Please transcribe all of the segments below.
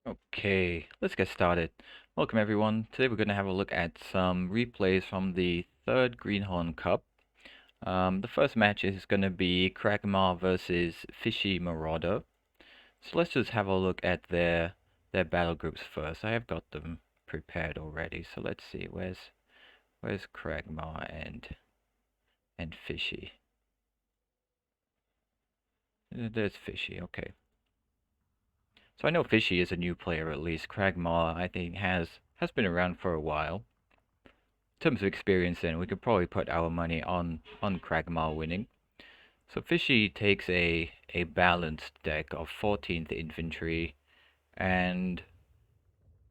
Okay, let's get started. Welcome everyone. Today we're going to have a look at some replays from the third Greenhorn Cup. The first match is going to be Kragema versus Fishy Marauder. So let's just have a look at their battle groups first. I have got them prepared already. So let's see, where's Kragema and Fishy? There's Fishy. Okay. So I know Fishy is a new player at least. Kragma I think has been around for a while. In terms of experience, then we could probably put our money on Kragma winning. So Fishy takes a balanced deck of 14th Infantry, and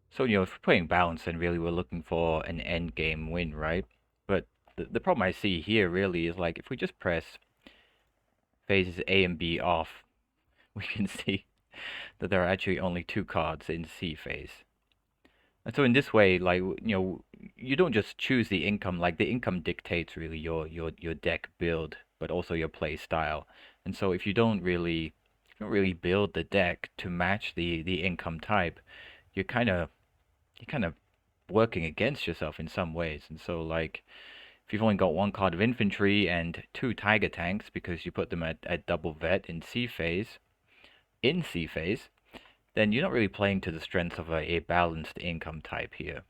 so if we're playing balance, then really we're looking for an end game win, right? But the problem I see here really is like if we just press phases A and B off, we can see that there are actually only two cards in C phase. And so in this way, like you don't just choose the income. Like the income dictates really your deck build, but also your play style. And so if you don't really build the deck to match the income type, you're kind of working against yourself in some ways. And so like if you've only got one card of infantry and two tiger tanks because you put them at double vet in C phase, then you're not really playing to the strength of a balanced income type here.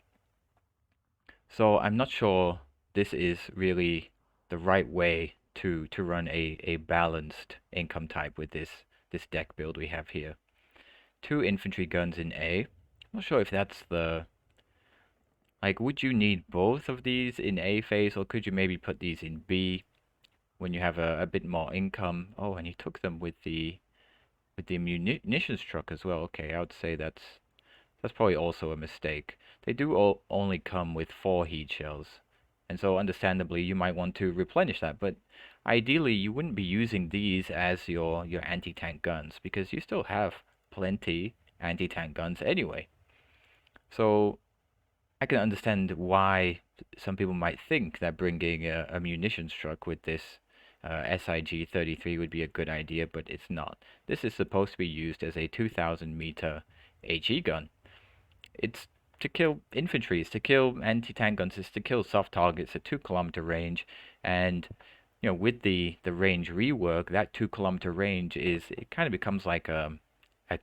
So I'm not sure this is really the right way to run a balanced income type with this deck build we have here. Two infantry guns in A. I'm not sure if that's the like would you need both of these in A phase, or could you maybe put these in B when you have a bit more income? Oh, and he took them with the munitions truck as well. Okay, I would say that's probably also a mistake. They do only come with 4 heat shells, and so understandably you might want to replenish that, but ideally you wouldn't be using these as your anti-tank guns because you still have plenty anti-tank guns anyway. So I can understand why some people might think that bringing a munitions truck with this SIG-33 would be a good idea, but it's not. This is supposed to be used as a 2,000 meter HE gun. It's to kill infantry, it's to kill anti-tank guns, it's to kill soft targets at 2 kilometer range. And with the range rework, that 2 kilometer range it kind of becomes like a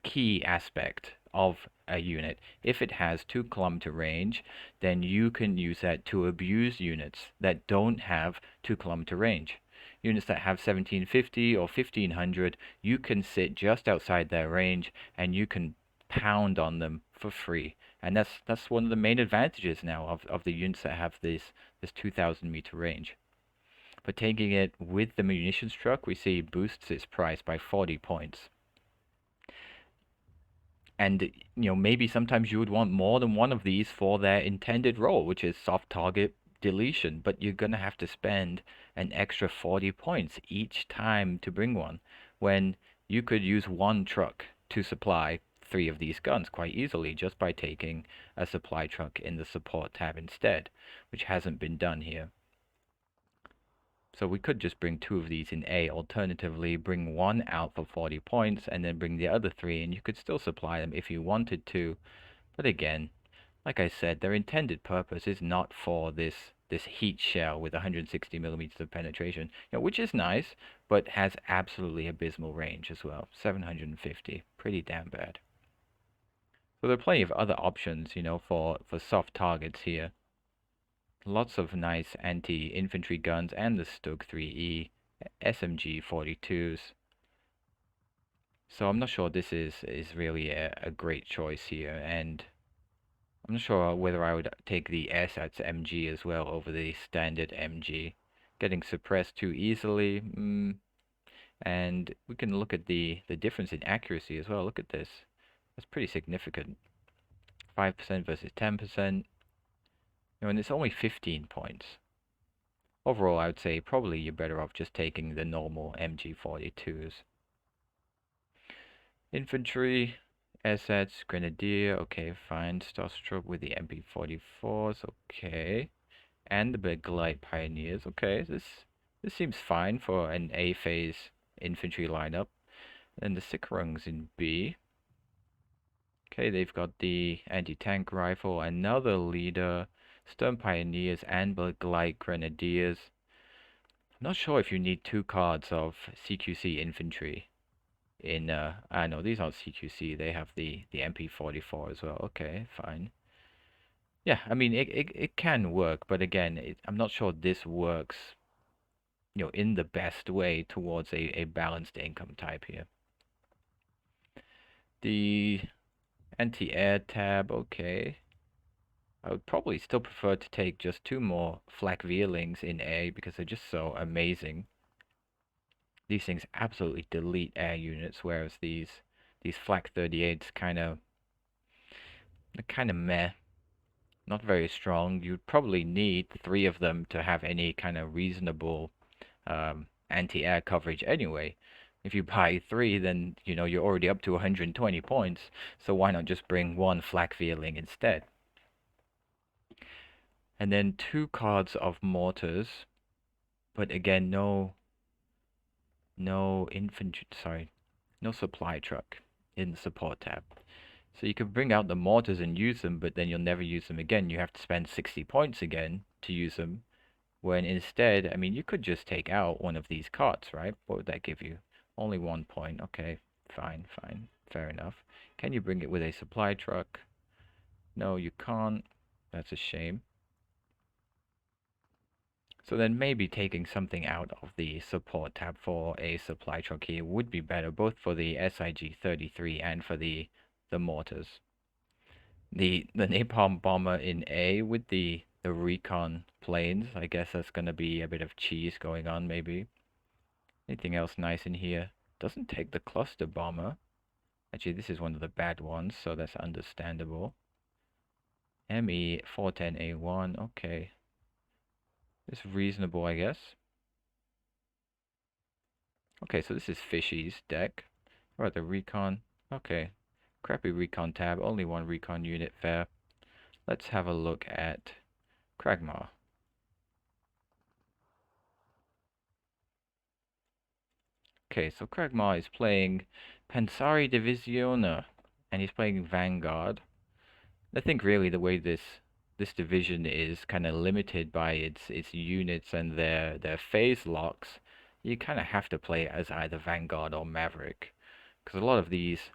key aspect of a unit. If it has 2 kilometer range, then you can use that to abuse units that don't have 2 kilometer range. Units that have 1750 or 1500, you can sit just outside their range and you can pound on them for free. And that's one of the main advantages now of the units that have this 2000 meter range. But taking it with the munitions truck, we see boosts its price by 40 points. And maybe sometimes you would want more than one of these for their intended role, which is soft target deletion, but you're gonna have to spend an extra 40 points each time to bring one, when you could use one truck to supply 3 of these guns quite easily just by taking a supply truck in the support tab instead, which hasn't been done here. So we could just bring 2 of these in A. Alternatively, bring 1 out for 40 points and then bring the other 3, and you could still supply them if you wanted to. But again, like I said, their intended purpose is not for this heat shell with 160 millimeters of penetration, which is nice, but has absolutely abysmal range as well. 750, pretty damn bad. So there are plenty of other options, for soft targets here. Lots of nice anti-infantry guns and the Stug 3E, SMG 42s. So I'm not sure this is really a great choice here, and I'm not sure whether I would take the SATS MG as well over the standard MG. Getting suppressed too easily, and we can look at the difference in accuracy as well. Look at this. That's pretty significant. 5% versus 10%. And it's only 15 points. Overall, I would say probably you're better off just taking the normal MG42s. Infantry, assets, Grenadier, okay, fine. Starstrup with the MP44s, okay. And the big light pioneers, okay. This seems fine for an A phase infantry lineup. And the Sikrungs in B. Okay, they've got the anti-tank rifle, another leader, Stern Pioneers, and Light Grenadiers. I'm not sure if you need 2 cards of Cqc Infantry in, I know these aren't CQC, they have the MP44 as well. Okay, fine. Yeah, I mean, it can work, but again, I'm not sure this works, in the best way towards a balanced income type here. The anti-air tab, okay. I would probably still prefer to take just 2 more flak Veerlings in A because they're just so amazing. These things absolutely delete air units, whereas these flak 38s kind of meh, not very strong. You'd probably need 3 of them to have any kind of reasonable anti-air coverage anyway. If you buy 3, then you're already up to 120 points. So why not just bring 1 flak Veerling instead? And then 2 cards of mortars, but again, no infantry. Sorry, no supply truck in the support tab. So you can bring out the mortars and use them, but then you'll never use them again. You have to spend 60 points again to use them. When instead, I mean, you could just take out one of these cards, right? What would that give you? Only 1 point. Okay, fine, fair enough. Can you bring it with a supply truck? No, you can't. That's a shame. So then maybe taking something out of the support tab for a supply truck here would be better, both for the SIG-33 and for the mortars. The napalm bomber in A with the recon planes, I guess that's gonna be a bit of cheese going on maybe. Anything else nice in here? Doesn't take the cluster bomber. Actually, this is one of the bad ones, so that's understandable. ME 410A1, okay. It's reasonable, I guess. Okay, so this is Fishy's deck. Alright, the recon. Okay. Crappy recon tab, only 1 recon unit, fair. Let's have a look at Kragma. Okay, so Kragma is playing Pansari Divisione, and he's playing Vanguard. I think really the way this division is kind of limited by its units and their phase locks, you kind of have to play as either Vanguard or Maverick, because a lot of these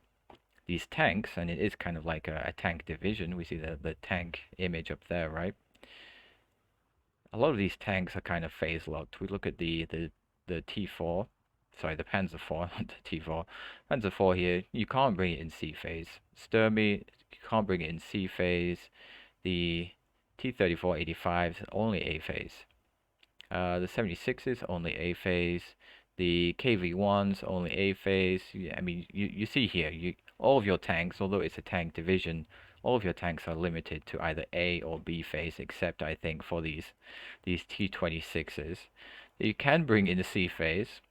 tanks, and it is kind of like a tank division. We see the tank image up there, right? A lot of these tanks are kind of phase locked. We look at the T4, sorry, the Panzer 4, not the T4. Panzer 4 here, you can't bring it in C phase. Sturmy, you can't bring it in C phase. The T-34-85 is only A phase. The 76s only A phase. The KV-1s only A phase. I mean, you see here, all of your tanks, although it's a tank division, all of your tanks are limited to either A or B phase, except I think for these T-26s. You can bring in the C phase,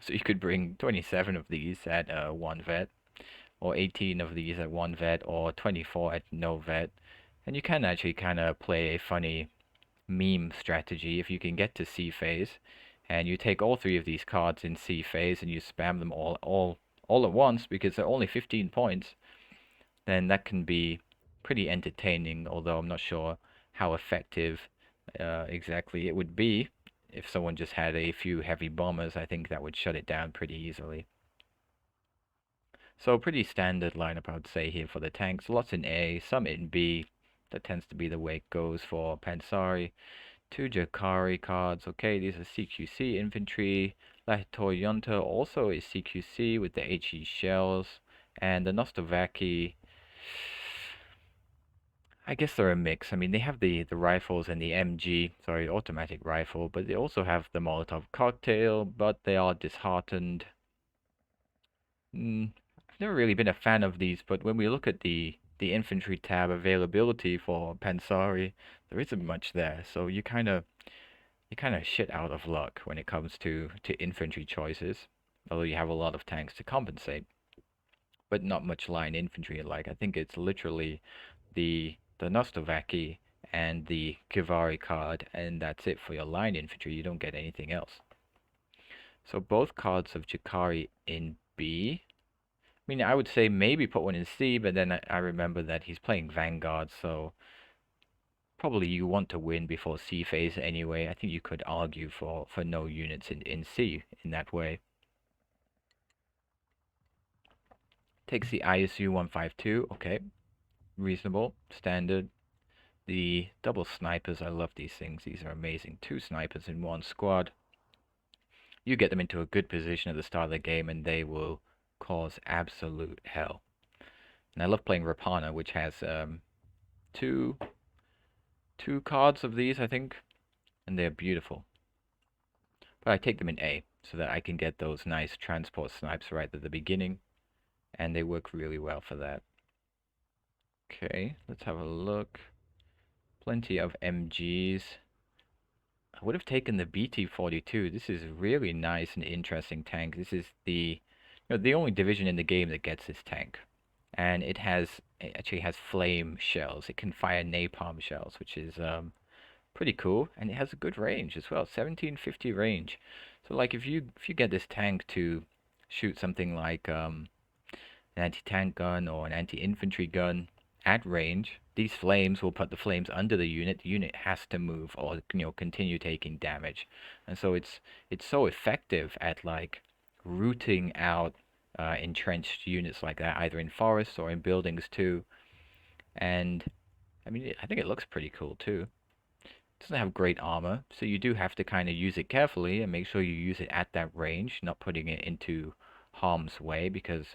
so you could bring 27 of these at 1 vet, or 18 of these at 1 vet, or 24 at no vet. And you can actually kind of play a funny meme strategy if you can get to C phase, and you take all 3 of these cards in C phase and you spam them all at once because they're only 15 points, then that can be pretty entertaining, although I'm not sure how effective exactly it would be. If someone just had a few heavy bombers, I think that would shut it down pretty easily. So pretty standard lineup, I would say, here for the tanks. Lots in A, some in B. That tends to be the way it goes for Pansari. 2 Jakari cards. Okay, these are Cqc Infantry. Lahitoyunta also is Cqc with the HE shells. And the Nostovaki, I guess they're a mix. I mean, they have the rifles and the MG, sorry, automatic rifle, but they also have the Molotov cocktail, but they are disheartened. I've never really been a fan of these, but when we look at the infantry tab availability for Pansari, there isn't much there. So you kind of shit out of luck when it comes to infantry choices. Although you have a lot of tanks to compensate, but not much line infantry. Like I think it's literally the Nostovaki and the Kivari card, and that's it for your line infantry. You don't get anything else. So both cards of Jakari in B. mean, I would say maybe put one in C, but then I remember that he's playing Vanguard, so probably you want to win before C phase anyway. I think you could argue for no units in C in that way. Takes the ISU 152, okay. Reasonable, standard. The double snipers, I love these things. These are amazing. 2 snipers in 1 squad. You get them into a good position at the start of the game and they will cause absolute hell. And I love playing Rapana, which has two cards of these, I think, and they're beautiful. But I take them in A so that I can get those nice transport snipes right at the beginning, and they work really well for that. Okay, let's have a look. Plenty of MGs. I would have taken the BT-42. This is really nice and interesting tank. This is the only division in the game that gets this tank. And it actually has flame shells. It can fire napalm shells, which is pretty cool, and it has a good range as well, 1750 range. So like if you get this tank to shoot something like an anti-tank gun or an anti-infantry gun at range, these flames will put the flames under the unit. The unit has to move or continue taking damage, and so it's so effective at like rooting out entrenched units like that, either in forests or in buildings too. And I mean, I think it looks pretty cool too. Doesn't have great armor, so you do have to kind of use it carefully and make sure you use it at that range, not putting it into harm's way, because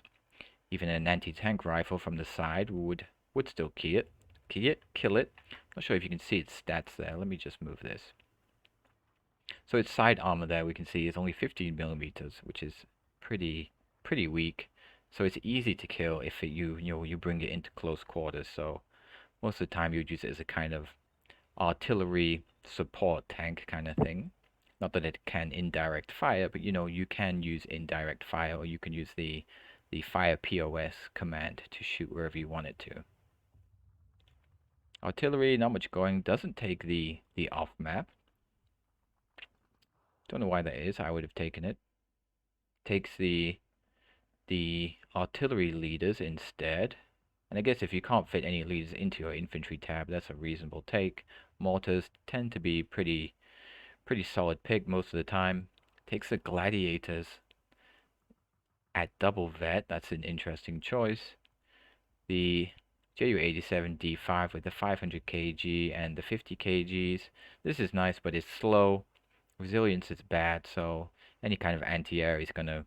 even an anti-tank rifle from the side would still kill it. Not sure if you can see its stats there. Let me just move this. So its side armor there we can see is only 15 millimeters, which is pretty weak. So it's easy to kill if you bring it into close quarters. So most of the time you'd use it as a kind of artillery support tank kind of thing. Not that it can indirect fire, but you can use indirect fire, or you can use the fire POS command to shoot wherever you want it to. Artillery, not much going, doesn't take the off map. Don't know why that is. I would have taken it. Takes the artillery leaders instead. And I guess if you can't fit any leaders into your infantry tab, that's a reasonable take. Mortars tend to be pretty solid pick most of the time. Takes the gladiators at double vet. That's an interesting choice. The Ju-87 D5 with the 500 kg and the 50 kgs. This is nice, but it's slow. Resilience is bad, so any kind of anti-air is gonna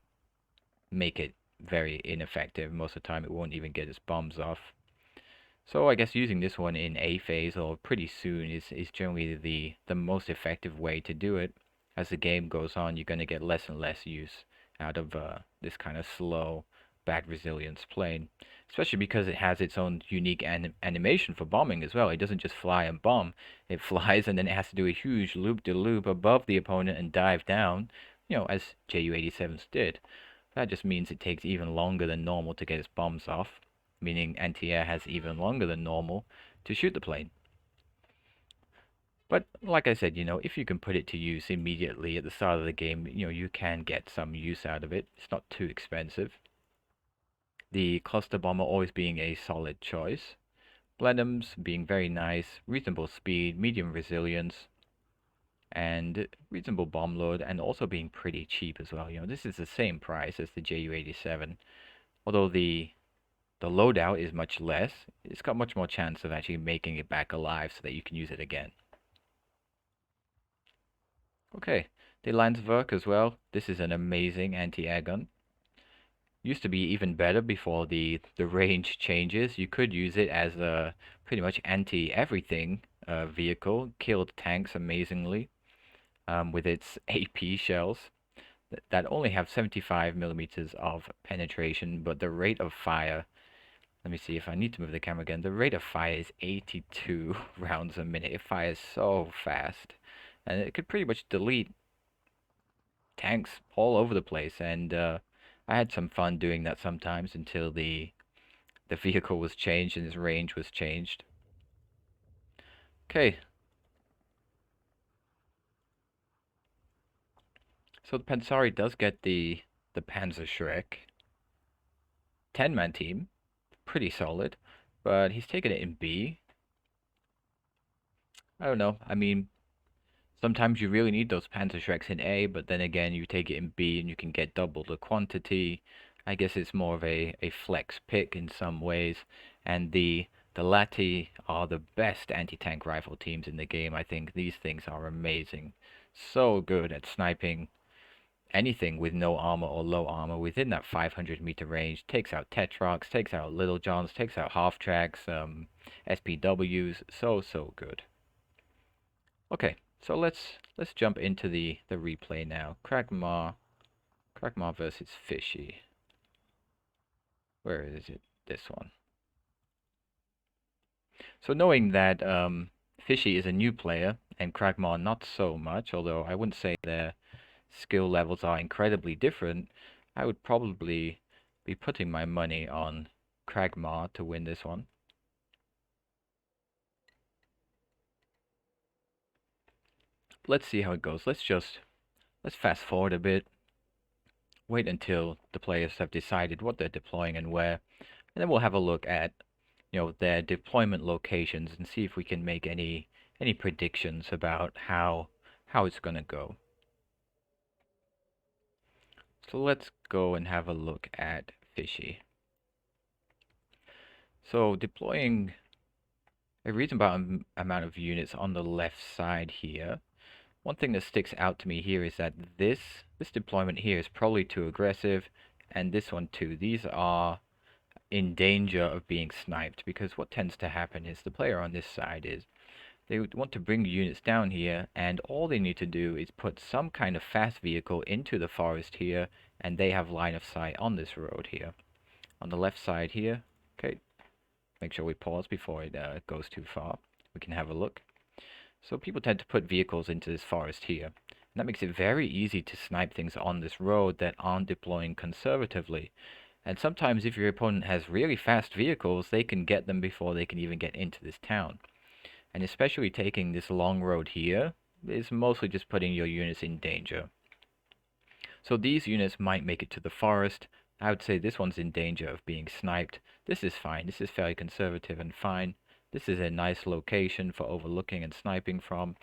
make it very ineffective. Most of the time, it won't even get its bombs off. So I guess using this one in A phase or pretty soon is generally the most effective way to do it. As the game goes on, you're going to get less and less use out of this kind of slow, bad resilience plane. Especially because it has its own unique animation for bombing as well. It doesn't just fly and bomb. It flies and then it has to do a huge loop-de-loop above the opponent and dive down, as Ju-87s did. That just means it takes even longer than normal to get its bombs off, meaning anti-air has even longer than normal to shoot the plane. But like I said, if you can put it to use immediately at the start of the game, you can get some use out of it. It's not too expensive. The cluster bomber always being a solid choice. Blenheims being very nice, reasonable speed, medium resilience, and reasonable bomb load, and also being pretty cheap as well. This is the same price as the Ju-87, although the loadout is much less. It's got much more chance of actually making it back alive so that you can use it again. Okay, the Landswerk as well. This is an amazing anti-air gun. Used to be even better before the range changes. You could use it as a pretty much anti-everything vehicle. Killed tanks amazingly with its AP shells that only have 75 millimeters of penetration, but the rate of fire, let me see if I need to move the camera again. The rate of fire is 82 rounds a minute. It fires so fast. And it could pretty much delete tanks all over the place. And I had some fun doing that sometimes until the vehicle was changed and its range was changed. Okay. So the Pansari does get the Panzer Shrek. 10-man team, pretty solid, but he's taken it in B. I don't know. I mean, sometimes you really need those Panzerschrecks in A, but then again, you take it in B and you can get double the quantity. I guess it's more of a flex pick in some ways, and the Lati are the best anti-tank rifle teams in the game. I think these things are amazing. So good at sniping anything with no armor or low armor within that 500-meter range. Takes out Tetrox, takes out Little Johns, takes out half-tracks, SPWs. So good. Okay, so let's jump into the replay now. Kragma versus Fishy. Where is it? This one. So knowing that Fishy is a new player and Kragma not so much, although I wouldn't say their skill levels are incredibly different, I would probably be putting my money on Kragma to win this one. Let's see how it goes. Let's fast forward a bit. Wait until the players have decided what they're deploying and where, and then we'll have a look at, their deployment locations and see if we can make any predictions about how it's gonna go. So let's go and have a look at Fishy. So deploying a reasonable amount of units on the left side here. One thing that sticks out to me here is that this deployment here is probably too aggressive, and this one too. These are in danger of being sniped, because what tends to happen is the player on this side is they want to bring units down here, and all they need to do is put some kind of fast vehicle into the forest here, and they have line of sight on this road here. On the left side here, okay, make sure we pause before it goes too far. We can have a look. So people tend to put vehicles into this forest here. And that makes it very easy to snipe things on this road that aren't deploying conservatively. And sometimes if your opponent has really fast vehicles, they can get them before they can even get into this town. And especially taking this long road here is mostly just putting your units in danger. So these units might make it to the forest. I would say this one's in danger of being sniped. This is fine. This is fairly conservative and fine. This is a nice location for overlooking and sniping from.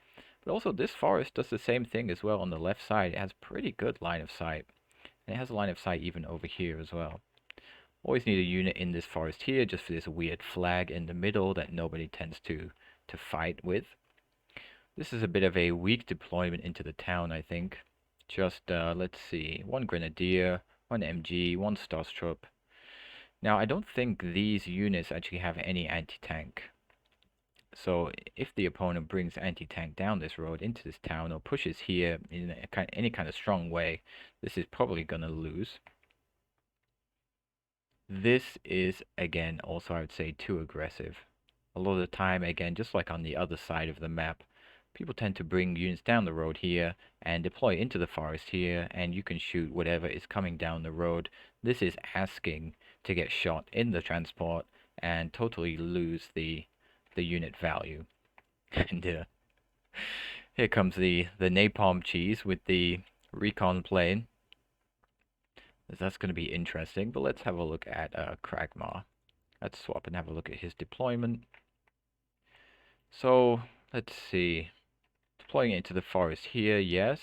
But also this forest does the same thing as well on the left side. It has pretty good line of sight. And it has a line of sight even over here as well. Always need a unit in this forest here just for this weird flag in the middle that nobody tends to fight with. This is a bit of a weak deployment into the town, I think. Just, let's see, one Grenadier, one MG, one Starstrup. Now, I don't think these units actually have any anti-tank. So, if the opponent brings anti-tank down this road into this town or pushes here in any kind of strong way, this is probably going to lose. This is, again, also I would say too aggressive. A lot of the time, again, just like on the other side of the map, people tend to bring units down the road here and deploy into the forest here, and you can shoot whatever is coming down the road. This is asking to get shot in the transport and totally lose the unit value. And here comes the napalm cheese with the recon plane. That's going to be interesting, but let's have a look at Kragma. Let's swap and have a look at his deployment. So, let's see. Deploying into the forest here, yes.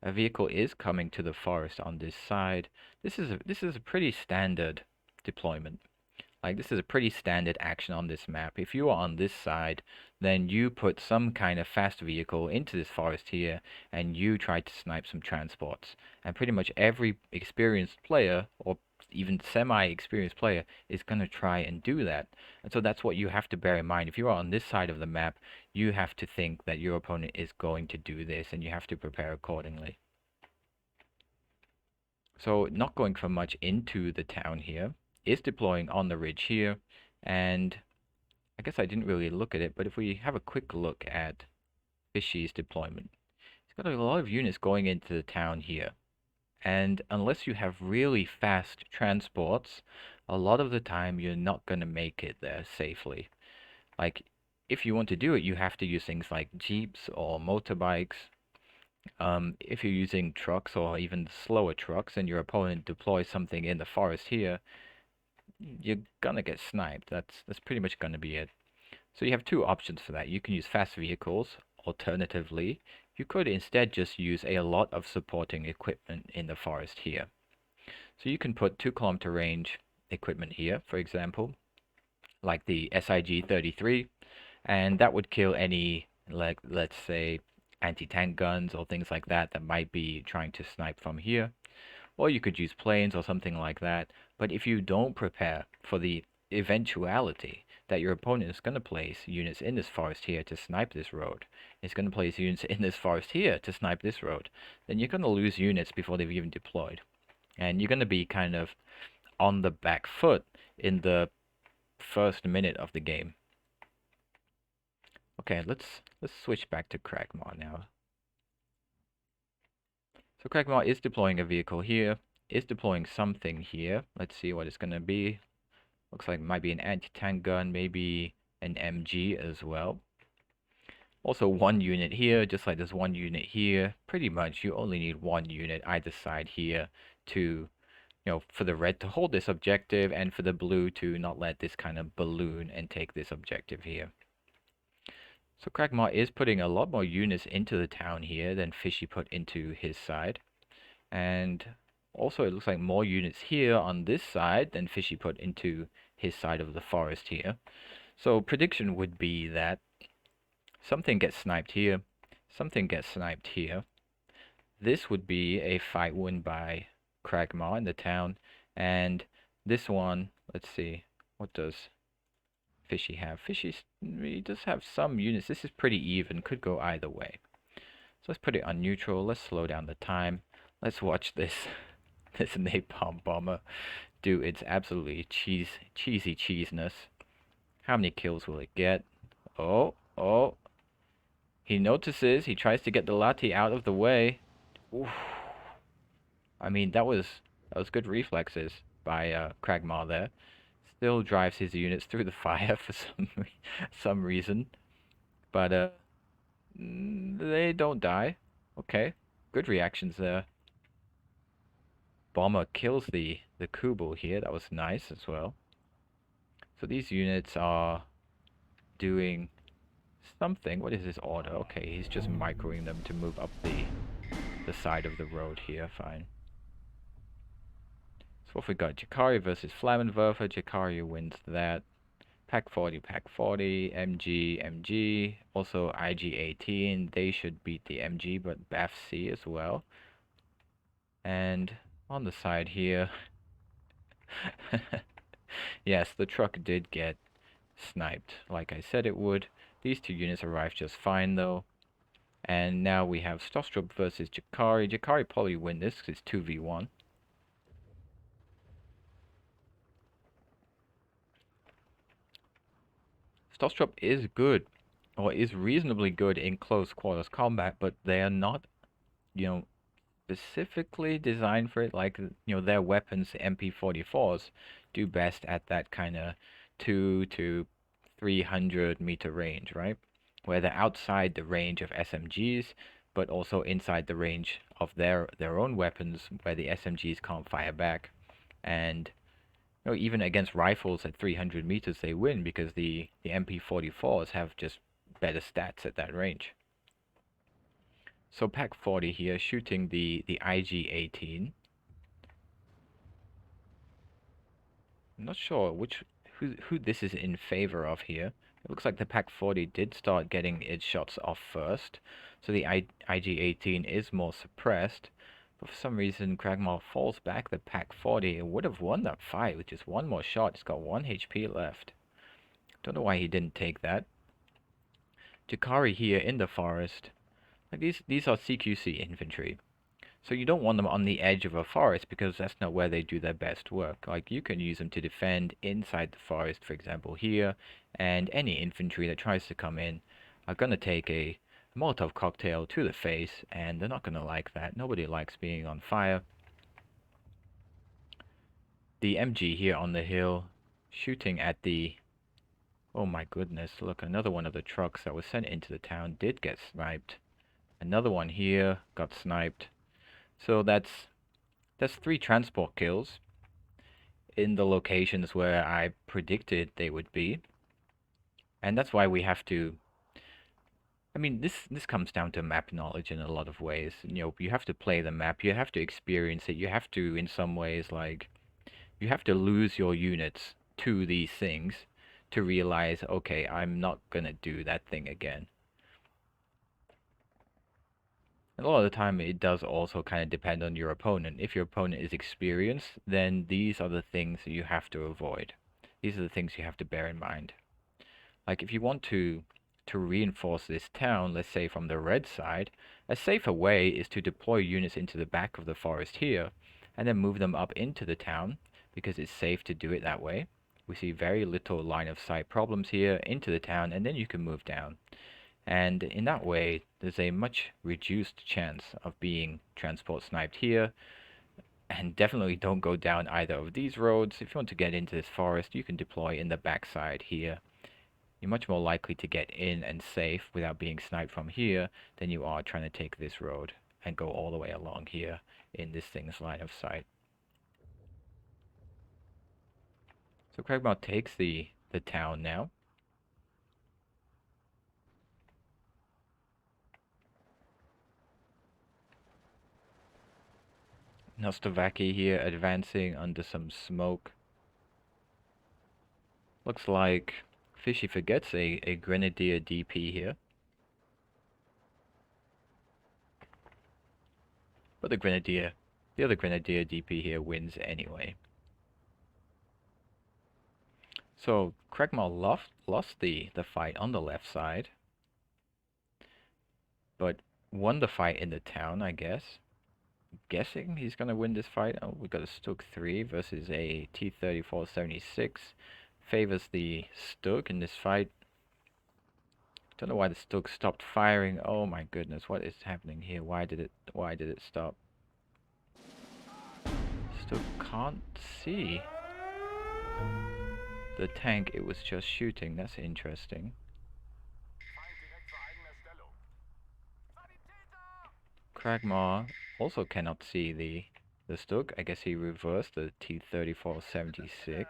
A vehicle is coming to the forest on this side. This is a pretty standard deployment. Like, this is a pretty standard action on this map. If you are on this side, then you put some kind of fast vehicle into this forest here, and you try to snipe some transports. And pretty much every experienced player, or even semi-experienced player, is going to try and do that. And so that's what you have to bear in mind. If you are on this side of the map, you have to think that your opponent is going to do this, and you have to prepare accordingly. So not going for much into the town here. Is deploying on the ridge here, and I guess I didn't really look at it, but if we have a quick look at Fishy's deployment, he's got a lot of units going into the town here, and unless you have really fast transports, a lot of the time you're not going to make it there safely. Like, if you want to do it, you have to use things like jeeps or motorbikes. If you're using trucks or even slower trucks and your opponent deploys something in the forest here, you're gonna get sniped. That's pretty much gonna be it. So you have two options for that. You can use fast vehicles. Alternatively, you could instead just use a lot of supporting equipment in the forest here. So you can put 2 kilometer range equipment here, for example, like the SIG-33, and that would kill any, like, let's say, anti-tank guns or things like that that might be trying to snipe from here. Or you could use planes or something like that. But if you don't prepare for the eventuality that your opponent is going to place units in this forest here to snipe this road, is going to place units in this forest here to snipe this road, then you're going to lose units before they've even deployed. And you're going to be kind of on the back foot in the first minute of the game. Okay, let's switch back to Kragma now. So Kragma is deploying a vehicle here, is deploying something here. Let's see what it's going to be. Looks like it might be an anti-tank gun, maybe an MG as well. Also one unit here, just like there's one unit here. Pretty much you only need one unit either side here to, for the red to hold this objective and for the blue to not let this kind of balloon and take this objective here. So Kragma is putting a lot more units into the town here than Fishy put into his side. And also it looks like more units here on this side than Fishy put into his side of the forest here. So prediction would be that something gets sniped here, something gets sniped here. This would be a fight won by Kragma in the town. And this one, let's see, what does Fishy have? He does have some units. This is pretty even, could go either way. So let's put it on neutral. Let's slow down the time. Let's watch this this napalm bomber do its absolutely cheesy cheesiness. How many kills will it get? Oh. He notices. He tries to get the latte out of the way. Oof. I mean, that was good reflexes by Kragma there. Still drives his units through the fire for some reason, but they don't die. Okay, good reactions there. Bomber kills the Kubel here. That was nice as well. So these units are doing something. What is his order? Okay, he's just microing them to move up the side of the road here. Fine. So what we got? Jakari versus Flammenwerfer. Jakari wins that. Pack 40, MG. Also IG-18. They should beat the MG, but BAF-C as well. And on the side here, yes, the truck did get sniped, like I said it would. These two units arrived just fine, though. And now we have Starstrup versus Jakari. Jakari probably win this because it's 2v1. Starstrup is good, or is reasonably good in close quarters combat, but they are not, specifically designed for it. Like, their weapons, the MP44s, do best at that kind of 2 to 300 meter range, right? Where they're outside the range of SMGs, but also inside the range of their own weapons, where the SMGs can't fire back. And even against rifles at 300 meters, they win because the MP44s have just better stats at that range. So Pack 40 here, shooting the IG-18. I'm not sure who this is in favor of here. It looks like the Pack 40 did start getting its shots off first, so the IG-18 is more suppressed. But for some reason, Kragma falls back the Pack 40. It would have won that fight with just one more shot. It's got 1 HP left. Don't know why he didn't take that. Jakari here in the forest. Like these are Cqc Infantry. So you don't want them on the edge of a forest because that's not where they do their best work. Like, you can use them to defend inside the forest, for example here, and any infantry that tries to come in are going to take a Molotov cocktail to the face, and they're not going to like that. Nobody likes being on fire. The MG here on the hill, shooting at the... Oh my goodness, look, another one of the trucks that was sent into the town did get sniped. Another one here got sniped. So that's 3 transport kills. in the locations where I predicted they would be. And that's why we have to, I mean, this comes down to map knowledge in a lot of ways. You know, you have to play the map, you have to experience it, you have to, in some ways, like, you have to lose your units to these things to realize, okay, I'm not gonna do that thing again. And a lot of the time, it does also kind of depend on your opponent. If your opponent is experienced, then these are the things that you have to avoid. These are the things you have to bear in mind. Like if you want to reinforce this town, let's say from the red side, a safer way is to deploy units into the back of the forest here, and then move them up into the town, because it's safe to do it that way. We see very little line of sight problems here into the town, and then you can move down. And in that way, there's a much reduced chance of being transport sniped here. And definitely don't go down either of these roads. If you want to get into this forest, you can deploy in the backside here. You're much more likely to get in and safe without being sniped from here than you are trying to take this road and go all the way along here in this thing's line of sight. So Kragema takes the town now. Nostovaki here advancing under some smoke. Looks like Fishy forgets a Grenadier DP here. But the other Grenadier DP here wins anyway. So Kragma lost the fight on the left side, but won the fight in the town, I guess. Guessing he's gonna win this fight. Oh, we got a Stuk 3 versus a T-34-76. Favors the Stuk in this fight. Don't know why the Stuk stopped firing. Oh my goodness, what is happening here? Why did it stop? Stuk can't see the tank it was just shooting. That's interesting. Kragma also cannot see the Stuk. I guess he reversed the T-34-76.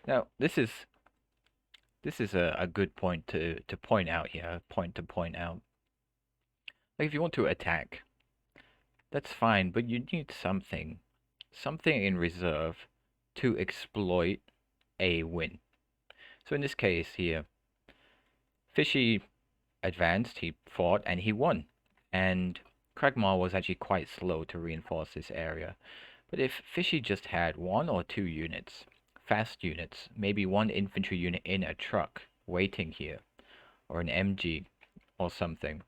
Now, this is a good point to point out here. Point to point out. Like if you want to attack, that's fine, but you need something in reserve to exploit a win. So in this case here, Fishy advanced, he fought, and he won. And Kragma was actually quite slow to reinforce this area. But if Fishy just had 1 or 2 units, fast units, maybe 1 infantry unit in a truck waiting here, or an MG or something,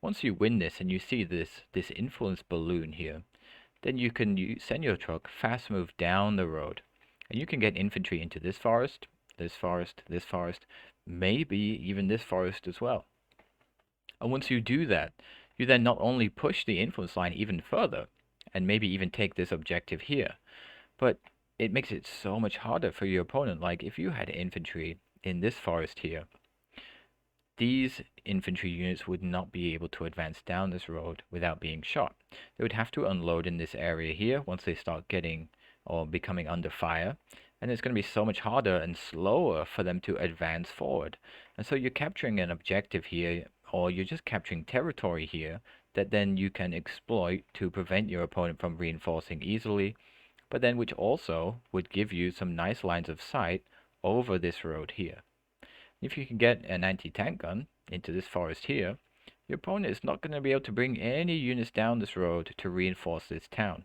once you win this and you see this influence balloon here, then you can send your truck fast move down the road, and you can get infantry into this forest, this forest, this forest, maybe even this forest as well. And once you do that, you then not only push the influence line even further, and maybe even take this objective here, but it makes it so much harder for your opponent. Like if you had infantry in this forest here, these infantry units would not be able to advance down this road without being shot. They would have to unload in this area here once they start getting or becoming under fire, and it's going to be so much harder and slower for them to advance forward. And so you're capturing an objective here, or you're just capturing territory here that then you can exploit to prevent your opponent from reinforcing easily, but then which also would give you some nice lines of sight over this road here. If you can get an anti-tank gun into this forest here, your opponent is not going to be able to bring any units down this road to reinforce this town.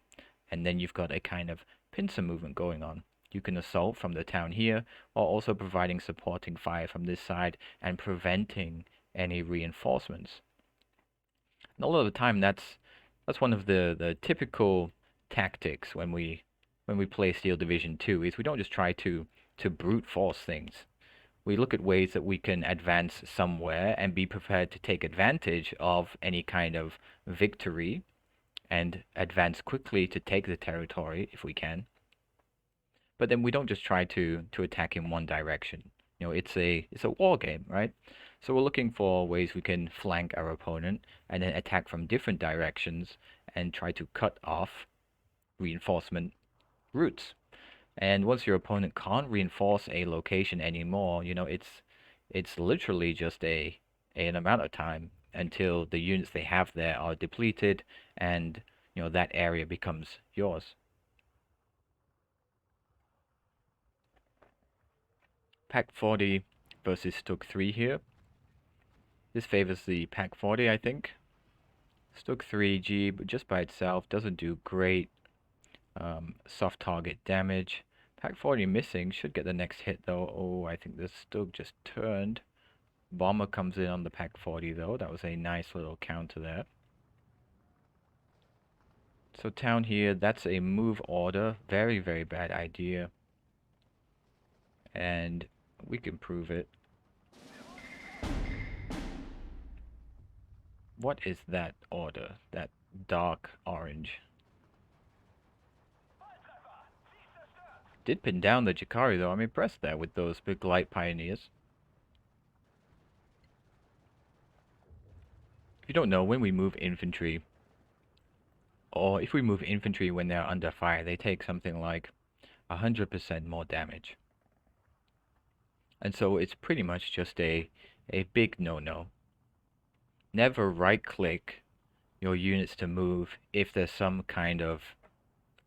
And then you've got a kind of pincer movement going on. You can assault from the town here, while also providing supporting fire from this side and preventing any reinforcements. And a lot of the time, that's one of the typical tactics when we play Steel Division 2, is we don't just try to brute force things. We look at ways that we can advance somewhere and be prepared to take advantage of any kind of victory and advance quickly to take the territory if we can. But then we don't just try to attack in one direction. it's a war game, right? So we're looking for ways we can flank our opponent and then attack from different directions and try to cut off reinforcement routes. And once your opponent can't reinforce a location anymore, it's literally just an amount of time until the units they have there are depleted and that area becomes yours. Pack 40 versus Stoke 3 here. This favors the Pack 40, I think. Stoke 3G, but just by itself doesn't do great soft target damage. Pack 40 missing, should get the next hit though. Oh, I think this Stoke just turned. Bomber comes in on the Pack 40 though. That was a nice little counter there. So town here, that's a move order. Very, very bad idea. And we can prove it. What is that order? That dark orange. Did pin down the Jakari though. I'm impressed there with those big light pioneers. If you don't know, when we move infantry, or if we move infantry when they're under fire, they take something like 100% more damage. And so it's pretty much just a big no-no. Never right-click your units to move if there's some kind of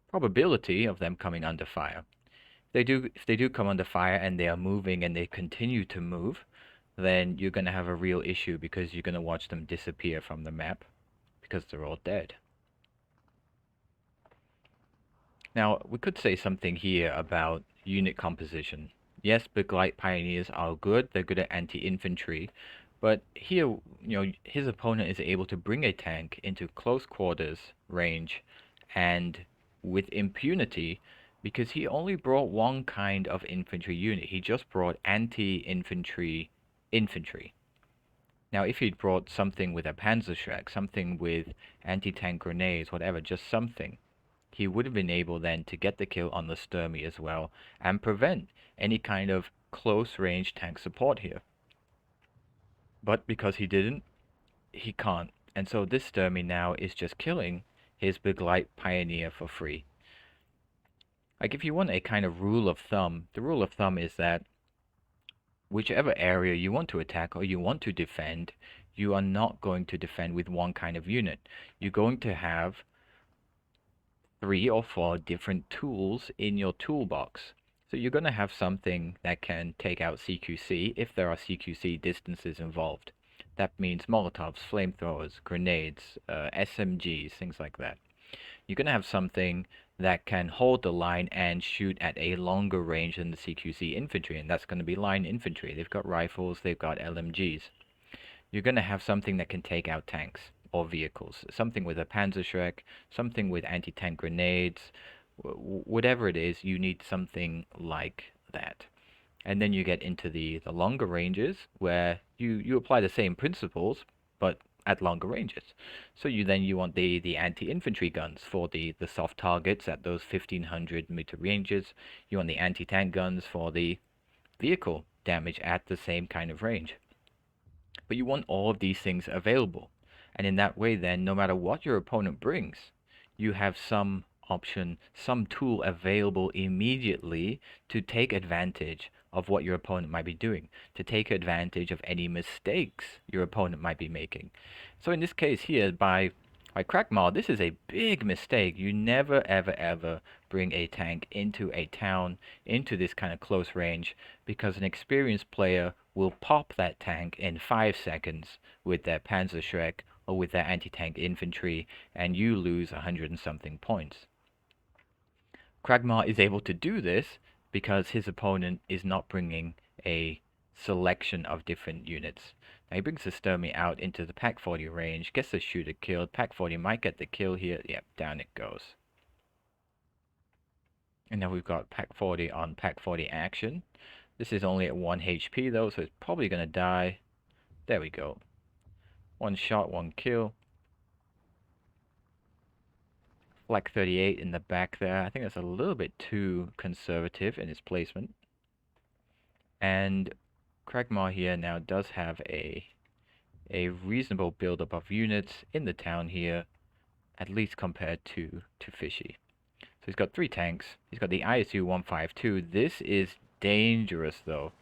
probability of them coming under fire. If they do come under fire and they are moving and they continue to move, then you're going to have a real issue because you're going to watch them disappear from the map because they're all dead. Now, we could say something here about unit composition. Yes, big light pioneers are good. They're good at anti-infantry. But here, his opponent is able to bring a tank into close quarters range and with impunity because he only brought one kind of infantry unit. He just brought anti-infantry infantry. Now, if he'd brought something with a Panzerschreck, something with anti-tank grenades, whatever, just something, he would have been able then to get the kill on the Sturmy as well and prevent any kind of close range tank support here. But because he didn't, he can't. And so this Sturmy now is just killing his big light pioneer for free. Like if you want a kind of rule of thumb, the rule of thumb is that whichever area you want to attack or you want to defend, you are not going to defend with one kind of unit. You're going to have 3 or 4 different tools in your toolbox. So you're going to have something that can take out CQC if there are CQC distances involved. That means Molotovs, flamethrowers, grenades, SMGs, things like that. You're going to have something that can hold the line and shoot at a longer range than the Cqc infantry, and that's going to be line infantry. They've got rifles, they've got LMGs. You're going to have something that can take out tanks or vehicles, something with a Panzerschreck, something with anti-tank grenades, whatever it is, you need something like that. And then you get into the longer ranges where you apply the same principles, but at longer ranges. So you want the anti-infantry guns for the soft targets at those 1500 meter ranges. You want the anti-tank guns for the vehicle damage at the same kind of range. But you want all of these things available. And in that way then, no matter what your opponent brings, you have some option, some tool available immediately to take advantage of what your opponent might be doing, to take advantage of any mistakes your opponent might be making. So in this case here, by cragmar, this is a big mistake. You never ever ever bring a tank into a town, into this kind of close range, because an experienced player will pop that tank in 5 seconds with their Panzerschreck or with their anti-tank infantry, and you lose 100 and something points. Kragma is able to do this because his opponent is not bringing a selection of different units. Now he brings the Sturmy out into the Pack 40 range, gets the shooter killed. Pack 40 might get the kill here. Yep, down it goes. And now we've got Pack 40 on Pack 40 action. This is only at 1 HP though, so it's probably going to die. There we go. 1 shot, 1 kill. Flak 38 in the back there. I think that's a little bit too conservative in its placement. And Kragma here now does have a reasonable buildup of units in the town here, at least compared to Fishy. So he's got 3 tanks. He's got the ISU 152. This is dangerous though.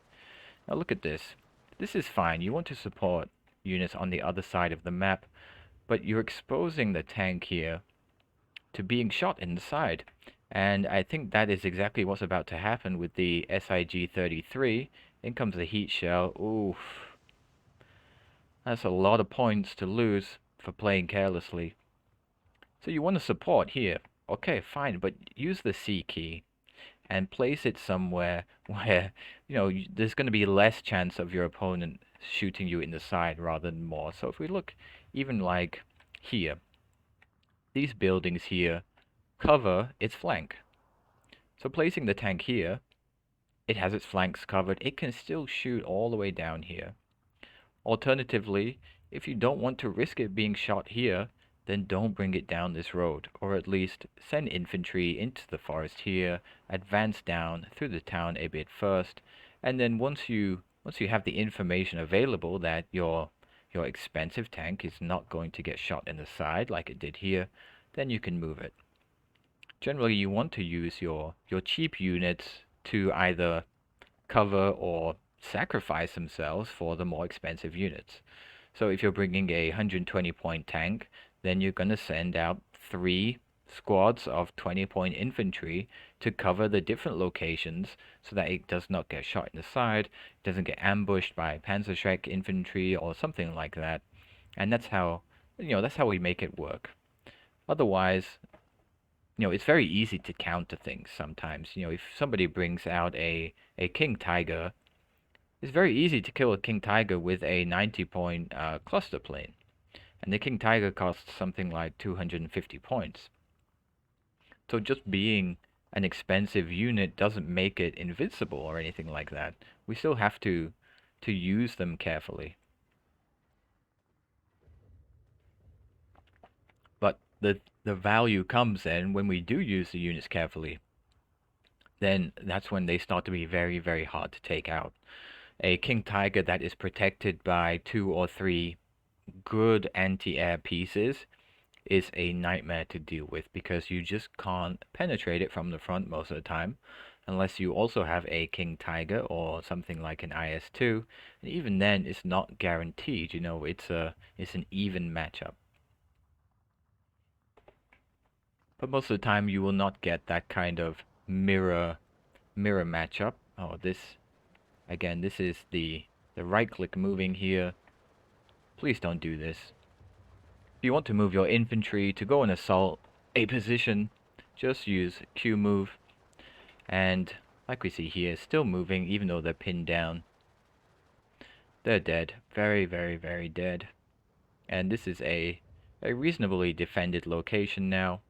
Now look at this. This is fine. You want to support units on the other side of the map, but you're exposing the tank here to being shot in the side. And I think that is exactly what's about to happen with the SIG-33. In comes the heat shell. Oof. That's a lot of points to lose for playing carelessly. So you want to support here. Okay, fine, but use the C key and place it somewhere where, there's going to be less chance of your opponent shooting you in the side rather than more. So if we look even like here, these buildings here cover its flank. So placing the tank here, it has its flanks covered. It can still shoot all the way down here. Alternatively, if you don't want to risk it being shot here, then don't bring it down this road, or at least send infantry into the forest here, advance down through the town a bit first, and then once you have the information available that your expensive tank is not going to get shot in the side like it did here, then you can move it. Generally, you want to use your cheap units to either cover or sacrifice themselves for the more expensive units. So if you're bringing a 120 point tank, then you're going to send out 3 squads of 20 point infantry to cover the different locations so that it does not get shot in the side, doesn't get ambushed by Panzerschreck infantry or something like that. And that's how, that's how we make it work. Otherwise, it's very easy to counter things sometimes. If somebody brings out a King Tiger, it's very easy to kill a King Tiger with a 90-point cluster plane. And the King Tiger costs something like 250 points. So just being an expensive unit doesn't make it invincible or anything like that. We still have to use them carefully. But the value comes in when we do use the units carefully. Then that's when they start to be very, very hard to take out. A King Tiger that is protected by 2 or 3 good anti-air pieces is a nightmare to deal with because you just can't penetrate it from the front most of the time unless you also have a King Tiger or something like an IS-2, and even then it's not guaranteed. It's an even matchup. But most of the time you will not get that kind of mirror matchup. Oh, this again, this is the right click moving here. Please don't do this. If you want to move your infantry to go and assault a position, just use Q move. And like we see here, still moving even though they're pinned down. They're dead. Very, very, very dead. And this is a reasonably defended location now.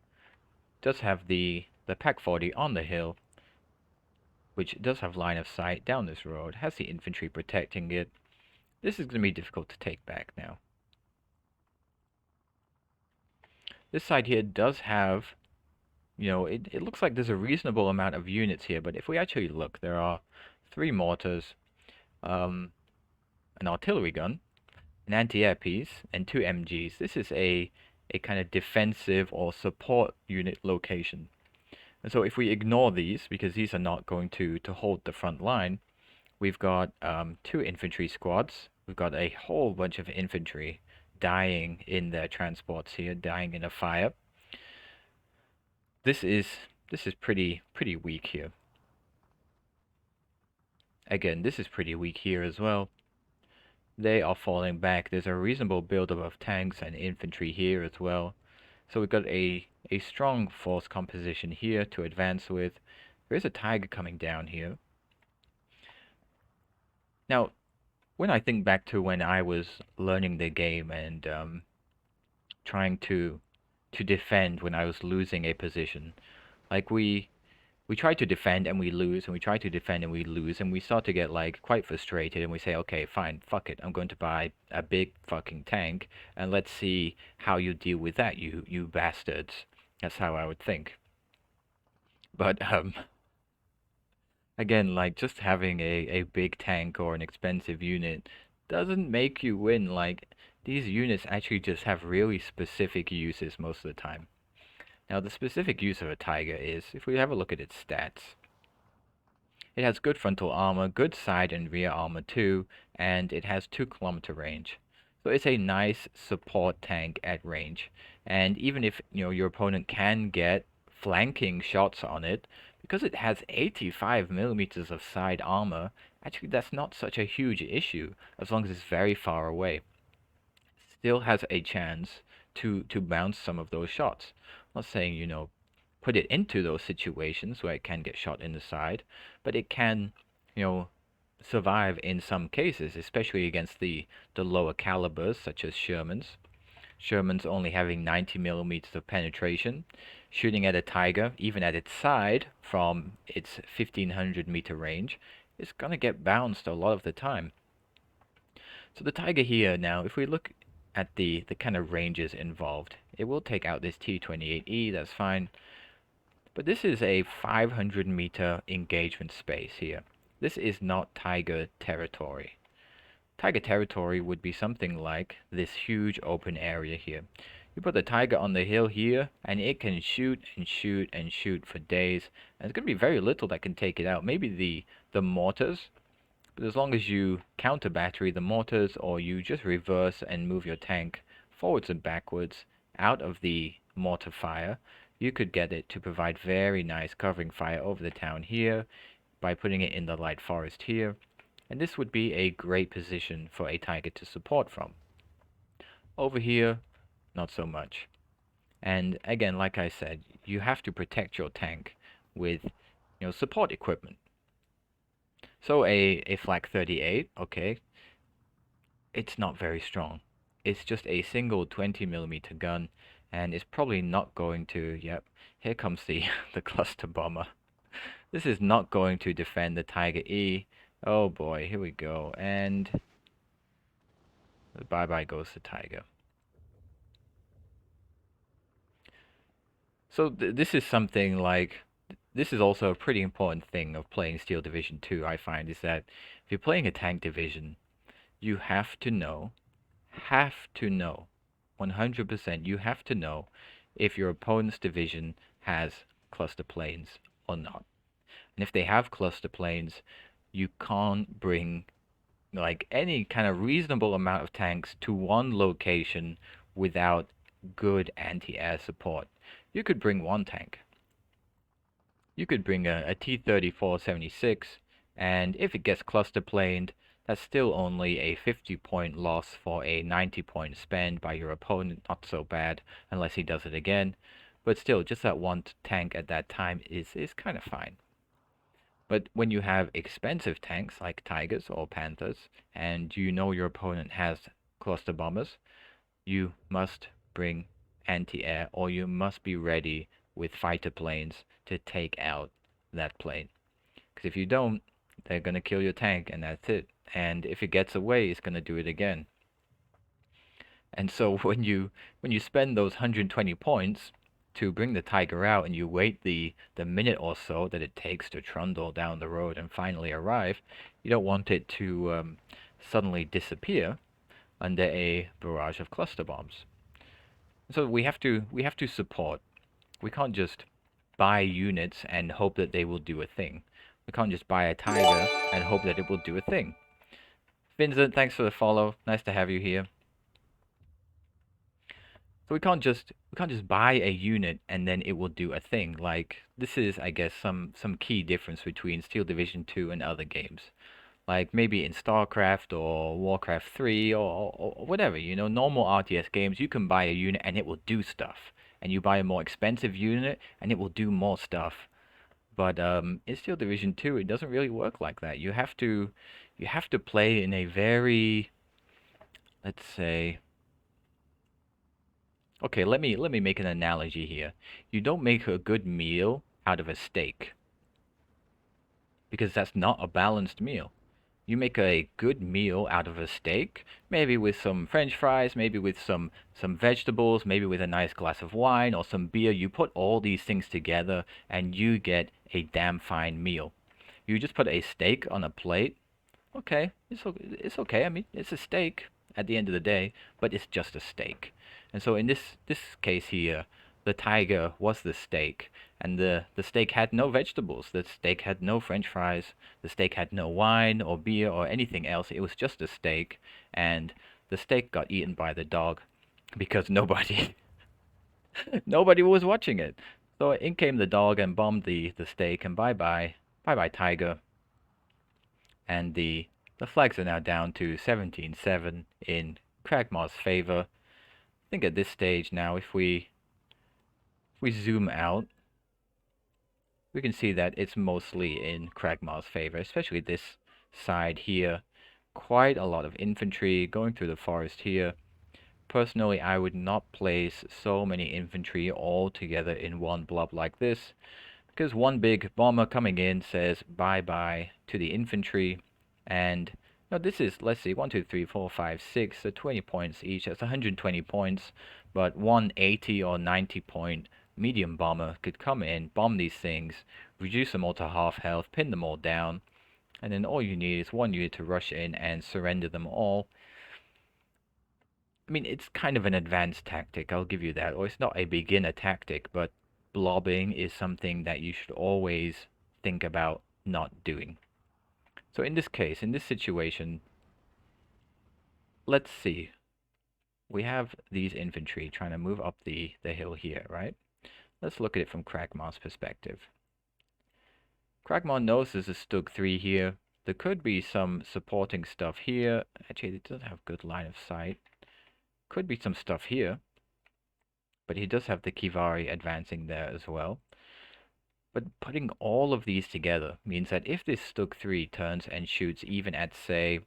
Does have the Pack 40 on the hill, which does have line of sight down this road, has the infantry protecting it. This is going to be difficult to take back now. This side here does have, it looks like there's a reasonable amount of units here, but if we actually look, there are 3 mortars, an artillery gun, an anti-air piece, and 2 MGs. This is a kind of defensive or support unit location. And so if we ignore these, because these are not going to hold the front line, we've got 2 infantry squads. We've got a whole bunch of infantry dying in their transports here, dying in a fire. This is pretty weak here. Again, this is pretty weak here as well. They are falling back. There's a reasonable buildup of tanks and infantry here as well. So we've got a strong force composition here to advance with. There is a tiger coming down here. Now, when I think back to when I was learning the game and trying to defend when I was losing a position, like we try to defend and we lose, and we try to defend and we lose, and we start to get like quite frustrated, and we say, okay, fine, fuck it, I'm going to buy a big fucking tank, and let's see how you deal with that, you bastards. That's how I would think. But Again, like just having a big tank or an expensive unit doesn't make you win. Like these units actually just have really specific uses most of the time. Now, the specific use of a Tiger is, if we have a look at its stats, it has good frontal armor, good side and rear armor too, and it has 2 kilometer range. So it's a nice support tank at range. And even if your opponent can get flanking shots on it, because it has 85 millimeters of side armor, actually that's not such a huge issue as long as it's very far away. Still has a chance to bounce some of those shots. I'm not saying, put it into those situations where it can get shot in the side, but it can, you know, survive in some cases, especially against the lower calibers such as Shermans. Sherman's only having 90 millimeters of penetration, shooting at a Tiger, even at its side from its 1500-meter range, is gonna get bounced a lot of the time. So the Tiger here now, if we look at the kind of ranges involved, it will take out this T-28E, that's fine. But this is a 500-meter engagement space here. This is not Tiger territory. Tiger territory would be something like this huge open area here. You put the Tiger on the hill here, and it can shoot and shoot and shoot for days. And there's going to be very little that can take it out. Maybe the mortars, but as long as you counter battery the mortars, or you just reverse and move your tank forwards and backwards out of the mortar fire, you could get it to provide very nice covering fire over the town here by putting it in the light forest here. And this would be a great position for a Tiger to support from. Over here, not so much. And again, like I said, you have to protect your tank with support equipment. So a Flak 38, okay, it's not very strong. It's just a single 20 millimeter gun, and it's probably not going to, yep, here comes the, the cluster bomber. This is not going to defend the Tiger E. Oh boy, here we go, and bye-bye goes the Tiger. So this is something like, this is also a pretty important thing of playing Steel Division 2, I find, is that if you're playing a tank division, you have to know, 100%, you have to know if your opponent's division has cluster planes or not. And if they have cluster planes, you can't bring like any kind of reasonable amount of tanks to one location without good anti-air support. You could bring one tank. You could bring a T-34-76, and if it gets cluster planed, that's still only a 50-point loss for a 90-point spend by your opponent. Not so bad, unless he does it again. But still, just that one tank at that time is kind of fine. But when you have expensive tanks like Tigers or Panthers, and you know your opponent has cluster bombers, you must bring anti-air, or you must be ready with fighter planes to take out that plane. Because if you don't, they're going to kill your tank, and that's it. And if it gets away, it's going to do it again. And so when you spend those 120 points to bring the Tiger out, and you wait the minute or so that it takes to trundle down the road and finally arrive, you don't want it to suddenly disappear under a barrage of cluster bombs. So we have to support. We can't just buy units and hope that they will do a thing. We can't just buy a Tiger and hope that it will do a thing. Vincent, thanks for the follow. Nice to have you here. So we can't just buy a unit and then it will do a thing. Like this is, I guess, some key difference between Steel Division 2 and other games. Like maybe in StarCraft or Warcraft 3 or whatever, normal RTS games, you can buy a unit and it will do stuff. And you buy a more expensive unit and it will do more stuff. But in Steel Division 2, it doesn't really work like that. You have to play in a very, let's say, okay, let me make an analogy here. You don't make a good meal out of a steak, because that's not a balanced meal. You make a good meal out of a steak, maybe with some French fries, maybe with some vegetables, maybe with a nice glass of wine or some beer. You put all these things together and you get a damn fine meal. You just put a steak on a plate. Okay, it's okay. I mean, it's a steak at the end of the day, but it's just a steak. And so in this case here, the tiger was the steak, and the steak had no vegetables. The steak had no French fries. The steak had no wine or beer or anything else. It was just a steak, and the steak got eaten by the dog because nobody nobody was watching it. So in came the dog and bombed the steak, and bye bye tiger. And the flags are now down to 17-7 in Kragmar's favor. I think at this stage now, if we zoom out, we can see that it's mostly in Kragmar's favor, especially this side here. Quite a lot of infantry going through the forest here. Personally, I would not place so many infantry all together in one blob like this, because one big bomber coming in says bye-bye to the infantry, and now this is, let's see, 1, 2, 3, 4, 5, 6, so 20 points each. That's 120 points, but 180 or 90 point medium bomber could come in, bomb these things, reduce them all to half health, pin them all down, and then all you need is one unit to rush in and surrender them all. I mean, it's kind of an advanced tactic, I'll give you that, or it's not a beginner tactic, but blobbing is something that you should always think about not doing. So in this case, in this situation, let's see. We have these infantry trying to move up the hill here, right? Let's look at it from Kragmar's perspective. Kragmar knows there's a Stug 3 here. There could be some supporting stuff here. Actually, it doesn't have good line of sight. Could be some stuff here. But he does have the Kivari advancing there as well. But putting all of these together means that if this Stug 3 turns and shoots even at, say,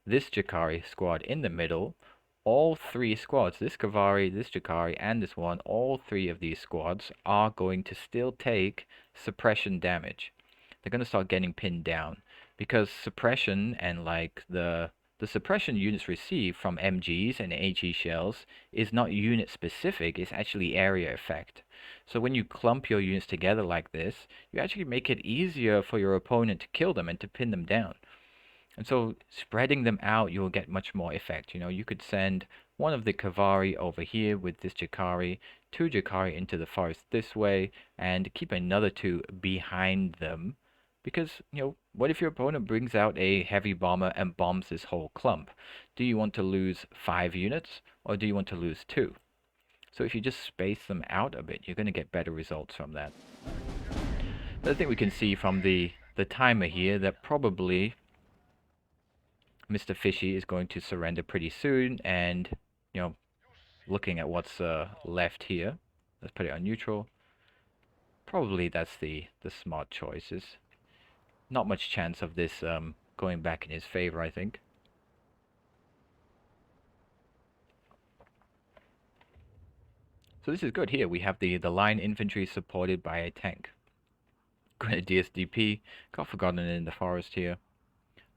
this Jakari squad in the middle, all three squads, this Kavari, this Jakari, and this one, all three of these squads are going to still take suppression damage. They're going to start getting pinned down, because suppression and like the suppression units receive from MGs and HE shells is not unit specific, it's actually area effect. So when you clump your units together like this, you actually make it easier for your opponent to kill them and to pin them down. And so spreading them out, you'll get much more effect. You know, you could send one of the Kavari over here with this Jakari, two Jakari into the forest this way, and keep another two behind them. Because, you know, what if your opponent brings out a heavy bomber and bombs this whole clump? Do you want to lose 5 units, or do you want to lose 2? So if you just space them out a bit, you're going to get better results from that. But I think we can see from the timer here that probably Mr. Fishy is going to surrender pretty soon, and, you know, looking at what's left here, let's put it on neutral. Probably that's the smart choices. Not much chance of this going back in his favor, I think. So this is good here. We have the line infantry supported by a tank. Grenadiers DP got forgotten in the forest here.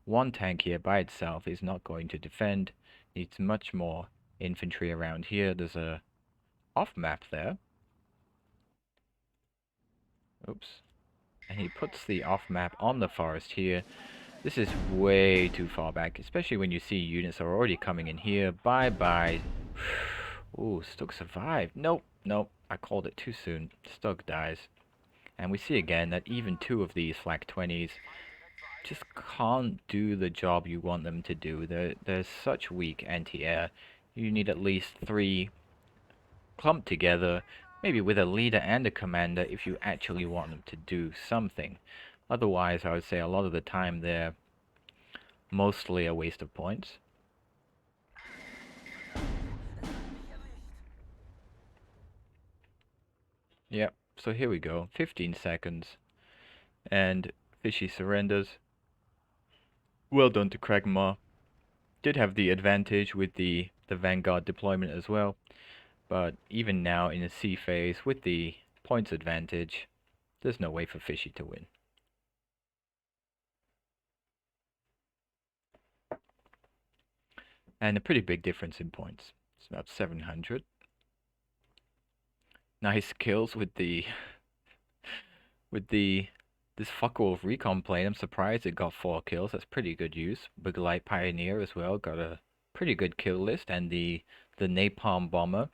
One tank here by itself is not going to defend. Needs much more infantry around here. There's a off map there. Oops. And he puts the off map on the forest here. This is way too far back, especially when you see units are already coming in here. Bye bye. Ooh, Stug survived. Nope, nope. I called it too soon. Stug dies. And we see again that even 2 of these Flak 20s just can't do the job you want them to do. They're such weak anti-air. You need at least 3 clumped together, maybe with a leader and a commander if you actually want them to do something. Otherwise, I would say a lot of the time they're mostly a waste of points. Yep, so here we go. 15 seconds. And Fishy surrenders. Well done to Kragema. Did have the advantage with the Vanguard deployment as well. But even now in the C phase with the points advantage, there's no way for Fishy to win. And a pretty big difference in points. It's about 700. Nice kills with the This Focke-Wulf recon plane, I'm surprised it got 4 kills. That's pretty good use. Big Light Pioneer as well, got a pretty good kill list. And the Napalm Bomber,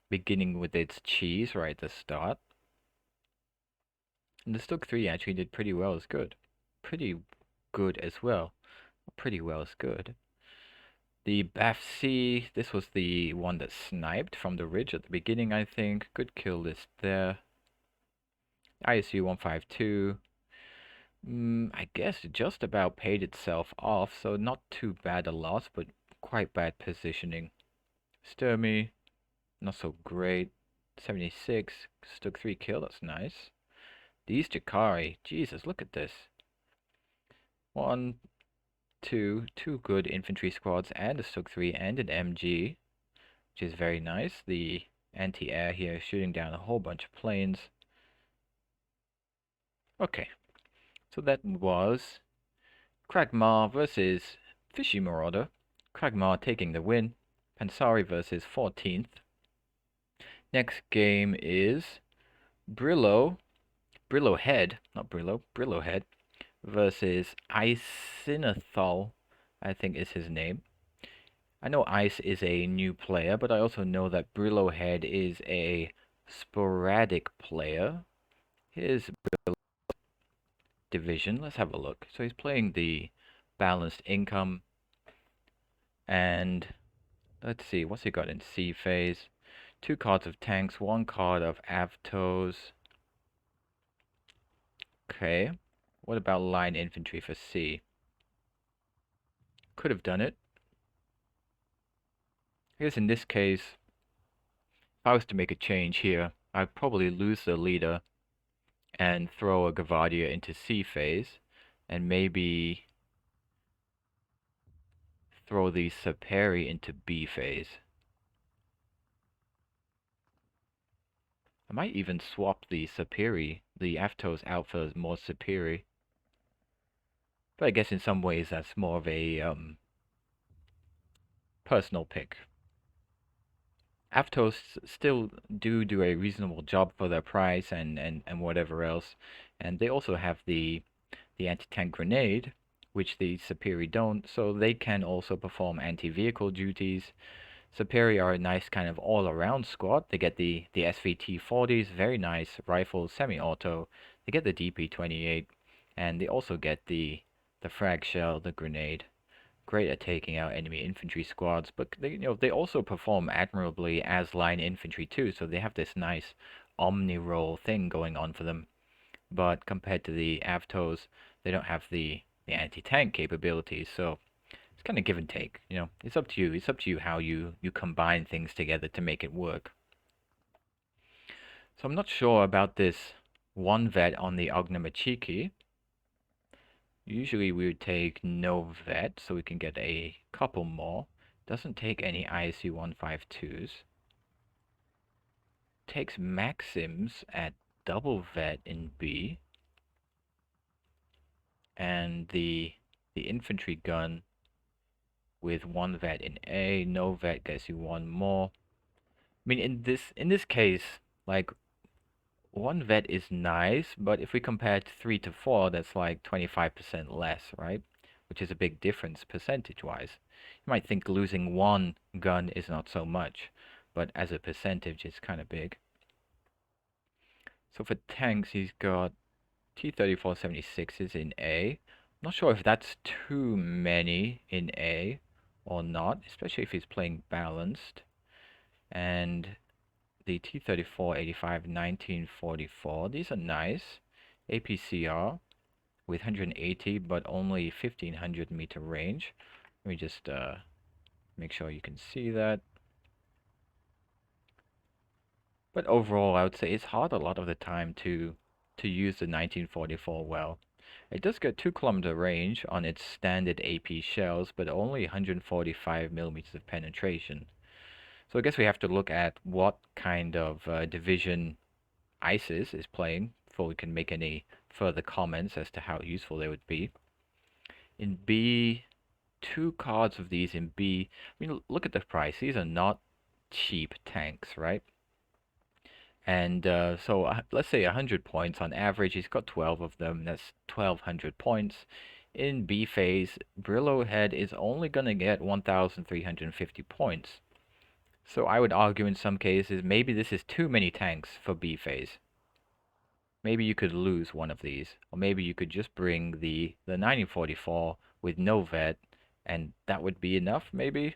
beginning with its cheese right at the start. And the Stoke 3 actually did pretty well as good. Pretty good as well. Pretty well as good. The BAFC, this was the one that sniped from the ridge at the beginning, I think. Good kill list there. ISU 152. I guess it just about paid itself off, so not too bad a loss, but quite bad positioning. Sturmy, not so great. 76, Stoke 3 kill, that's nice. These Jakari, Jesus, look at this. Two good infantry squads and a Stoke 3 and an MG, which is very nice. The anti-air here shooting down a whole bunch of planes. Okay, so that was Kragmar versus Fishy Marauder. Kragmar taking the win. Pansari versus 14th. Next game is Brillohead, not Brillo, Brillohead versus Icesinithol, I think is his name. I know Ice is a new player, but I also know that Brillohead is a sporadic player. His division, let's have a look. So he's playing the balanced income, and let's see, what's he got in C phase? 2 cards of tanks, 1 card of Avtos. Okay, what about line infantry for C? Could have done it. I guess in this case, if I was to make a change here, I'd probably lose the leader and throw a Gavadia into C phase, and maybe throw the Saperi into B phase. I might even swap the Saperi, the Avtos out for more Saperi. But I guess in some ways that's more of a personal pick. Avtos still do a reasonable job for their price and whatever else. And they also have the anti-tank grenade, which the Saperi don't, so they can also perform anti-vehicle duties. Saperi are a nice kind of all-around squad. They get the SVT-40s, very nice rifles, semi-auto. They get the DP-28, and they also get the frag shell, the grenade. Great at taking out enemy infantry squads, but they also perform admirably as line infantry too, so they have this nice omni-role thing going on for them. But compared to the Avtos, they don't have the anti-tank capabilities, so it's kind of give and take. It's up to you. It's up to you how you combine things together to make it work. So I'm not sure about this one vet on the Ognamachiki. Usually we would take no vet, so we can get a couple more. Doesn't take any ISU 152s. Takes Maxims at double vet in B. And the infantry gun with 1 vet in A. No vet gets you 1 more. I mean, in this case, like, 1 vet is nice, but if we compare it to 3 to 4, that's like 25% less, right? Which is a big difference percentage-wise. You might think losing 1 gun is not so much, but as a percentage, it's kind of big. So for tanks, he's got T-34-76s in A. I'm not sure if that's too many in A or not, especially if he's playing balanced. And the T-34-85 1944. These are nice. APCR with 180 but only 1500 meter range. Let me just make sure you can see that. But overall, I would say it's hard a lot of the time to use the 1944 well. It does get 2 kilometer range on its standard AP shells, but only 145 millimeters of penetration. So I guess we have to look at what kind of division ISIS is playing before we can make any further comments as to how useful they would be. In B, 2 cards of these in B. I mean, look at the price. These are not cheap tanks, right? And let's say 100 points on average. He's got 12 of them. That's 1,200 points. In B phase, Brillohead is only going to get 1,350 points. So I would argue in some cases, maybe this is too many tanks for B phase. Maybe you could lose one of these. Or maybe you could just bring the 1944 with no vet, and that would be enough, maybe?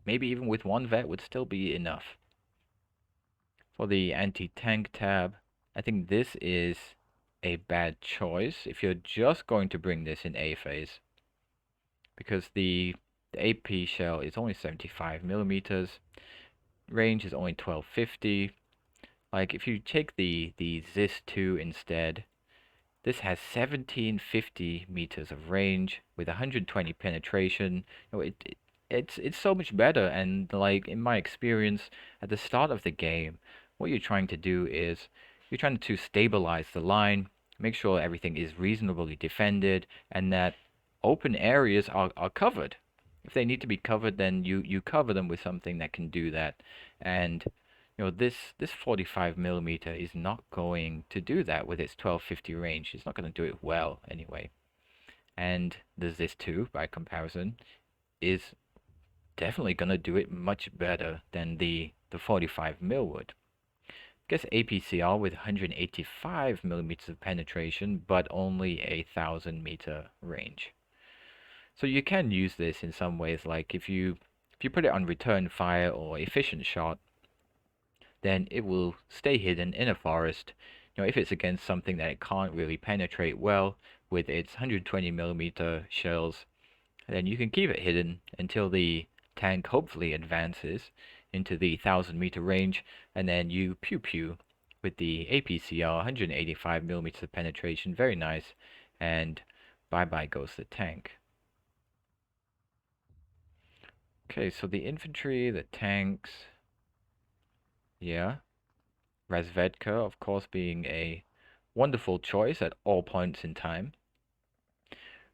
Maybe even with one vet would still be enough. For the anti-tank tab, I think this is a bad choice if you're just going to bring this in A phase. Because the AP shell is only 75 millimeters, range is only 1250. Like if you take the Zis-2 instead, this has 1750 meters of range with 120 penetration. You know, it's so much better, and like in my experience at the start of the game, what you're trying to do is you're trying to stabilize the line, make sure everything is reasonably defended, and that open areas are covered. If they need to be covered, then you cover them with something that can do that. And you know, this 45 millimeter is not going to do that with its 1250 range. It's not going to do it well anyway. And there's this too, by comparison, is definitely going to do it much better than the 45 mil would. I guess APCR with 185 millimeters of penetration, but only a 1,000-meter range. So you can use this in some ways, like if you put it on return fire or efficient shot, then it will stay hidden in a forest. You know, if it's against something that it can't really penetrate well with its 120 millimeter shells, then you can keep it hidden until the tank hopefully advances into the 1,000-meter range, and then you pew pew with the APCR 185 millimeters of penetration. Very nice, and bye bye goes the tank. Okay, so the infantry, the tanks, yeah. Razvedka, of course, being a wonderful choice at all points in time.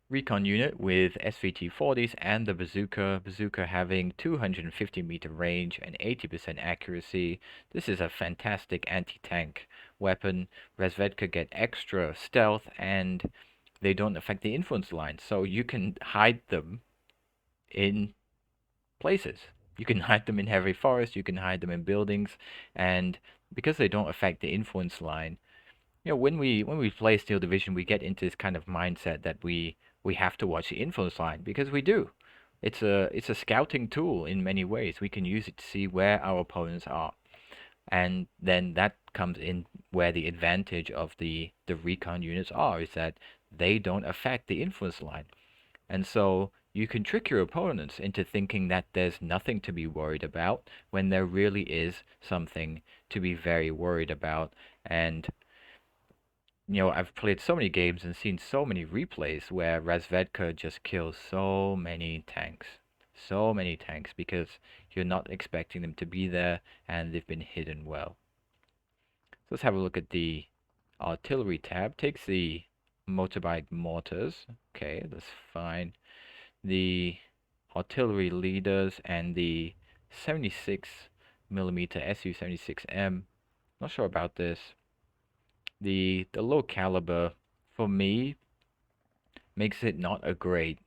Recon unit with SVT-40s and the bazooka having 250 meter range and 80% accuracy. This is a fantastic anti-tank weapon. Razvedka get extra stealth and they don't affect the influence line, so you can hide them in places. You can hide them in heavy forest, you can hide them in buildings, and because they don't affect the influence line, you know, when we play Steel Division, we get into this kind of mindset that we have to watch the influence line because we do. It's a scouting tool in many ways. We can use it to see where our opponents are, and then that comes in where the advantage of the recon units are is that they don't affect the influence line. And so you can trick your opponents into thinking that there's nothing to be worried about when there really is something to be very worried about. And, you know, I've played so many games and seen so many replays where Razvedka just kills so many tanks. So many tanks because you're not expecting them to be there and they've been hidden well. So let's have a look at the artillery tab. Takes the motorbike mortars. Okay, that's fine. The artillery leaders and the 76 millimeter Su-76M. Not sure about this. The low caliber for me makes it not a great,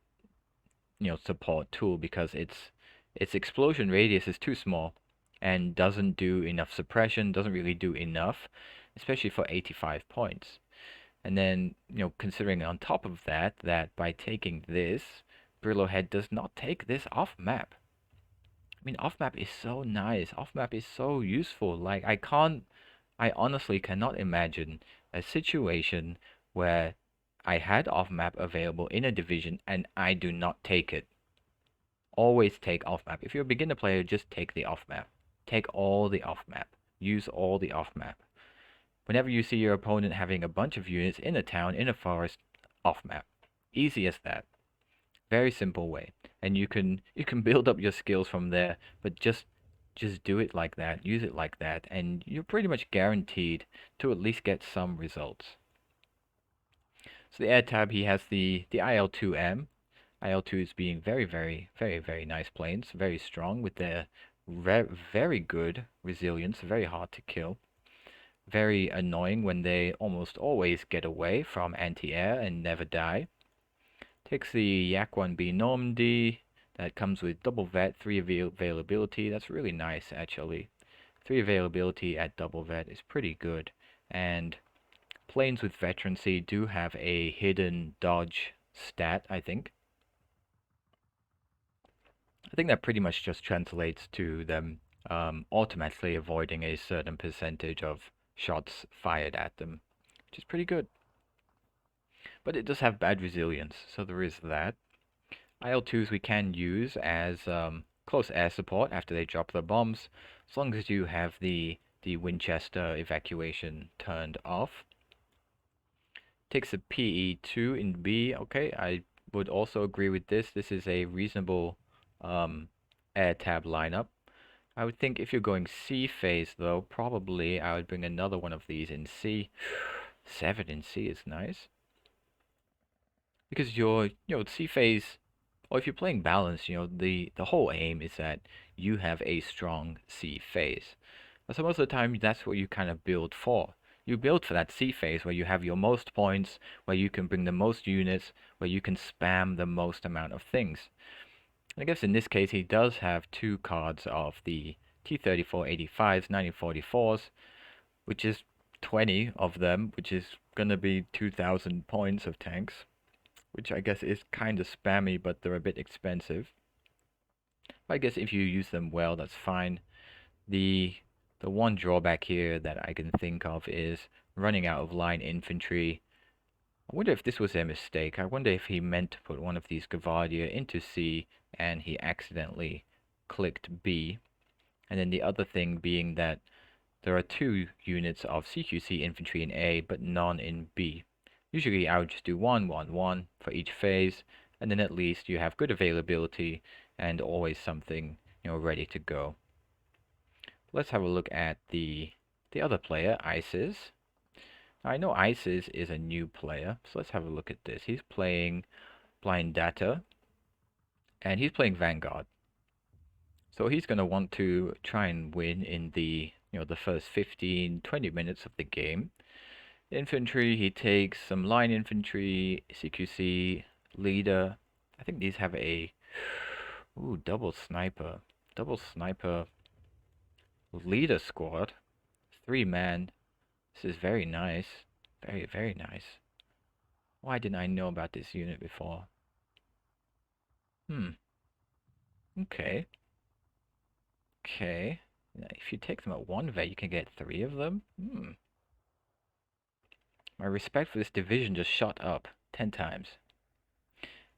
you know, support tool because its explosion radius is too small and doesn't do enough suppression, doesn't really do enough, especially for 85 points. And then, you know, considering on top of that, that by taking this, Brillohead does not take this off map. I mean, off map is so nice. Off map is so useful. Like, I honestly cannot imagine a situation where I had off map available in a division and I do not take it. Always take off map. If you're a beginner player, just take the off map. Take all the off map. Use all the off map. Whenever you see your opponent having a bunch of units in a town, in a forest, off map. Easy as that. Very simple way. And you can build up your skills from there, but just do it like that, use it like that, and you're pretty much guaranteed to at least get some results. So the air tab, he has the IL-2M. IL-2s being very nice planes, very strong with their very good resilience, very hard to kill. very annoying when they almost always get away from anti-air and never die. Takes the Yak 1B Normandy. That comes with double vet, 3 availability. That's really nice, actually. 3 availability at double vet is pretty good. And planes with veterancy do have a hidden dodge stat, I think. I think that pretty much just translates to them automatically avoiding a certain percentage of shots fired at them, which is pretty good. But it does have bad resilience, so there is that. IL-2s we can use as close air support after they drop their bombs, as long as you have the Winchester evacuation turned off. Takes a PE2 in B. Okay, I would also agree with this. This is a reasonable air tab lineup. I would think if you're going C phase though, probably I would bring another one of these in C. 7 in C is nice. Because C phase, or if you're playing balance, the whole aim is that you have a strong C phase. So most of the time, that's what you kind of build for. You build for that C phase where you have your most points, where you can bring the most units, where you can spam the most amount of things. I guess in this case, he does have 2 cards of the T-34-85s, 1944s, which is 20 of them, which is gonna be 2,000 points of tanks, which I guess is kind of spammy, but they're a bit expensive. But I guess if you use them well, that's fine. The one drawback here that I can think of is running out of line infantry. I wonder if this was a mistake. I wonder if he meant to put one of these Gvardia into C and he accidentally clicked B. And then the other thing being that there are 2 units of Cqc Infantry in A, but none in B. Usually I would just do 1, 1, 1 for each phase, and then at least you have good availability and always something, ready to go. Let's have a look at the other player, Isis. Now, I know Isis is a new player, so let's have a look at this. He's playing Blind Data, and he's playing Vanguard. So he's going to want to try and win in the the first 15-20 minutes of the game. Infantry, he takes some line infantry, CQC, leader. I think these have a double sniper leader squad. 3-man. This is very nice. Very, very nice. Why didn't I know about this unit before? Okay. Okay. If you take them at 1 vet, you can get 3 of them. My respect for this division just shot up 10 times.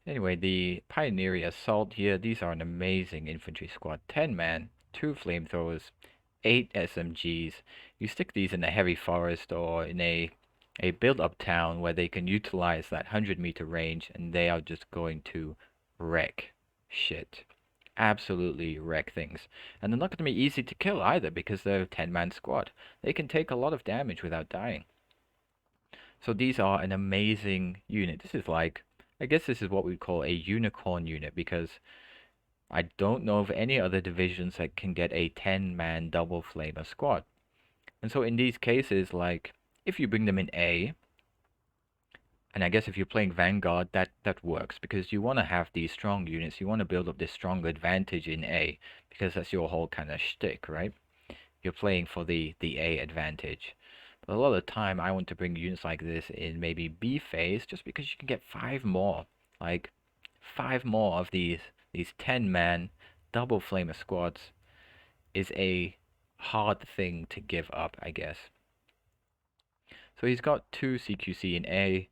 Anyway, the Pioneer Assault here, these are an amazing infantry squad. 10-man, 2 flamethrowers, 8 SMGs. You stick these in a heavy forest or in a build-up town where they can utilize that 100-meter range, and they are just going to wreck shit. Absolutely wreck things. And they're not going to be easy to kill either because they're a 10-man squad. They can take a lot of damage without dying. So these are an amazing unit. This is like, I guess this is what we call a unicorn unit because I don't know of any other divisions that can get a 10-man double flamer squad. And so in these cases, like, if you bring them in A, and I guess if you're playing Vanguard, that works because you want to have these strong units. You want to build up this strong advantage in A because that's your whole kind of shtick, right? You're playing for the A advantage. But a lot of the time, I want to bring units like this in maybe B phase just because you can get 5 more. Like, 5 more of these 10-man double flamer squads is a hard thing to give up, I guess. So he's got 2 CQC in A,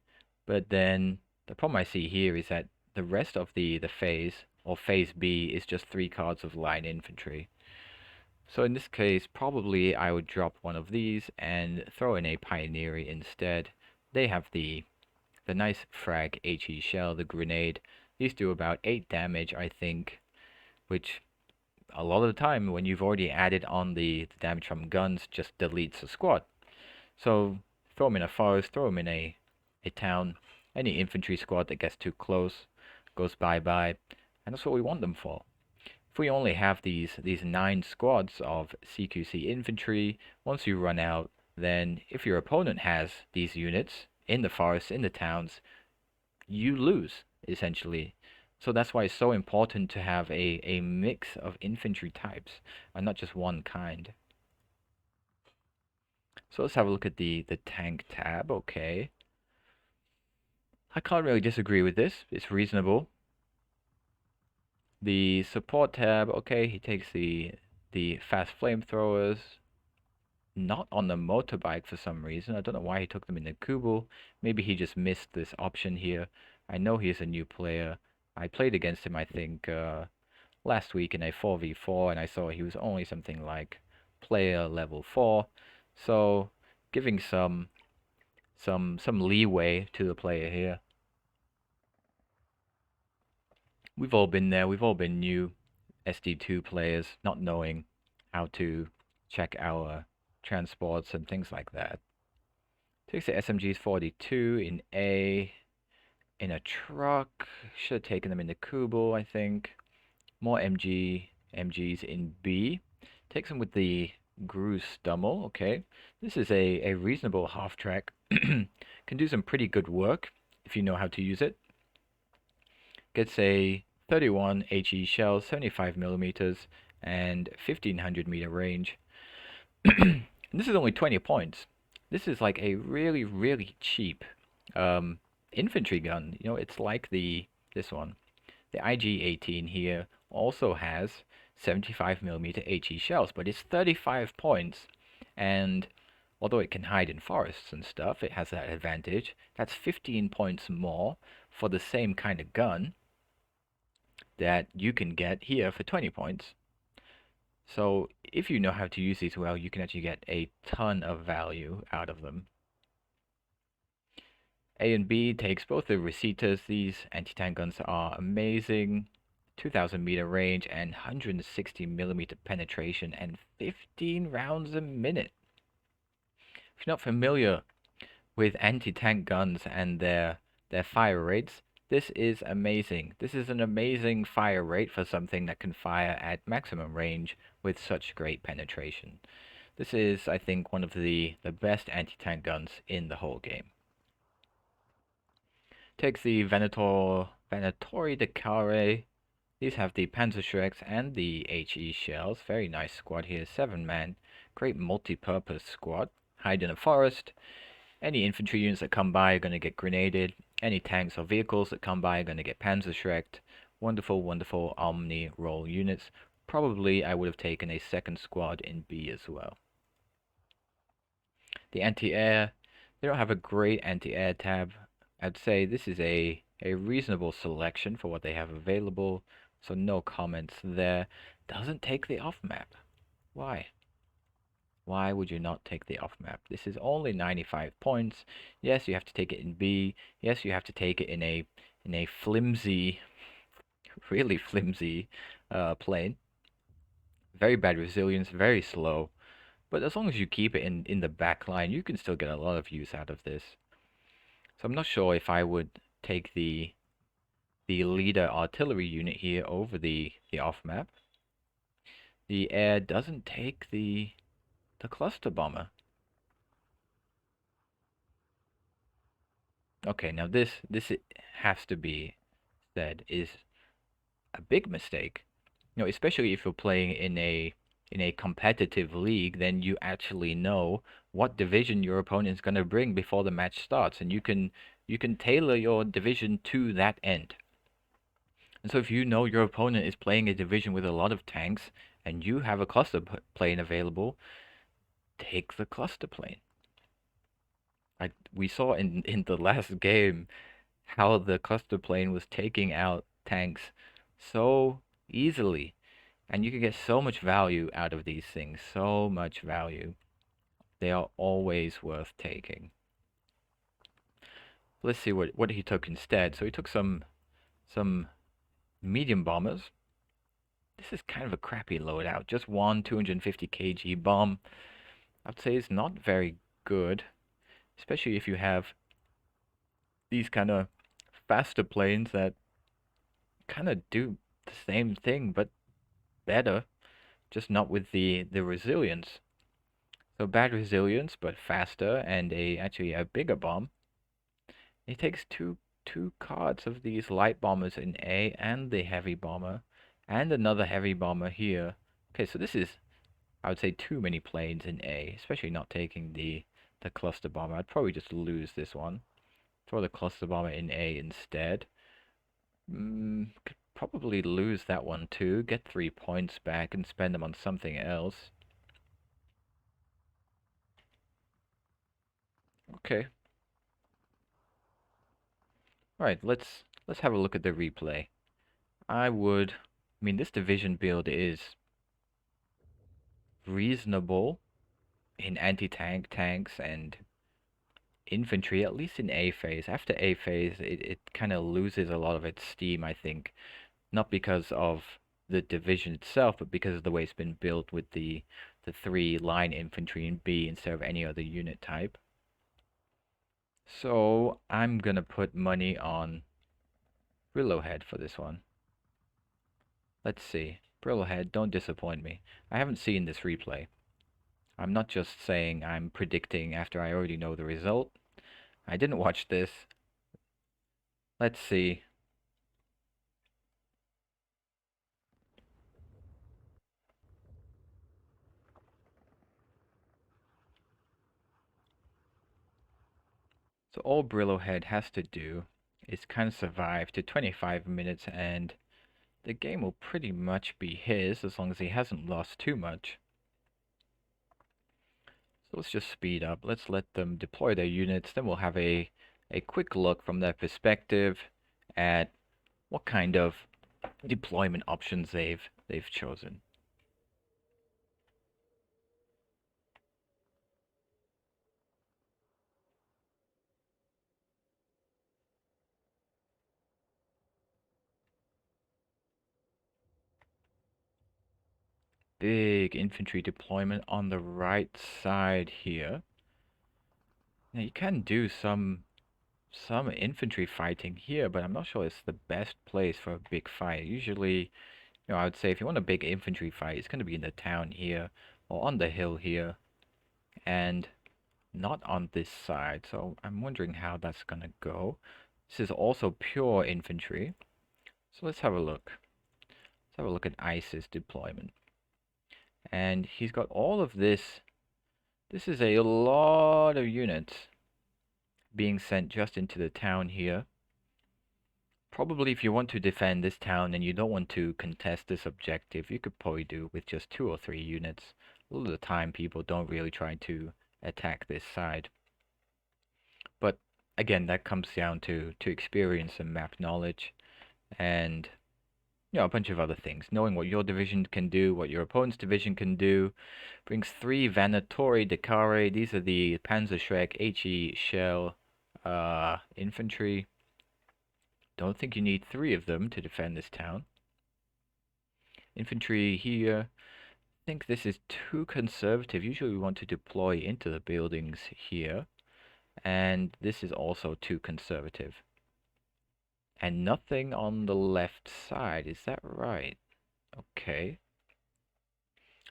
but then the problem I see here is that the rest of the phase, or phase B, is just 3 cards of line infantry. So in this case, probably I would drop one of these and throw in a Pioneer instead. They have the nice frag HE shell, the grenade. These do about 8 damage, I think, which a lot of the time when you've already added on the damage from guns, just deletes the squad. So throw them in a forest, throw them in a town. Any infantry squad that gets too close goes bye-bye, and that's what we want them for. If we only have these 9 squads of CQC infantry, once you run out, then if your opponent has these units in the forests, in the towns, you lose, essentially. So that's why it's so important to have a mix of infantry types, and not just one kind. So let's have a look at the tank tab. Okay. I can't really disagree with this. It's reasonable. The support tab, okay, he takes the fast flamethrowers. Not on the motorbike for some reason. I don't know why he took them in the Kubel. Maybe he just missed this option here. I know he's a new player. I played against him, I think, last week in a 4v4, and I saw he was only something like player level 4. So giving some leeway to the player here. We've all been there. We've all been new SD2 players, not knowing how to check our transports and things like that. Takes the SMGs 42 in A, in a truck. Should have taken them in the Kubel, I think. More MGs in B. Takes them with the Gru Stummel, okay. This is a reasonable half track. Can do some pretty good work if you know how to use it. Gets a 31 HE shells, 75 millimeters, and 1500 meter range. This is only 20 points. This is like a really, really cheap infantry gun. You know, it's like this one. The IG-18 here also has 75 millimeter HE shells, but it's 35 points. And although it can hide in forests and stuff, it has that advantage. That's 15 points more for the same kind of gun that you can get here for 20 points. So if you know how to use these well, you can actually get a ton of value out of them. A and B takes both the Recetas. These anti-tank guns are amazing. 2000 meter range and 160 millimeter penetration and 15 rounds a minute. If you're not familiar with anti-tank guns and their fire rates, this is amazing. This is an amazing fire rate for something that can fire at maximum range with such great penetration. This is, I think, one of the best anti-tank guns in the whole game. Takes the Venatori Jakari. These have the Panzerschrecks and the HE shells. Very nice squad here. 7-man. Great multi-purpose squad. Hide in a forest. Any infantry units that come by are going to get grenaded. Any tanks or vehicles that come by are going to get Panzerschrecked. Wonderful, wonderful Omni role units. Probably I would have taken a second squad in B as well. The anti-air. They don't have a great anti-air tab. I'd say this is a reasonable selection for what they have available. So no comments there. Doesn't take the off-map. Why? Why would you not take the off-map? This is only 95 points. Yes, you have to take it in B. Yes, you have to take it in a flimsy, really flimsy plane. Very bad resilience, very slow. But as long as you keep it in the back line, you can still get a lot of use out of this. So I'm not sure if I would take the leader artillery unit here over the off-map. The air doesn't take the cluster bomber. Okay, now this has to be said is a big mistake. You know, especially if you're playing in a competitive league, then you actually know what division your opponent is going to bring before the match starts, and you can tailor your division to that end. And so if you know your opponent is playing a division with a lot of tanks and you have a cluster plane available, take the cluster plane. We saw in the last game how the cluster plane was taking out tanks so easily. And you can get so much value out of these things. So much value. They are always worth taking. Let's see what he took instead. So he took some medium bombers. This is kind of a crappy loadout. Just one 250 kg bomb. I'd say it's not very good. Especially if you have these kind of faster planes that kind of do the same thing, but better. Just not with the resilience. So bad resilience, but faster, and actually a bigger bomb. It takes two cards of these light bombers in A and the heavy bomber, and another heavy bomber here. Okay, so this is, I would say, too many planes in A, especially not taking the cluster bomber. I'd probably just lose this one. Throw the cluster bomber in A instead. Could probably lose that one too. Get 3 points back and spend them on something else. Okay. Right, let's have a look at the replay. I mean, this division build is reasonable in anti-tank tanks and infantry, at least in A phase. After A phase, it kind of loses a lot of its steam, I think. Not because of the division itself, but because of the way it's been built with the 3 line infantry in B instead of any other unit type. So I'm gonna put money on Brillohead for this one. Let's see. Brillohead, don't disappoint me. I haven't seen this replay. I'm not just saying I'm predicting after I already know the result. I didn't watch this. Let's see. So all Brillohead has to do is kind of survive to 25 minutes and the game will pretty much be his as long as he hasn't lost too much. So let's just speed up. Let's let them deploy their units. Then we'll have a quick look from their perspective at what kind of deployment options they've chosen. Big infantry deployment on the right side here. Now you can do some infantry fighting here, but I'm not sure it's the best place for a big fight. Usually, I would say if you want a big infantry fight, it's going to be in the town here or on the hill here, and not on this side. So I'm wondering how that's going to go. This is also pure infantry. So let's have a look. Let's have a look at Ice's deployment. And he's got all of this. This is a lot of units being sent just into the town here. Probably if you want to defend this town and you don't want to contest this objective, you could probably do with just 2 or 3 units. A lot of the time people don't really try to attack this side. But again, that comes down to experience and map knowledge and a bunch of other things. Knowing what your division can do, what your opponent's division can do. Brings 3 Venatori Jakari. These are the Panzerschreck HE shell infantry. Don't think you need 3 of them to defend this town. Infantry here. I think this is too conservative. Usually we want to deploy into the buildings here. And this is also too conservative. And nothing on the left side, is that right? Okay.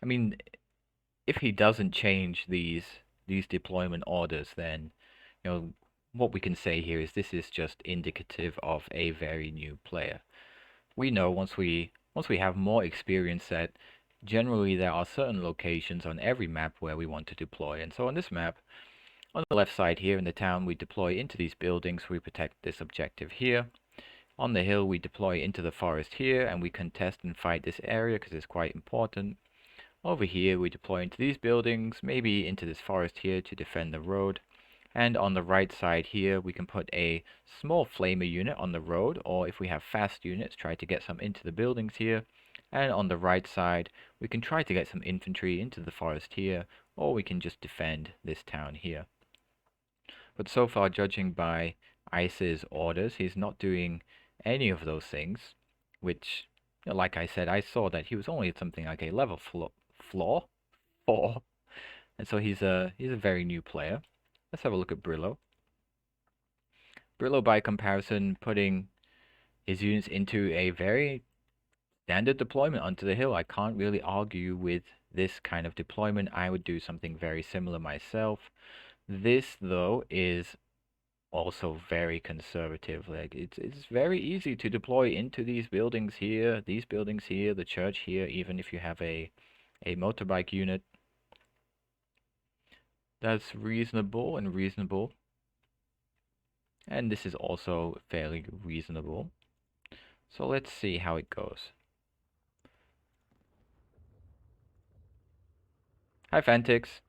I mean, if he doesn't change these deployment orders, then what we can say here is this is just indicative of a very new player. We know once we have more experience that generally there are certain locations on every map where we want to deploy. And so on this map, on the left side here in the town, we deploy into these buildings, we protect this objective here. On the hill, we deploy into the forest here, and we contest and fight this area because it's quite important. Over here, we deploy into these buildings, maybe into this forest here to defend the road. And on the right side here, we can put a small flamer unit on the road, or if we have fast units, try to get some into the buildings here. And on the right side, we can try to get some infantry into the forest here, or we can just defend this town here. But so far, judging by Ice's orders, he's not doing any of those things, which, like I said, I saw that he was only at something like a level floor 4, and so he's a very new player. Let's have a look at Brillo. Brillo, by comparison, putting his units into a very standard deployment onto the hill. I can't really argue with this kind of deployment, I would do something very similar myself. This, though, is also very conservative. Like it's very easy to deploy into these buildings here, the church here, even if you have a motorbike unit. That's reasonable and reasonable. And this is also fairly reasonable. So let's see how it goes. Hi Fantix.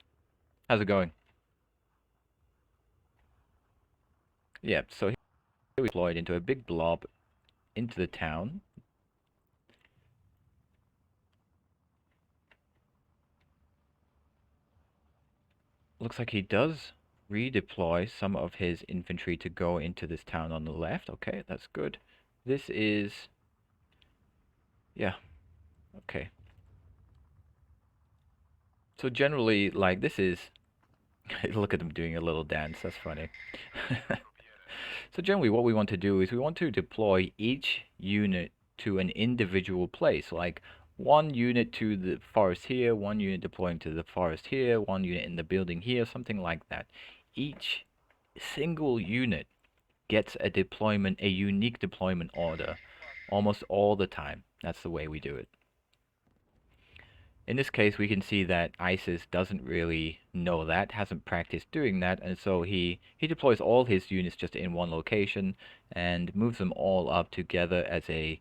How's it going? Yeah, so here we deployed into a big blob into the town. Looks like he does redeploy some of his infantry to go into this town on the left. Okay, that's good. This is... yeah, okay. So generally, like, this is... look at them doing a little dance, that's funny. So generally what we want to do is we want to deploy each unit to an individual place, like one unit to the forest here, one unit deploying to the forest here, one unit in the building here, something like that. Each single unit gets a deployment, a unique deployment order, almost all the time. That's the way we do it. In this case, we can see that ISIS doesn't really know that, hasn't practiced doing that, and so he deploys all his units just in one location and moves them all up together as a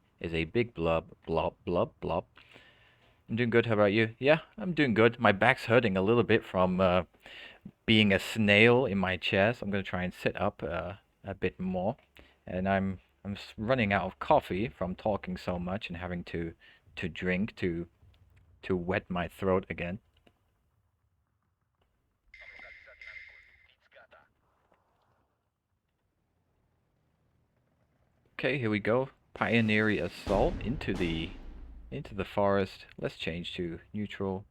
big blob. I'm doing good. How about you? Yeah, I'm doing good. My back's hurting a little bit from being a snail in my chair, so I'm gonna try and sit up a bit more. And I'm running out of coffee from talking so much and having to drink to wet my throat again. Okay, here we go. Pioneering assault into the forest. Let's change to neutral.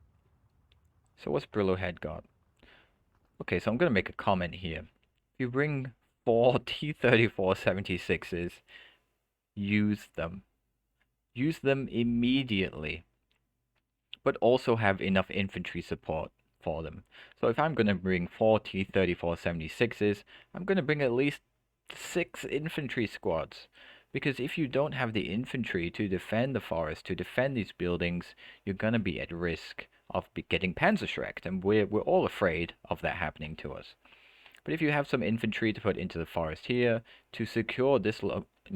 So what's Brillohead got? Okay, so I'm gonna make a comment here. If you bring 4 T-34-76s, use them. Use them immediately, but also have enough infantry support for them. So if I'm gonna bring 4 T-34-76s, I'm gonna bring at least 6 infantry squads. Because if you don't have the infantry to defend the forest, to defend these buildings, you're gonna be at risk of getting panzerschrecked, and we're all afraid of that happening to us. But if you have some infantry to put into the forest here to secure this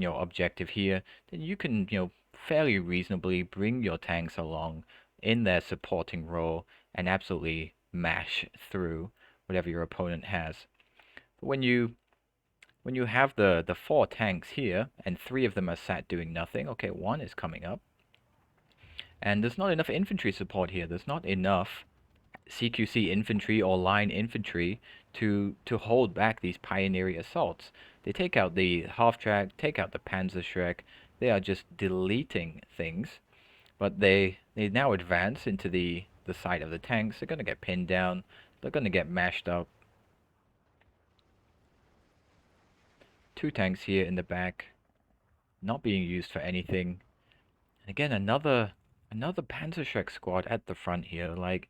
objective here, then you can fairly reasonably bring your tanks along in their supporting role and absolutely mash through whatever your opponent has. But when you have the 4 tanks here, and 3 of them are sat doing nothing, okay, 1 is coming up, and there's not enough infantry support here, there's not enough Cqc infantry or line infantry to hold back these pioneering assaults. They take out the half-track, take out the Panzerschreck, they are just deleting things, but they now advance into the side of the tanks, they're going to get pinned down, they're going to get mashed up. 2 tanks here in the back, not being used for anything. And again, another Panzerschreck squad at the front here. Like,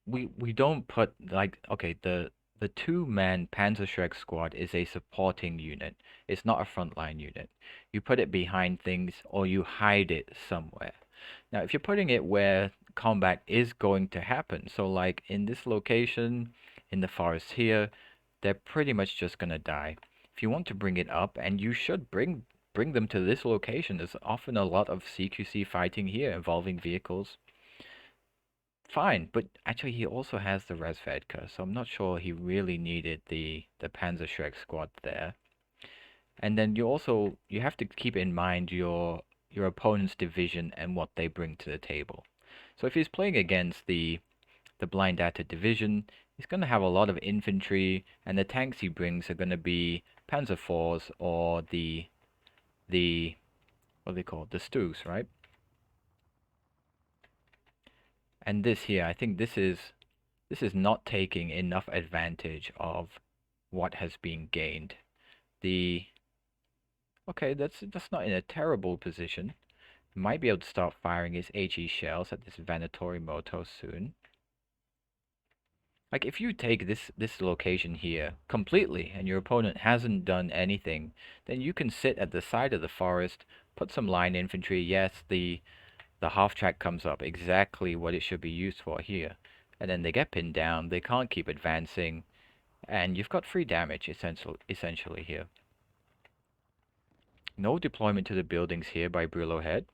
we don't put, like, okay, the 2-man Panzerschreck squad is a supporting unit. It's not a frontline unit. You put it behind things or you hide it somewhere. Now, if you're putting it where combat is going to happen, so like in this location, in the forest here, they're pretty much just gonna die. If you want to bring it up, and you should bring them to this location, there's often a lot of CQC fighting here involving vehicles. Fine, but actually he also has the Resvedka, so I'm not sure he really needed the Panzerschreck squad there. And then you have to keep in mind your opponent's division and what they bring to the table. So if he's playing against the blind data division, he's going to have a lot of infantry, and the tanks he brings are going to be Panzer IVs or the what are they called? The Stugs, right? And this here, I think this is not taking enough advantage of what has been gained. Okay, that's not in a terrible position. Might be able to start firing his HE shells at this Venatori Moto soon. Like, if you take this location here completely and your opponent hasn't done anything, then you can sit at the side of the forest, put some line infantry. Yes, the half track comes up, exactly what it should be used for here. And then they get pinned down, they can't keep advancing, and you've got free damage essentially here. No deployment to the buildings here by Brillohead.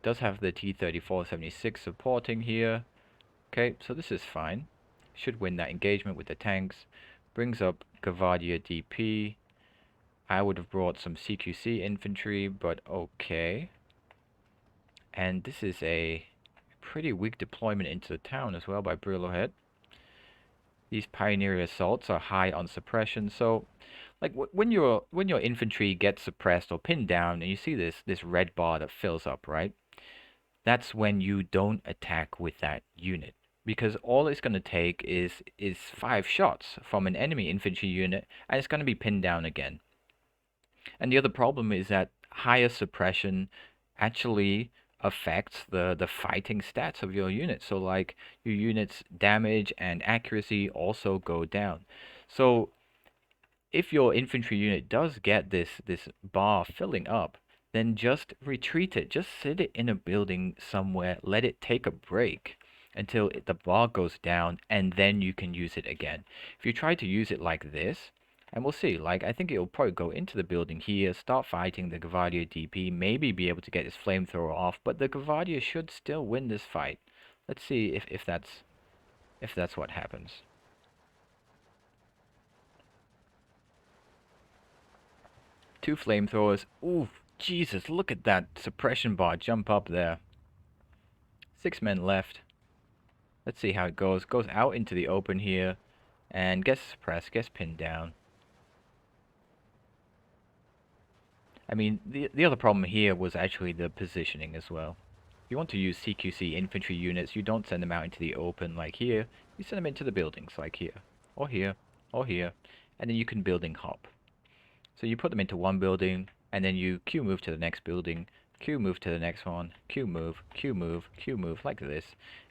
Does have the T-34-76 supporting here. Okay, so this is fine. Should win that engagement with the tanks. Brings up Gavardia DP. I would have brought some Cqc Infantry, but okay. And this is a pretty weak deployment into the town as well by Brillohead. These pioneer assaults are high on suppression, so like when your infantry gets suppressed or pinned down, and you see this red bar that fills up, right? That's when you don't attack with that unit, because all it's going to take is 5 shots from an enemy infantry unit, and it's going to be pinned down again. And the other problem is that higher suppression actually affects the fighting stats of your unit. So like your unit's damage and accuracy also go down. So if your infantry unit does get this bar filling up, then just retreat it. Just sit it in a building somewhere. Let it take a break until the bar goes down, and then you can use it again. If you try to use it like this, and we'll see, like I think it'll probably go into the building here, start fighting the Gavardia DP, maybe be able to get his flamethrower off, but the Gavardia should still win this fight. Let's see if that's what happens. Two flamethrowers. Ooh, Jesus, look at that suppression bar jump up there. 6 men left. Let's see how it goes. Goes out into the open here and gets suppressed, gets pinned down. I mean, the other problem here was actually the positioning as well. If you want to use Cqc infantry units, you don't send them out into the open like here. You send them into the buildings like here, or here, or here, and then you can building hop. So you put them into one building, and then you Q move to the next building, Q move to the next one, Q move, Q move, Q move, like this.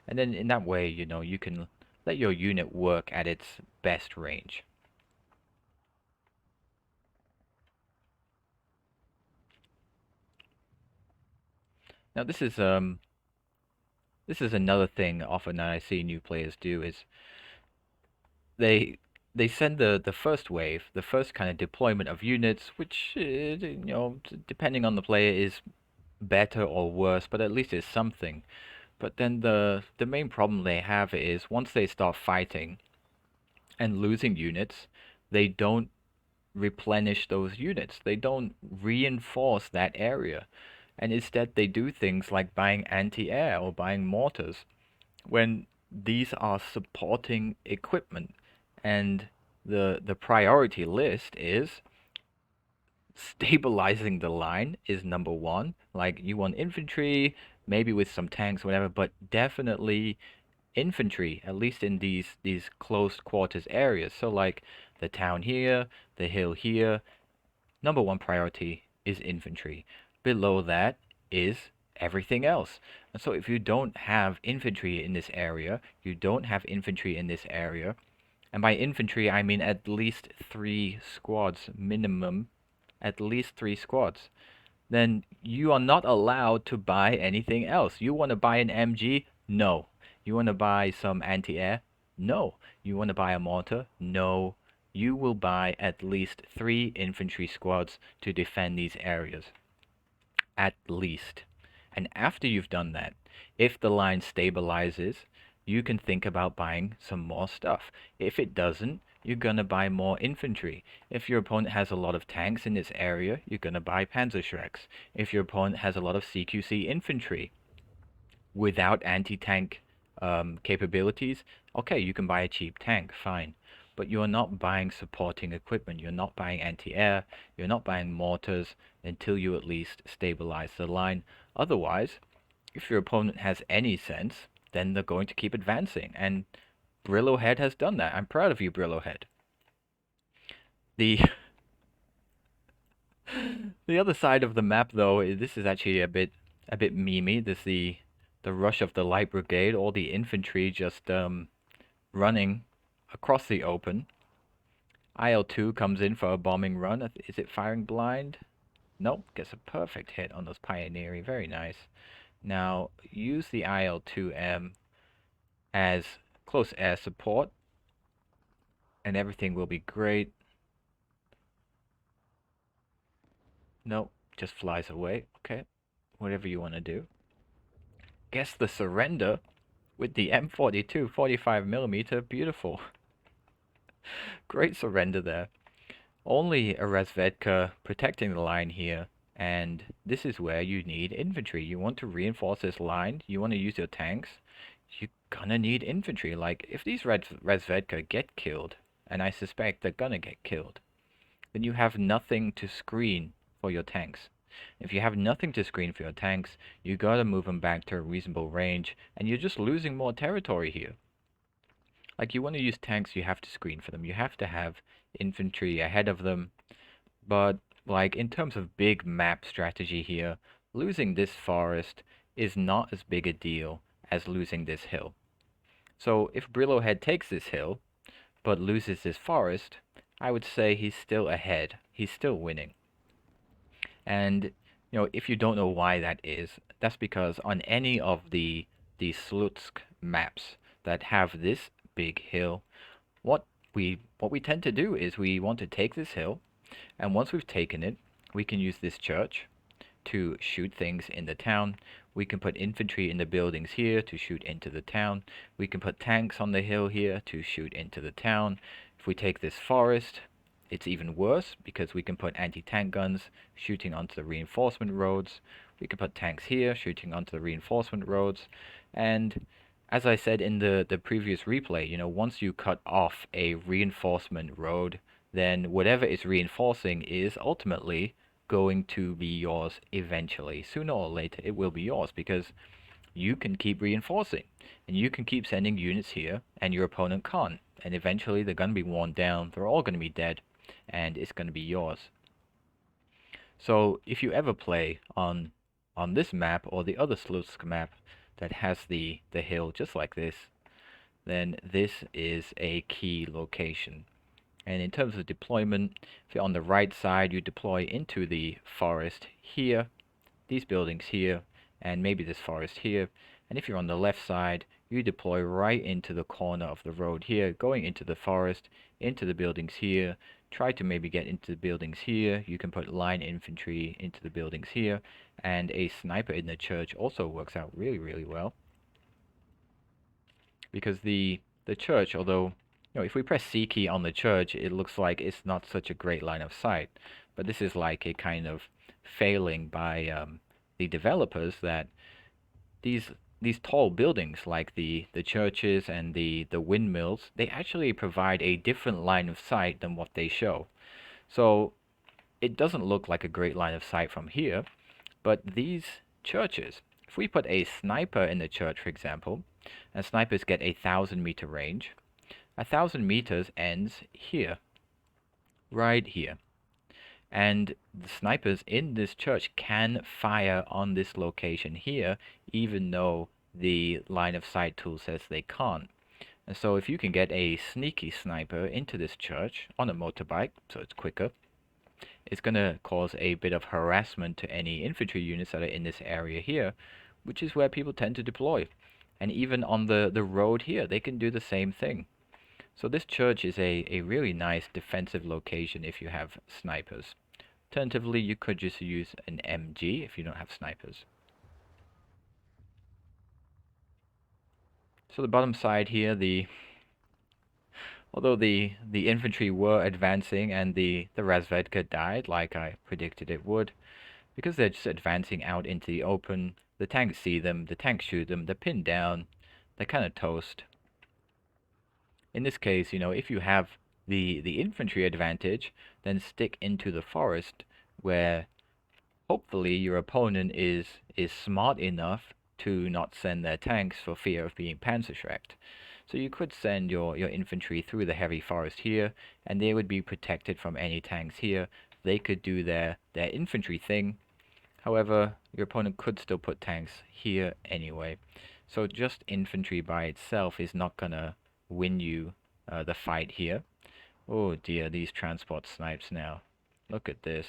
And then in that way, you know, you can let your unit work at its best range. Now this is another thing often that I see new players do is they send the first wave, the first kind of deployment of units, which you know, depending on the player is better or worse, but at least it's something. But then the main problem they have is once they start fighting and losing units, they don't replenish those units. They don't reinforce that area. And instead they do things like buying anti-air or buying mortars when these are supporting equipment. And the priority list is stabilizing the line is number one. Like you want infantry, maybe with some tanks, whatever, but definitely infantry, at least in these close quarters areas. So like the town here, the hill here, number one priority is infantry. Below that is everything else. And so if you don't have infantry in this area, you don't have infantry in this area, and by infantry I mean at least 3 squads minimum, at least 3 squads, then you are not allowed to buy anything else. You want to buy an MG? No. You want to buy some anti-air? No. You want to buy a mortar? No. You will buy at least 3 infantry squads to defend these areas. At least. And after you've done that, if the line stabilizes, you can think about buying some more stuff. If it doesn't, you're going to buy more infantry. If your opponent has a lot of tanks in this area, you're going to buy Panzerschrecks. If your opponent has a lot of CQC infantry without anti-tank capabilities, okay, you can buy a cheap tank, fine. But you're not buying supporting equipment. You're not buying anti-air. You're not buying mortars until you at least stabilize the line. Otherwise, if your opponent has any sense, then they're going to keep advancing. And Brillohead has done that. I'm proud of you, Brillohead. The The other side of the map, though, this is actually a bit memey. This the rush of the light brigade, all the infantry just running across the open. IL-2 comes in for a bombing run. Is it firing blind? Nope, gets a perfect hit on those pioneering. Very nice. Now use the IL-2M as close air support, and everything will be great. Nope, just flies away. Okay, whatever you want to do. Guess the surrender with the M42 45mm. Beautiful. Great surrender there. Only a Razvedka protecting the line here, and this is where you need infantry. You want to reinforce this line, you want to use your tanks, you're gonna need infantry. Like, if these Razvedka get killed, and I suspect they're gonna get killed, then you have nothing to screen for your tanks. If you have nothing to screen for your tanks, you gotta move them back to a reasonable range, and you're just losing more territory here. Like, you want to use tanks, you have to screen for them. You have to have infantry ahead of them. But, like, in terms of big map strategy here, losing this forest is not as big a deal as losing this hill. So, if Brillohead takes this hill, but loses this forest, I would say he's still ahead. He's still winning. And, if you don't know why that is, that's because on any of the Slutsk maps that have this big hill, what we tend to do is we want to take this hill, and once we've taken it, we can use this church to shoot things in the town. We can put infantry in the buildings here to shoot into the town. We can put tanks on the hill here to shoot into the town. If we take this forest, it's even worse because we can put anti-tank guns shooting onto the reinforcement roads. We can put tanks here shooting onto the reinforcement roads. And as I said in the previous replay, once you cut off a reinforcement road, then whatever it's reinforcing is ultimately going to be yours eventually. Sooner or later, it will be yours because you can keep reinforcing and you can keep sending units here and your opponent can't. And eventually, they're going to be worn down, they're all going to be dead, and it's going to be yours. So if you ever play on this map or the other Slutsk map that has the hill just like this, then this is a key location. And in terms of deployment, if you're on the right side, you deploy into the forest here, these buildings here, and maybe this forest here. And if you're on the left side, you deploy right into the corner of the road here, going into the forest, into the buildings here. Try to maybe get into the buildings here. You can put line infantry into the buildings here, and a sniper in the church also works out really, really well. Because the church, although if we press C key on the church, it looks like it's not such a great line of sight. But this is like a kind of failing by the developers that these tall buildings like the churches and the windmills, they actually provide a different line of sight than what they show. So it doesn't look like a great line of sight from here, but these churches, if we put a sniper in the church, for example, and snipers get 1,000-meter range, 1,000 meters ends here, right here. And the snipers in this church can fire on this location here, even though the line of sight tool says they can't. And so if you can get a sneaky sniper into this church on a motorbike, so it's quicker, it's going to cause a bit of harassment to any infantry units that are in this area here, which is where people tend to deploy. And even on the road here, they can do the same thing. So this church is a really nice defensive location if you have snipers. Alternatively, you could just use an MG if you don't have snipers. So the bottom side here, although the infantry were advancing and the Razvedka died like I predicted it would, because they're just advancing out into the open, the tanks see them, the tanks shoot them, they're pinned down, they're kind of toast. In this case, if you have the infantry advantage, then stick into the forest where hopefully your opponent is smart enough to not send their tanks for fear of being panzerschrecked. So you could send your infantry through the heavy forest here, and they would be protected from any tanks here they could do their infantry thing. However, your opponent could still put tanks here anyway. So just infantry by itself is not gonna win you the fight here. Oh dear, these transport snipes now. Look at this.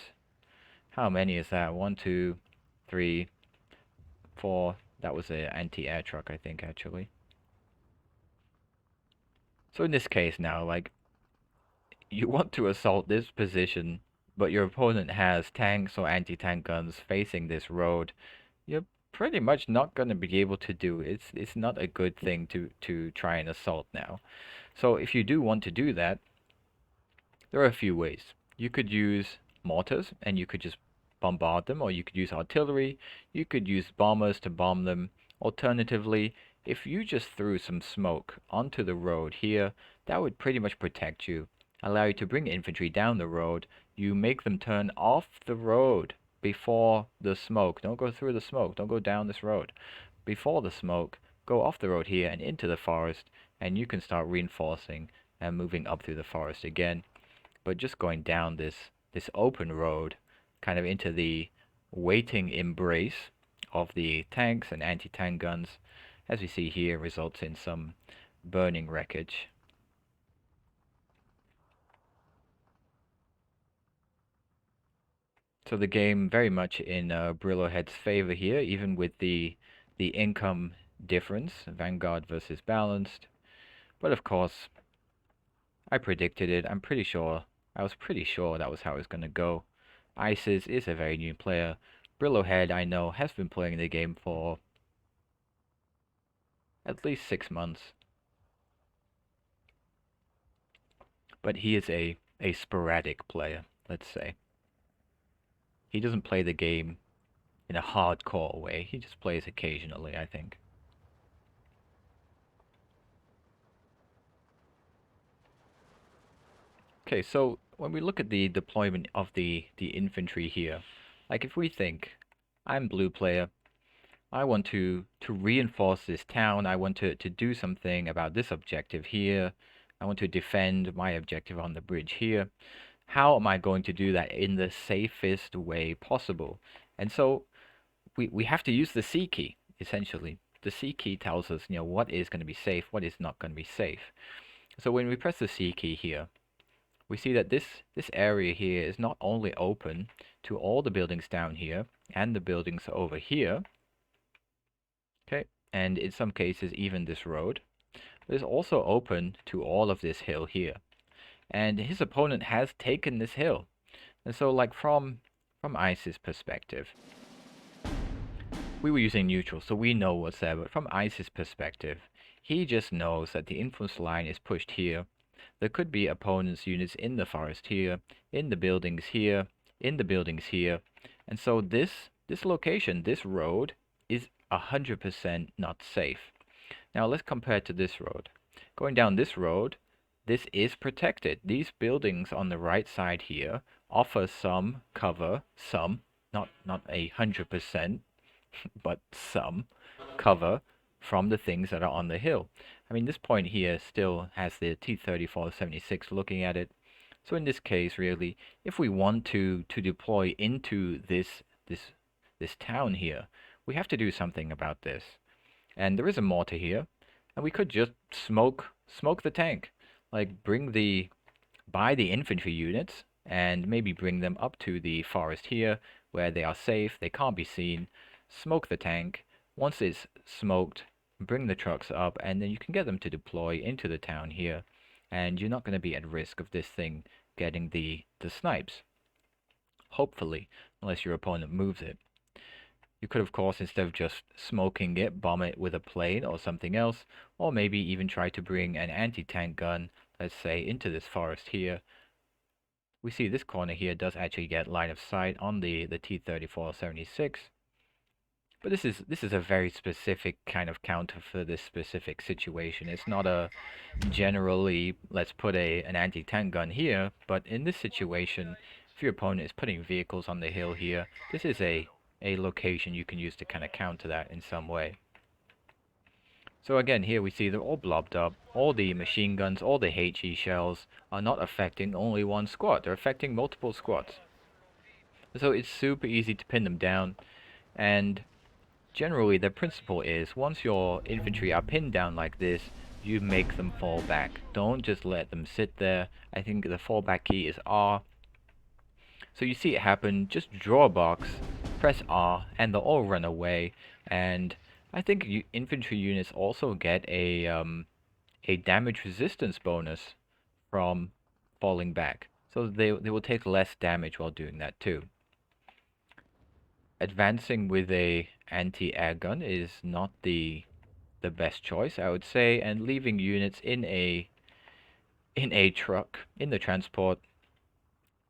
How many is that? 1, 2, 3, 4. That was an anti-air truck, I think, actually. So in this case now, like, you want to assault this position, but your opponent has tanks or anti-tank guns facing this road. You're pretty much not going to be able to do it. It's not a good thing to try and assault now. So if you do want to do that, there are a few ways. You could use mortars and you could just bombard them, or you could use artillery. You could use bombers to bomb them. Alternatively, if you just threw some smoke onto the road here, that would pretty much protect you, allow you to bring infantry down the road. You make them turn off the road before the smoke. Don't go through the smoke. Don't go down this road. Before the smoke, go off the road here and into the forest, and you can start reinforcing and moving up through the forest again. But just going down this open road, kind of into the waiting embrace of the tanks and anti-tank guns, as we see here, results in some burning wreckage. So the game very much in Brillohead's favor here, even with the income difference, Vanguard versus Balanced. But of course, I predicted it. I was pretty sure that was how it was going to go. Isis is a very new player. Brillohead, I know, has been playing the game for at least 6 months. But he is a sporadic player, let's say. He doesn't play the game in a hardcore way. He just plays occasionally, I think. Okay, so when we look at the deployment of the infantry here, like if we think, I'm blue player, I want to reinforce this town, I want to do something about this objective here, I want to defend my objective on the bridge here. How am I going to do that in the safest way possible? And so we have to use the C key, essentially. The C key tells us, what is going to be safe, what is not going to be safe. So when we press the C key here, we see that this area here is not only open to all the buildings down here and the buildings over here, okay, and in some cases even this road, but it's also open to all of this hill here. And his opponent has taken this hill. And so like from Ice's perspective, we were using neutral, so we know what's there, but from Ice's perspective, he just knows that the influence line is pushed here. There could be opponent's units in the forest here, in the buildings here, in the buildings here. And so this location, this road, is 100% not safe. Now let's compare it to this road. Going down this road, this is protected. These buildings on the right side here offer some cover, some, not 100%, but some cover from the things that are on the hill. I mean, this point here still has the T-34-76 looking at it. So in this case, really, if we want to deploy into this town here, we have to do something about this. And there is a mortar here, and we could just smoke the tank. Like, buy the infantry units, and maybe bring them up to the forest here, where they are safe, they can't be seen. Smoke the tank. Once it's smoked, bring the trucks up, and then you can get them to deploy into the town here, and you're not going to be at risk of this thing getting the snipes. Hopefully, unless your opponent moves it. You could, of course, instead of just smoking it, bomb it with a plane or something else, or maybe even try to bring an anti-tank gun, let's say, into this forest here. We see this corner here does actually get line of sight on the T-34-76. But this is a very specific kind of counter for this specific situation. It's not a generally, let's put an anti-tank gun here, but in this situation, if your opponent is putting vehicles on the hill here, this is a location you can use to kind of counter that in some way. So again, here we see they're all blobbed up. All the machine guns, all the HE shells are not affecting only one squad. They're affecting multiple squads. So it's super easy to pin them down, and generally the principle is once your infantry are pinned down like this, you make them fall back. Don't just let them sit there. I think the fallback key is R. So you see it happen, just draw a box, press R, and they'll all run away. And I think infantry units also get a damage resistance bonus from falling back. So they will take less damage while doing that too. Advancing with a anti-air gun is not the best choice, I would say, and leaving units in a truck, in the transport,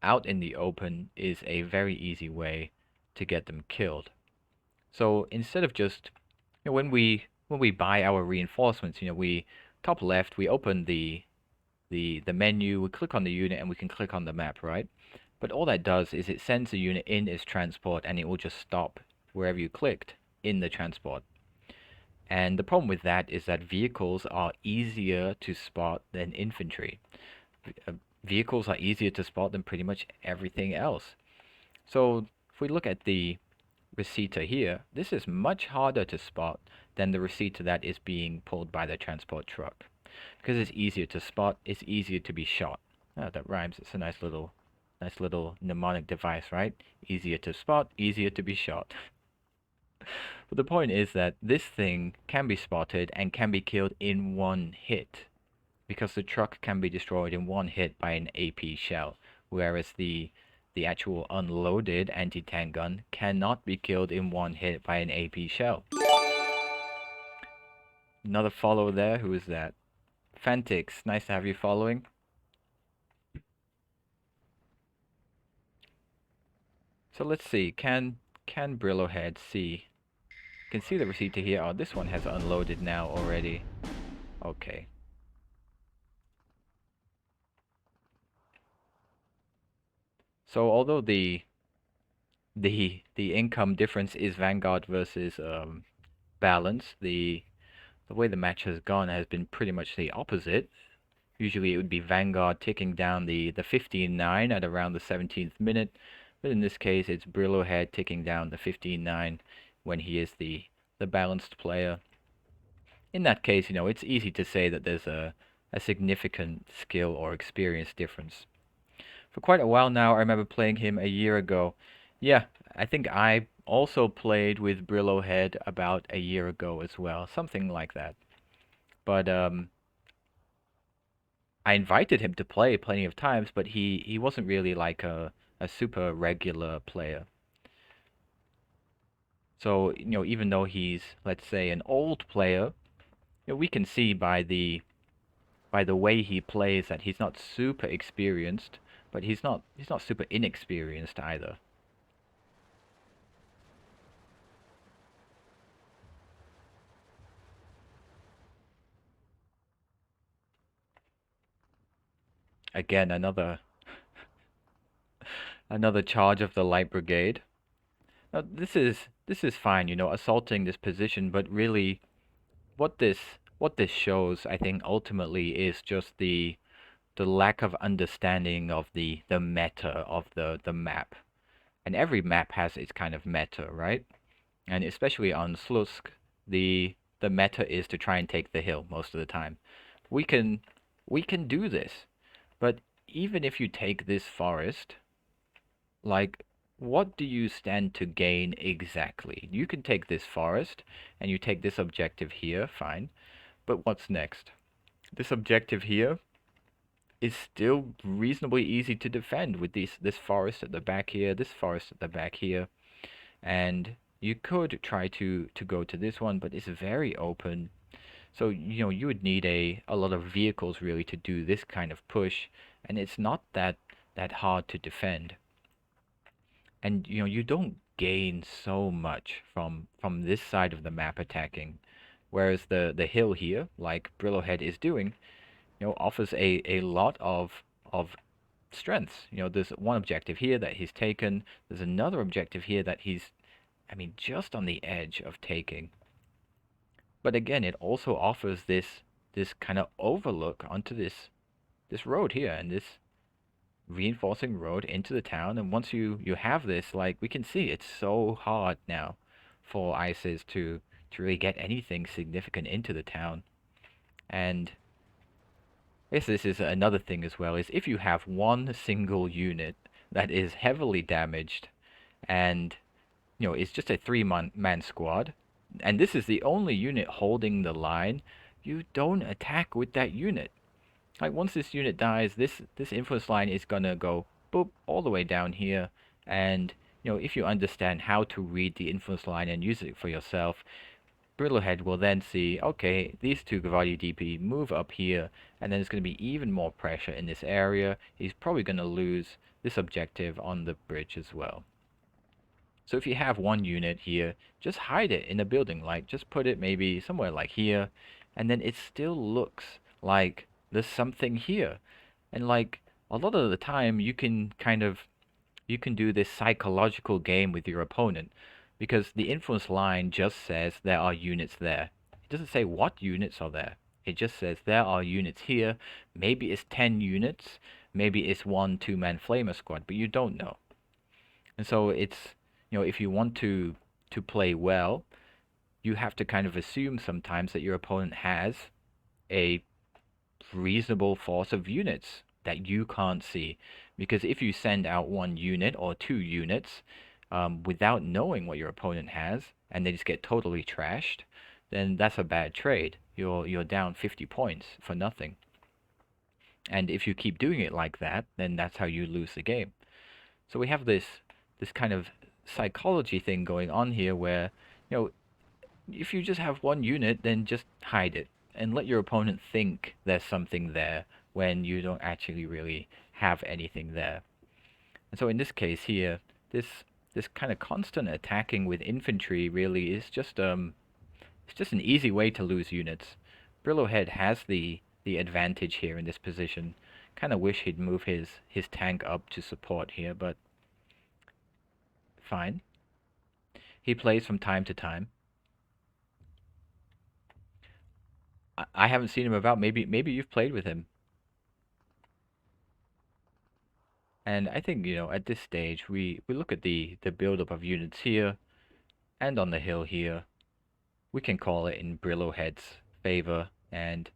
out in the open is a very easy way to get them killed. So instead of just, when we buy our reinforcements, we top left, we open the menu, we click on the unit, and we can click on the map, right? But all that does is it sends the unit in its transport, and it will just stop wherever you clicked in the transport. And the problem with that is that vehicles are easier to spot than infantry. Vehicles are easier to spot than pretty much everything else. So if we look at the receiver here, this is much harder to spot than the receiver that is being pulled by the transport truck. Because it's easier to spot, it's easier to be shot. Oh, that rhymes. It's a nice little mnemonic device, right? Easier to spot, easier to be shot. But the point is that this thing can be spotted and can be killed in one hit, because the truck can be destroyed in one hit by an AP shell, whereas the actual unloaded anti-tank gun cannot be killed in one hit by an AP shell. Another follower there, who is that? Fantix, nice to have you following. So let's see, can Brillohead see? You can see the receiver here. Oh, this one has unloaded now already. Okay. So although the income difference is Vanguard versus Balance, the way the match has gone has been pretty much the opposite. Usually it would be Vanguard taking down the 15-9 at around the 17th minute, but in this case it's Brillohead taking down the 15-9 when he is the balanced player. In that case, it's easy to say that there's a significant skill or experience difference. For quite a while now, I remember playing him a year ago. Yeah, I think I also played with Brillohead about a year ago as well, something like that. But I invited him to play plenty of times, but he wasn't really like a super regular player. So, even though he's, let's say, an old player, we can see by the way he plays that he's not super experienced, but he's not super inexperienced either. Again, another charge of the light brigade. Now, this is fine, assaulting this position, but really what this shows, I think, ultimately is just the lack of understanding of the meta of the map. And every map has its kind of meta, right? And especially on Slusk, the meta is to try and take the hill most of the time. We can we can do this, but even if you take this forest, like, what do you stand to gain exactly? You can take this forest and you take this objective here, fine. But what's next? This objective here is still reasonably easy to defend with this forest at the back here, this forest at the back here, and you could try to go to this one, but it's very open. So you would need a lot of vehicles really to do this kind of push, and it's not that hard to defend. And you don't gain so much from this side of the map attacking, whereas the hill here, like Brillohead is doing, offers a lot of strengths. There's one objective here that he's taken. There's another objective here that he's, I mean, just on the edge of taking. But again, it also offers this kind of overlook onto this road here, and reinforcing road into the town. And once you have this, like we can see, it's so hard now for ISIS to really get anything significant into the town. And I guess this is another thing as well, is if you have one single unit that is heavily damaged and it's just a three-man squad, and this is the only unit holding the line, you don't attack with that unit. Like once this unit dies, this influence line is gonna go boop all the way down here, and if you understand how to read the influence line and use it for yourself, Brillohead will then see, okay, these two Gavadi DP move up here, and then there's going to be even more pressure in this area. He's probably going to lose this objective on the bridge as well. So if you have one unit here, just hide it in a building, like just put it maybe somewhere like here, and then it still looks like there's something here. And like a lot of the time you can do this psychological game with your opponent because the influence line just says there are units there. It doesn't say what units are there. It just says there are units here. Maybe it's 10 units. Maybe it's one two-man flamer squad, but you don't know. And so it's, if you want to play well, you have to kind of assume sometimes that your opponent has a reasonable force of units that you can't see. Because if you send out one unit or two units without knowing what your opponent has, and they just get totally trashed, then that's a bad trade. You're down 50 points for nothing. And if you keep doing it like that, then that's how you lose the game. So we have this kind of psychology thing going on here where, if you just have one unit, then just hide it and let your opponent think there's something there when you don't actually really have anything there. And so in this case here, this kind of constant attacking with infantry really is just it's just an easy way to lose units. Brillohead has the advantage here in this position. Kind of wish he'd move his tank up to support here, but fine. He plays from time to time. I haven't seen him about. Maybe you've played with him. And I think, at this stage, we look at the buildup of units here and on the hill here. We can call it in Brillohead's favor, and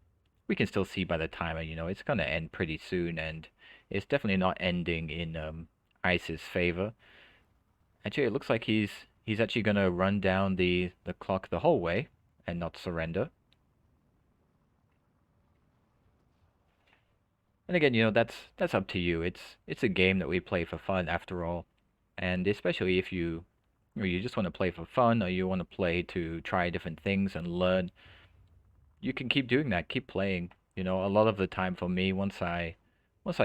we can still see by the timer, it's going to end pretty soon, and it's definitely not ending in Ice's favor. Actually, it looks like he's actually going to run down the clock the whole way and not surrender. And again, that's up to you. It's a game that we play for fun after all. And especially if you just want to play for fun or you want to play to try different things and learn, you can keep doing that, keep playing. A lot of the time for me, once I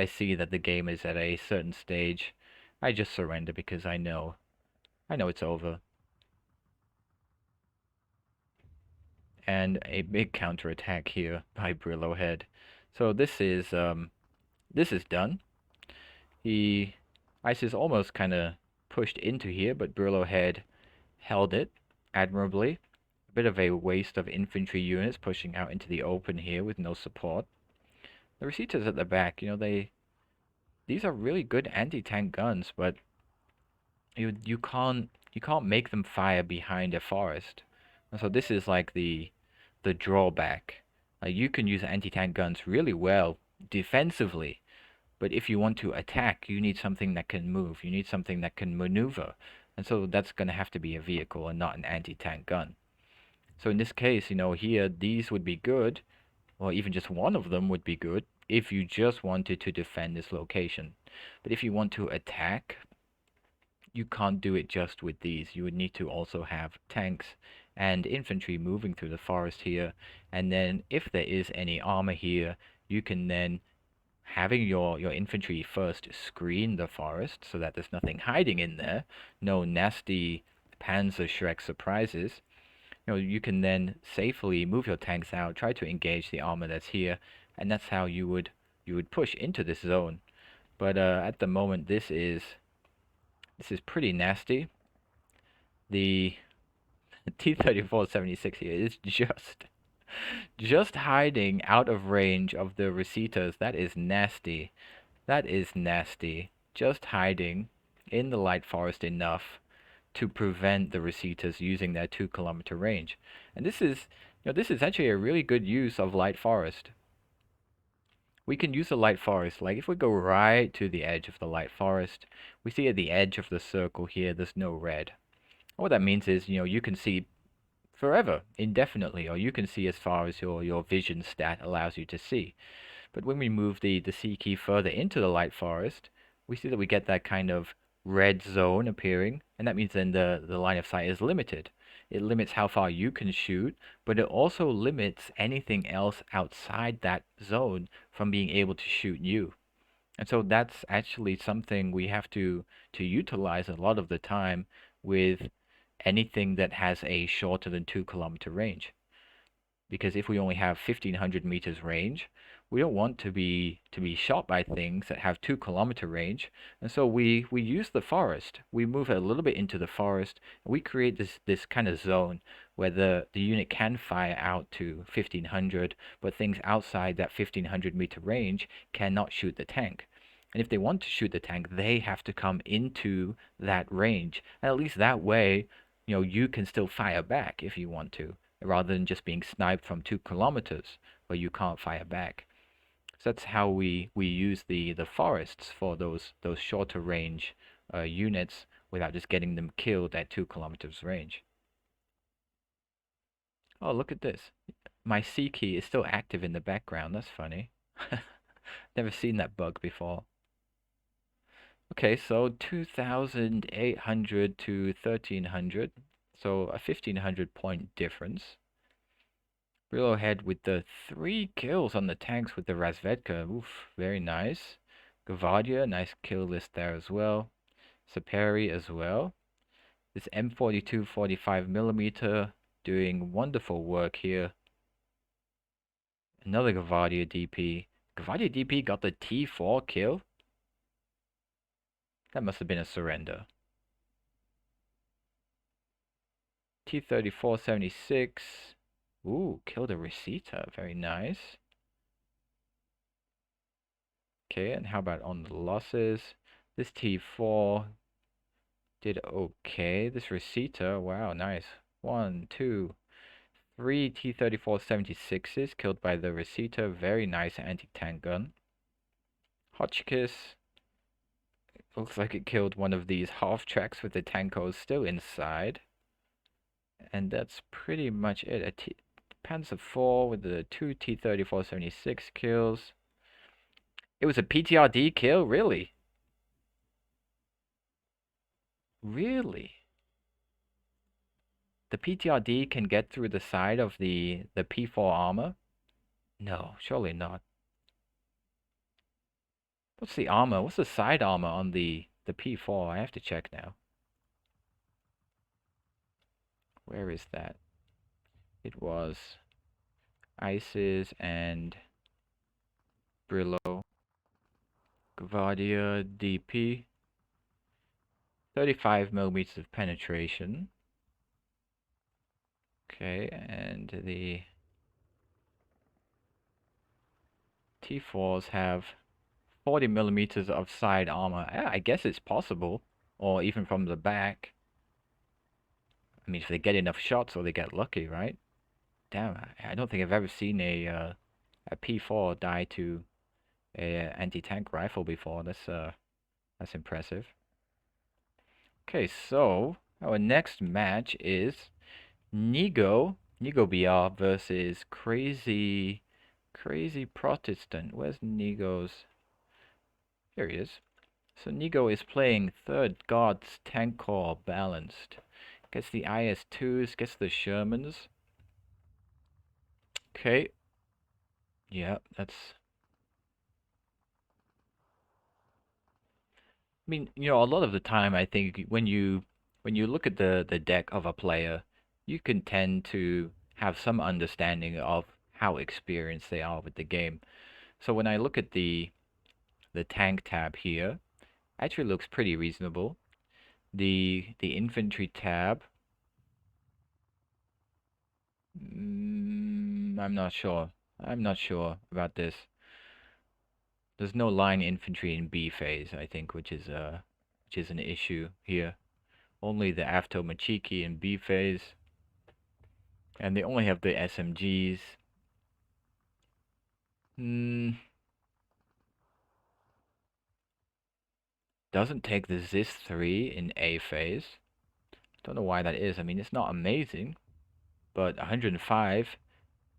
see that the game is at a certain stage, I just surrender because I know it's over. And a big counterattack here by Brillohead. So this is done. Ice is almost kind of pushed into here, but Brillohead held it admirably. A bit of a waste of infantry units pushing out into the open here with no support. The Recetas at the back, these are really good anti-tank guns, but you can't make them fire behind a forest. And so this is like the drawback. You can use anti-tank guns really well defensively, but if you want to attack, you need something that can move. You need something that can maneuver. And so that's going to have to be a vehicle and not an anti-tank gun. So in this case, here, these would be good, or even just one of them would be good if you just wanted to defend this location. But if you want to attack, you can't do it just with these. You would need to also have tanks and infantry moving through the forest here. And then if there is any armor here, you can then, having your infantry first screen the forest so that there's nothing hiding in there, no nasty Panzer Shrek surprises, you can then safely move your tanks out, try to engage the armor that's here, and that's how you would push into this zone. But at the moment, this is pretty nasty. The T-34-76 here is just hiding out of range of the Recetas. That is nasty. That is nasty. Just hiding in the light forest enough to prevent the Recetas using their 2 kilometer range. And this is actually a really good use of light forest. We can use the light forest, like if we go right to the edge of the light forest, we see at the edge of the circle here, there's no red. What that means is, you can see forever, indefinitely, or you can see as far as your vision stat allows you to see. But when we move the C key further into the light forest, we see that we get that kind of red zone appearing, and that means then the line of sight is limited. It limits how far you can shoot, but it also limits anything else outside that zone from being able to shoot you. And so that's actually something we have to utilize a lot of the time with anything that has a shorter than 2 kilometer range. Because if we only have 1500 meters range, we don't want to be shot by things that have 2 kilometer range, and so we use the forest. We move a little bit into the forest, and we create this kind of zone where the unit can fire out to 1500, but things outside that 1500-meter range cannot shoot the tank. And if they want to shoot the tank, they have to come into that range. And at least that way, you can still fire back if you want to, rather than just being sniped from 2 kilometers where you can't fire back. So that's how we use the forests for those shorter range units without just getting them killed at 2 kilometers range. Oh, look at this. My C key is still active in the background. That's funny. Never seen that bug before. Okay, so 2800 to 1300. So a 1500 point difference. Brillohead with the 3 kills on the tanks with the Razvedka. Oof, very nice. Gavadia, nice kill list there as well. Saperi as well. This M42 45mm doing wonderful work here. Another Gavadia DP. Gavadia DP got the T4 kill. That must have been a surrender. T34 76. Ooh, killed a Recita. Very nice. Okay, and how about on the losses? This T4 did okay. This Recita, wow, nice. 1, 2, 3 T34 76s killed by the Recita. Very nice anti-tank gun. Hotchkiss. Looks like it killed one of these half tracks with the tankos still inside. And that's pretty much it. Panzer IV with the 2 T34 76 kills. It was a PTRD kill? Really? Really? The PTRD can get through the side of the P4 armor? No, surely not. What's the armor? What's the side armor on the P4? I have to check now. Where is that? It was Isis and Brillo. Gavadia DP. 35mm of penetration. Okay, and the T4s have 40mm of side armor. Yeah, I guess it's possible, or even from the back. I mean, if they get enough shots or they get lucky, right? Damn, I don't think I've ever seen a P4 die to a anti-tank rifle before. That's impressive. Okay, so our next match is Nigo BR versus Crazy Protestant. Where's Nigo's? Here he is. So Nigo is playing Third God's Tank Corps balanced. Gets the IS-2s, gets the Shermans. Okay. Yeah, that's... I mean, a lot of the time I think when you look at the deck of a player, you can tend to have some understanding of how experienced they are with the game. So when I look at the tank tab here, actually looks pretty reasonable. The infantry tab, I'm not sure. I'm not sure about this. There's no line infantry in B phase, I think, which is an issue here. Only the Machiki in B phase, and they only have the SMGs. Doesn't take the Zis-3 in A phase. Don't know why that is. I mean, it's not amazing, but 105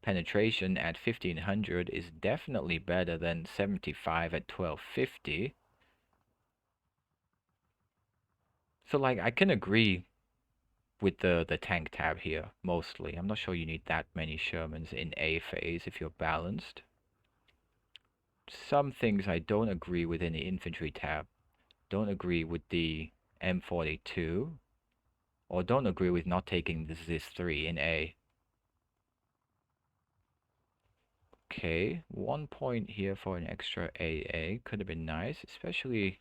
penetration at 1500 is definitely better than 75 at 1250. So like I can agree with the tank tab here mostly. I'm not sure you need that many Shermans in A phase if you're balanced. Some things I don't agree with in the infantry tab. Don't agree with the M42, or don't agree with not taking the Zis-3 in A. Okay, 1 point here for an extra AA could have been nice, especially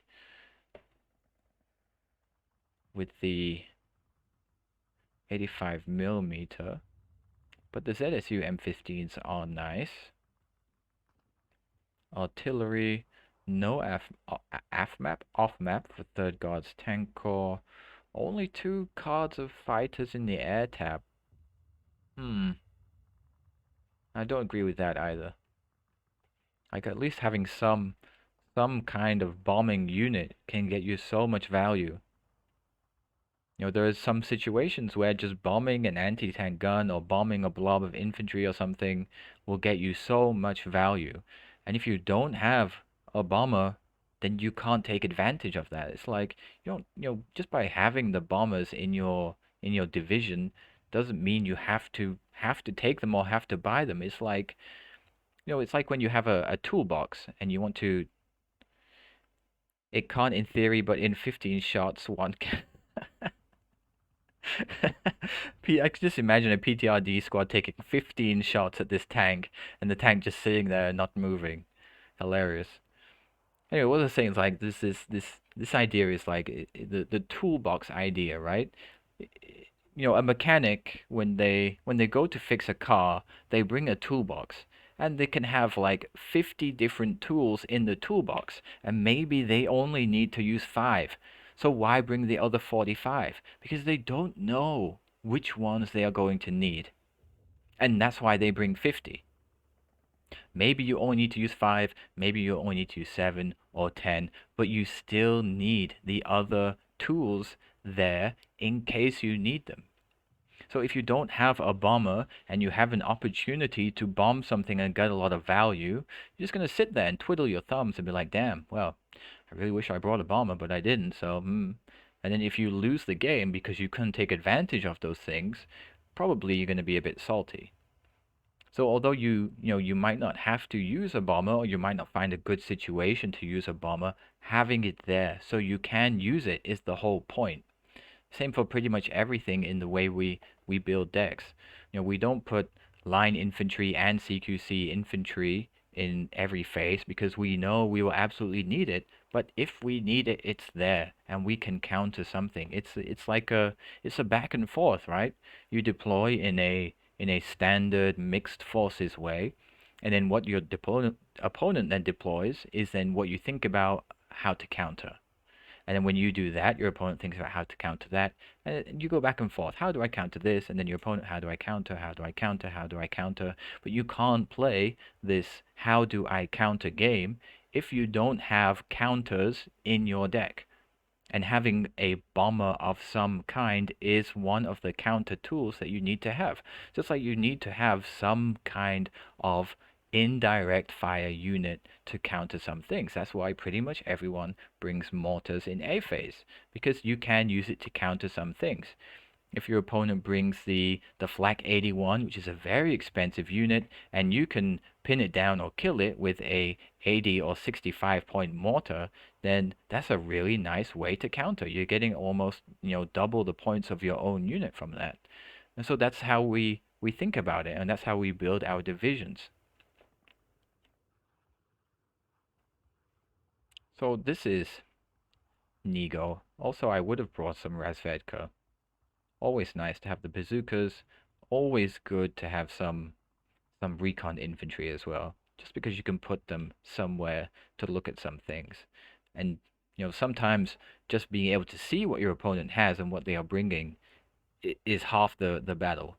with the 85mm. But the ZSU M15s are nice. Artillery, no off map for third guard's tank corps. Only 2 cards of fighters in the air tab. I don't agree with that either. Like at least having some kind of bombing unit can get you so much value. You know, there are some situations where just bombing an anti-tank gun or bombing a blob of infantry or something will get you so much value. And if you don't have a bomber, then you can't take advantage of that. It's like just by having the bombers in your division doesn't mean you have to take them or have to buy them. It's like, it's like when you have a toolbox and you want to, it can't in theory, but in 15 shots one can. I could just imagine a PTRD squad taking 15 shots at this tank, and the tank just sitting there not moving. Hilarious. Anyway, what I was saying is like this idea is like the toolbox idea, right? A mechanic when they go to fix a car, they bring a toolbox. And they can have like 50 different tools in the toolbox, and maybe they only need to use 5. So why bring the other 45? Because they don't know which ones they are going to need. And that's why they bring 50. Maybe you only need to use 5, maybe you only need to use 7 or 10, but you still need the other tools there in case you need them. So if you don't have a bomber and you have an opportunity to bomb something and get a lot of value, you're just going to sit there and twiddle your thumbs and be like, damn, well, I really wish I brought a bomber, but I didn't, so, And then if you lose the game because you couldn't take advantage of those things, probably you're going to be a bit salty. So although you might not have to use a bomber, or you might not find a good situation to use a bomber, having it there so you can use it is the whole point. Same for pretty much everything in the way we build decks. We don't put line infantry and Cqc infantry in every phase because we know we will absolutely need it. But if we need it, it's there and we can counter something. It's like it's a back and forth, right? You deploy in a standard mixed forces way, and then what your opponent then deploys is then what you think about how to counter. And then when you do that, your opponent thinks about how to counter that. And you go back and forth. How do I counter this? And then your opponent, how do I counter? How do I counter? How do I counter? But you can't play this how do I counter game if you don't have counters in your deck. And having a bomber of some kind is one of the counter tools that you need to have. Just like you need to have some kind of indirect fire unit to counter some things. That's why pretty much everyone brings mortars in A phase, because you can use it to counter some things. If your opponent brings the Flak 81, which is a very expensive unit, and you can pin it down or kill it with a 80 or 65 point mortar, then that's a really nice way to counter. You're getting almost, double the points of your own unit from that. And so that's how we think about it, and that's how we build our divisions. So this is Nigo. Also, I would have brought some Razvedka. Always nice to have the bazookas. Always good to have some recon infantry as well. just because you can put them somewhere to look at some things. And, sometimes just being able to see what your opponent has and what they are bringing is half the battle.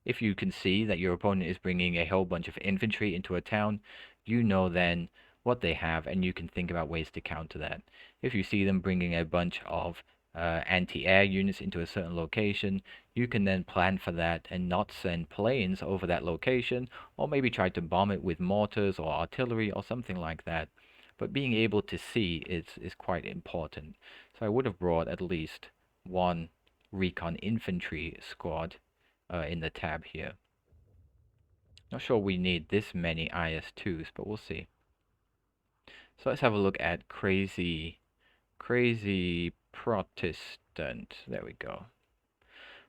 If you can see that your opponent is bringing a whole bunch of infantry into a town, you know then what they have, and you can think about ways to counter that. If you see them bringing a bunch of anti-air units into a certain location, you can then plan for that and not send planes over that location, or maybe try to bomb it with mortars or artillery or something like that. But being able to see is quite important. So I would have brought at least one recon infantry squad in the tab here. Not sure we need this many IS-2s, but we'll see. So let's have a look at crazy Protestant. There we go.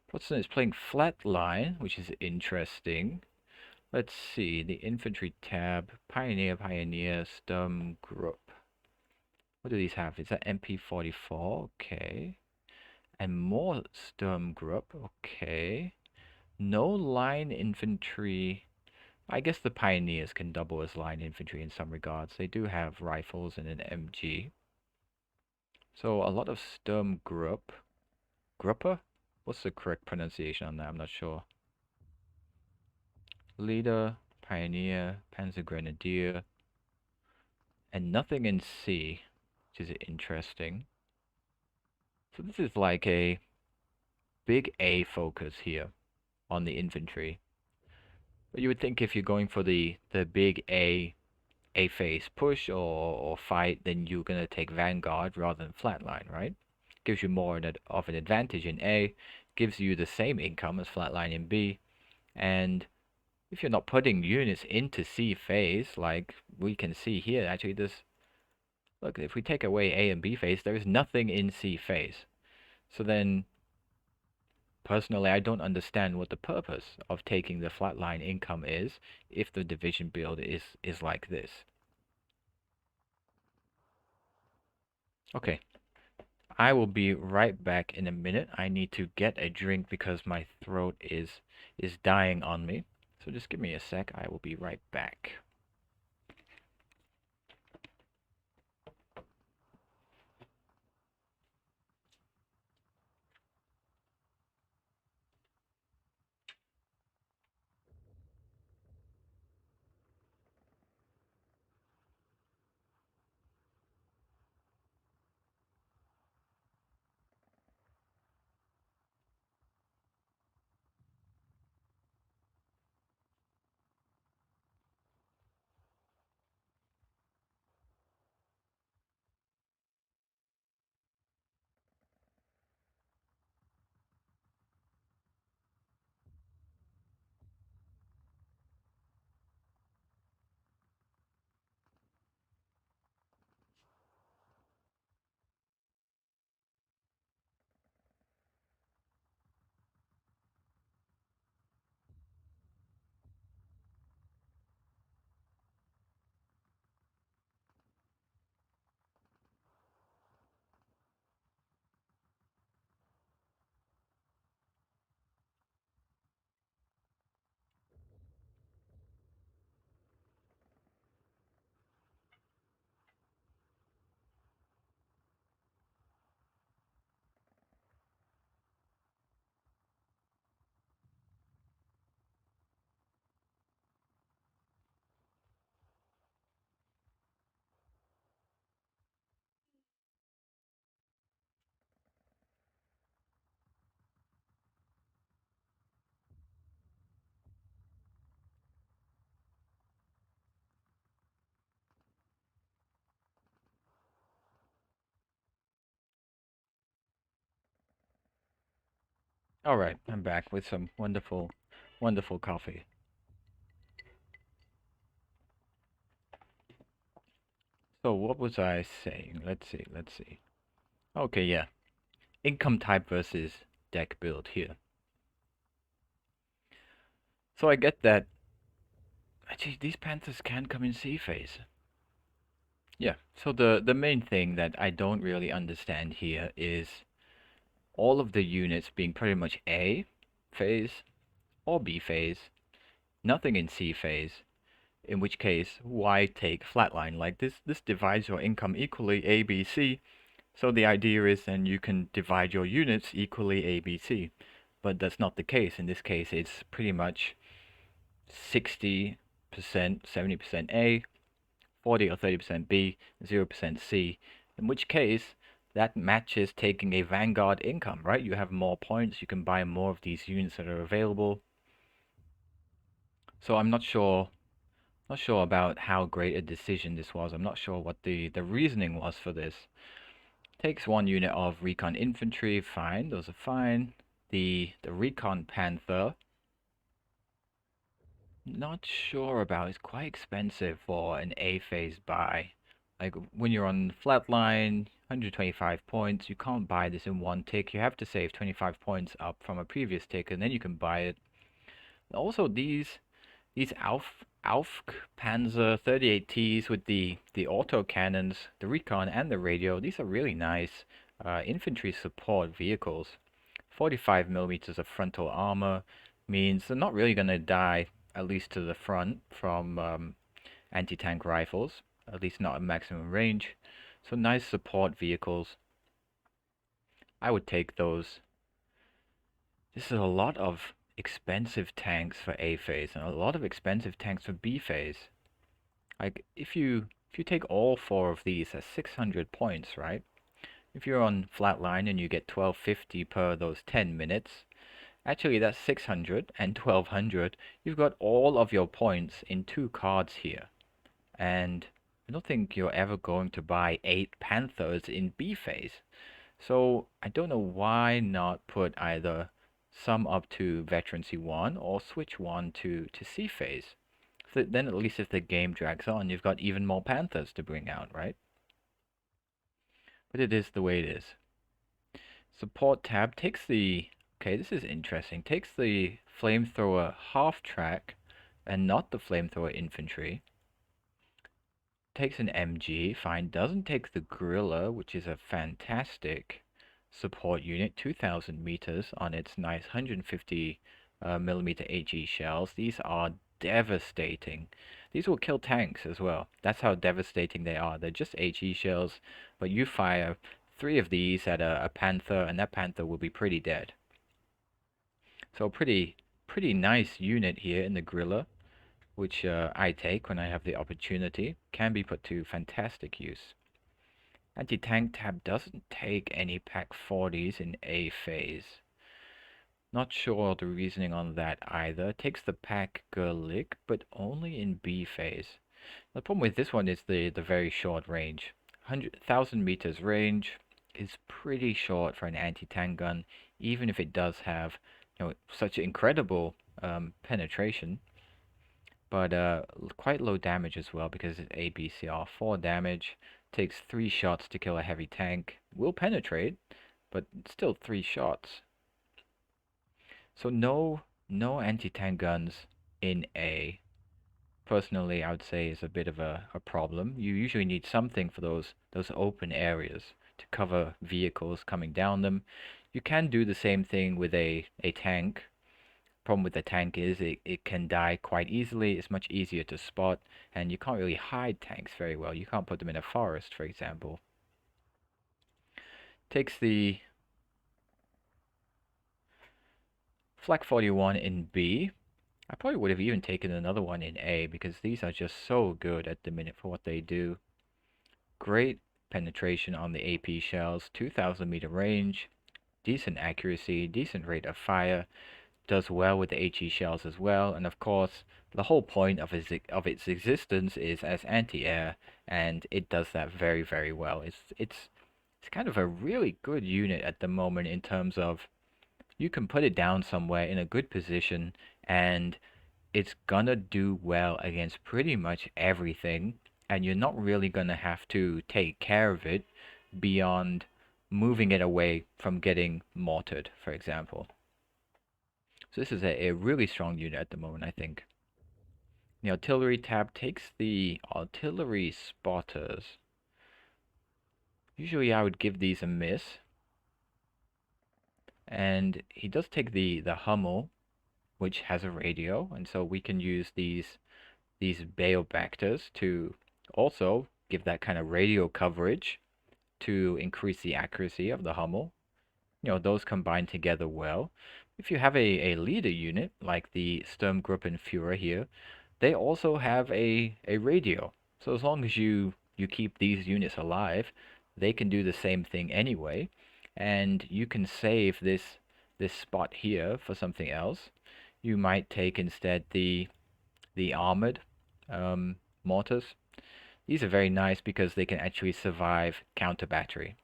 Protestant is playing flatline, which is interesting. Let's see, the infantry tab, Pioneer, Sturm Group. What do these have? Is that MP44? Okay. And more Sturm Group, okay. No line infantry. I guess the Pioneers can double as line infantry in some regards. They do have rifles and an MG. So a lot of Sturm Group. Grupper? What's the correct pronunciation on that? I'm not sure. Leader, Pioneer, Panzer Grenadier, and nothing in C, which is interesting. So this is like a big A focus here on the infantry. But you would think if you're going for the big A phase push or fight, then you're gonna take Vanguard rather than Flatline, right? Gives you more of an advantage in A, gives you the same income as Flatline in B, and if you're not putting units into C phase, like we can see here, actually this, look, if we take away A and B phase, there is nothing in C phase. So then, personally, I don't understand what the purpose of taking the flatline income is if the division build is like this. Okay, I will be right back in a minute. I need to get a drink because my throat is dying on me. So just give me a sec. I will be right back. All right, I'm back with some wonderful coffee. So what was I saying? Let's see. Okay, yeah. Income type versus deck build here. So I get that. Actually, these Panthers can come in C phase. Yeah. So the main thing that I don't really understand here is all of the units being pretty much A phase or B phase, nothing in C phase, In which case, why take flatline? Like this divides your income equally A, B, C. So the idea is then you can divide your units equally A, B, C. But that's not the case. In this case, it's pretty much 60%, 70% A, 40 or 30% B, 0% C. In which case, that matches taking a Vanguard income, right? You have more points, you can buy more of these units that are available. So I'm not sure about how great a decision this was. I'm not sure what the reasoning was for this. Takes one unit of Recon Infantry, fine, those are fine. The Recon Panther, not sure about. It's quite expensive for an A phase buy. Like when you're on flatline, 125 points, you can't buy this in one tick. You have to save 25 points up from a previous tick, and then you can buy it. Also, these Aufk Panzer 38Ts with the auto cannons, the recon, and the radio, these are really nice infantry support vehicles. 45 millimeters of frontal armor means they're not really going to die, at least to the front, from anti-tank rifles, at least not at maximum range. So nice support vehicles. I would take those. This is a lot of expensive tanks for A phase and a lot of expensive tanks for B phase. Like if you take all four of these, that's 600 points, right? If you're on flatline and you get 1250 per those 10 minutes, actually that's 600 and 1200. You've got all of your points in 2 cards here. And I don't think you're ever going to buy 8 Panthers in B phase. So I don't know why not put either some up to Veteran C1 or switch one to C phase. So then at least if the game drags on, you've got even more Panthers to bring out, right? But it is the way it is. Support tab takes the... Okay, this is interesting. Takes the flamethrower half track and not the flamethrower infantry. Takes an MG, fine. Doesn't take the gorilla, which is a fantastic support unit. 2,000 meters on its nice 150 millimeter HE shells. These are devastating. These will kill tanks as well. That's how devastating they are. They're just HE shells, but you fire 3 of these at a panther, and that panther will be pretty dead. So pretty nice unit here in the gorilla, which I take when I have the opportunity. Can be put to fantastic use. Anti-tank tab doesn't take any Pack 40s in A phase. Not sure the reasoning on that either. Takes the Pack Gerlich, but only in B phase. The problem with this one is the very short range. 1,000 meters range is pretty short for an anti-tank gun, even if it does have, you know, such incredible penetration. But quite low damage as well because it's ABCR. 4 damage, takes 3 shots to kill a heavy tank. Will penetrate, but still 3 shots. So no anti-tank guns in A. Personally, I would say is a bit of a problem. You usually need something for those open areas to cover vehicles coming down them. You can do the same thing with a tank. Problem with the tank is it can die quite easily. It's much easier to spot, and you can't really hide tanks very well. You can't put them in a forest, for example. Takes the Flak 41 in B. I probably would have even taken another one in A because these are just so good at the minute for what they do. Great penetration on the AP shells, 2,000 meter range, decent accuracy, decent rate of fire. Does well with the HE shells as well, and of course the whole point of its existence is as anti-air, and it does that very well. It's kind of a really good unit at the moment in terms of you can put it down somewhere in a good position and it's gonna do well against pretty much everything, and you're not really gonna have to take care of it beyond moving it away from getting mortared, for example. So this is a really strong unit at the moment, I think. The artillery tab takes the artillery spotters. Usually I would give these a miss. And he does take the Hummel, which has a radio, and so we can use these these Baobactors to also give that kind of radio coverage to increase the accuracy of the Hummel. Those combine together well. If you have a leader unit like the Sturmgruppen Führer here, they also have a radio. So as long as you keep these units alive, they can do the same thing anyway, and you can save this spot here for something else. You might take instead the armored mortars. These are very nice because they can actually survive counter battery.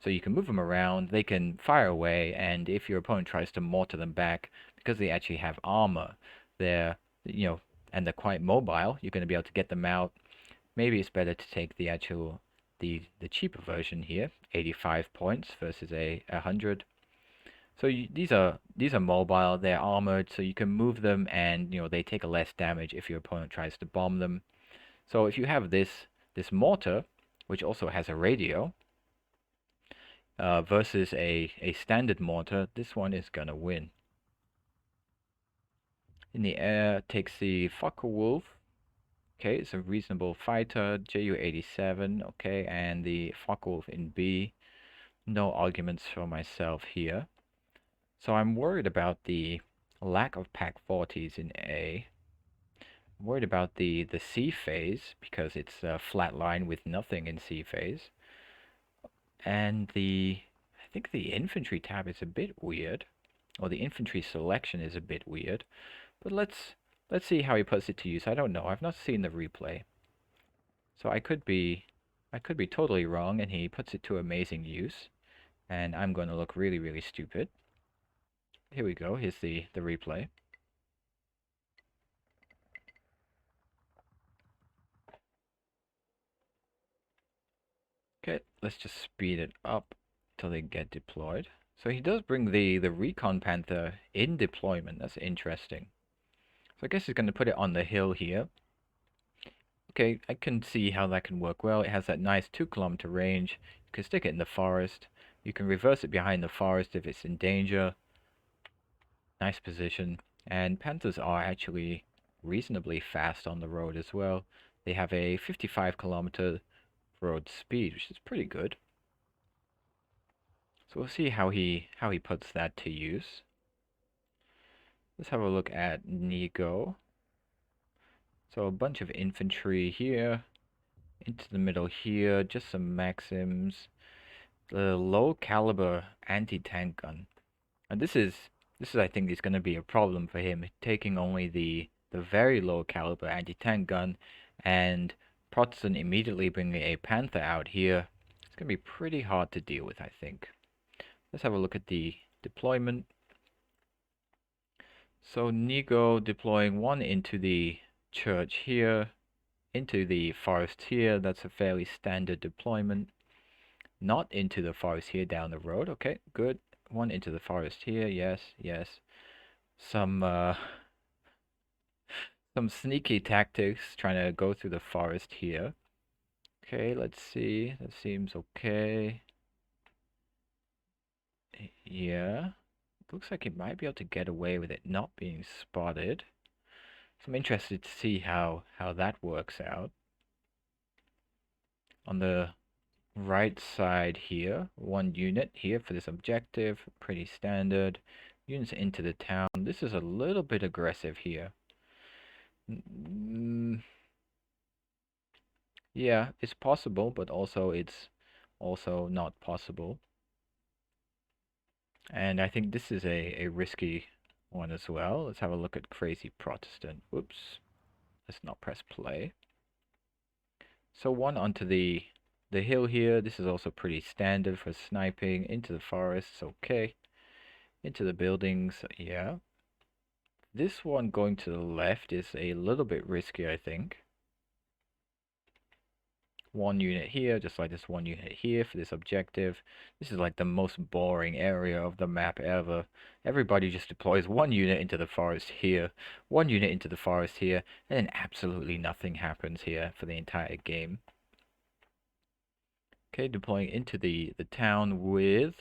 So you can move them around, they can fire away, and if your opponent tries to mortar them back, because they actually have armor, they're, you know, and they're quite mobile, you're going to be able to get them out. Maybe it's better to take the actual, the cheaper version here, 85 points versus a 100. So these are mobile, they're armored, so you can move them, and they take less damage if your opponent tries to bomb them. So if you have this mortar, which also has a radio, versus a standard mortar, this one is gonna win. In the air, takes the Focke-Wulf. Okay, it's a reasonable fighter, Ju-87. Okay, and the Focke-Wulf in B. No arguments for myself here. So I'm worried about the lack of Pack 40s in A. I'm worried about the C phase because it's a flat line with nothing in C phase. And I think the infantry tab is a bit weird, or the infantry selection is a bit weird. But let's see how he puts it to use. I don't know. I've not seen the replay, so I could be totally wrong, and he puts it to amazing use, and I'm going to look really really stupid. Here we go. Here's the replay. Okay, let's just speed it up till they get deployed. So he does bring the Recon Panther in deployment. That's interesting. So I guess he's going to put it on the hill here. Okay, I can see how that can work well. It has that nice 2 kilometer range. You can stick it in the forest. You can reverse it behind the forest if it's in danger. Nice position. And Panthers are actually reasonably fast on the road as well. They have a 55 kilometer road speed, which is pretty good. So we'll see how he puts that to use. Let's have a look at Nigo. So a bunch of infantry here, into the middle here, just some Maxims. The low caliber anti-tank gun. And this is I think is going to be a problem for him, taking only the very low caliber anti-tank gun, and Protestant immediately bringing a Panther out here. It's going to be pretty hard to deal with, I think. Let's have a look at the deployment. So Nigo deploying one into the church here, into the forest here. That's a fairly standard deployment. Not into the forest here down the road. Okay, good. One into the forest here. Yes, yes. Some sneaky tactics trying to go through the forest here. Okay, let's see. That seems okay. Yeah. Looks like he might be able to get away with it not being spotted. So I'm interested to see how that works out. On the right side here, one unit here for this objective, pretty standard. Units into the town. This is a little bit aggressive here. Yeah, it's possible, but also it's also not possible. And I think this is a risky one as well. Let's have a look at Crazy Protestant. Oops. Let's not press play. So one onto the hill here. This is also pretty standard for sniping. Into the forests, okay. Into the buildings, yeah. This one going to the left is a little bit risky, I think. One unit here, just like this one unit here for this objective. This is like the most boring area of the map ever. Everybody just deploys one unit into the forest here, one unit into the forest here, and then absolutely nothing happens here for the entire game. Okay, deploying into the town with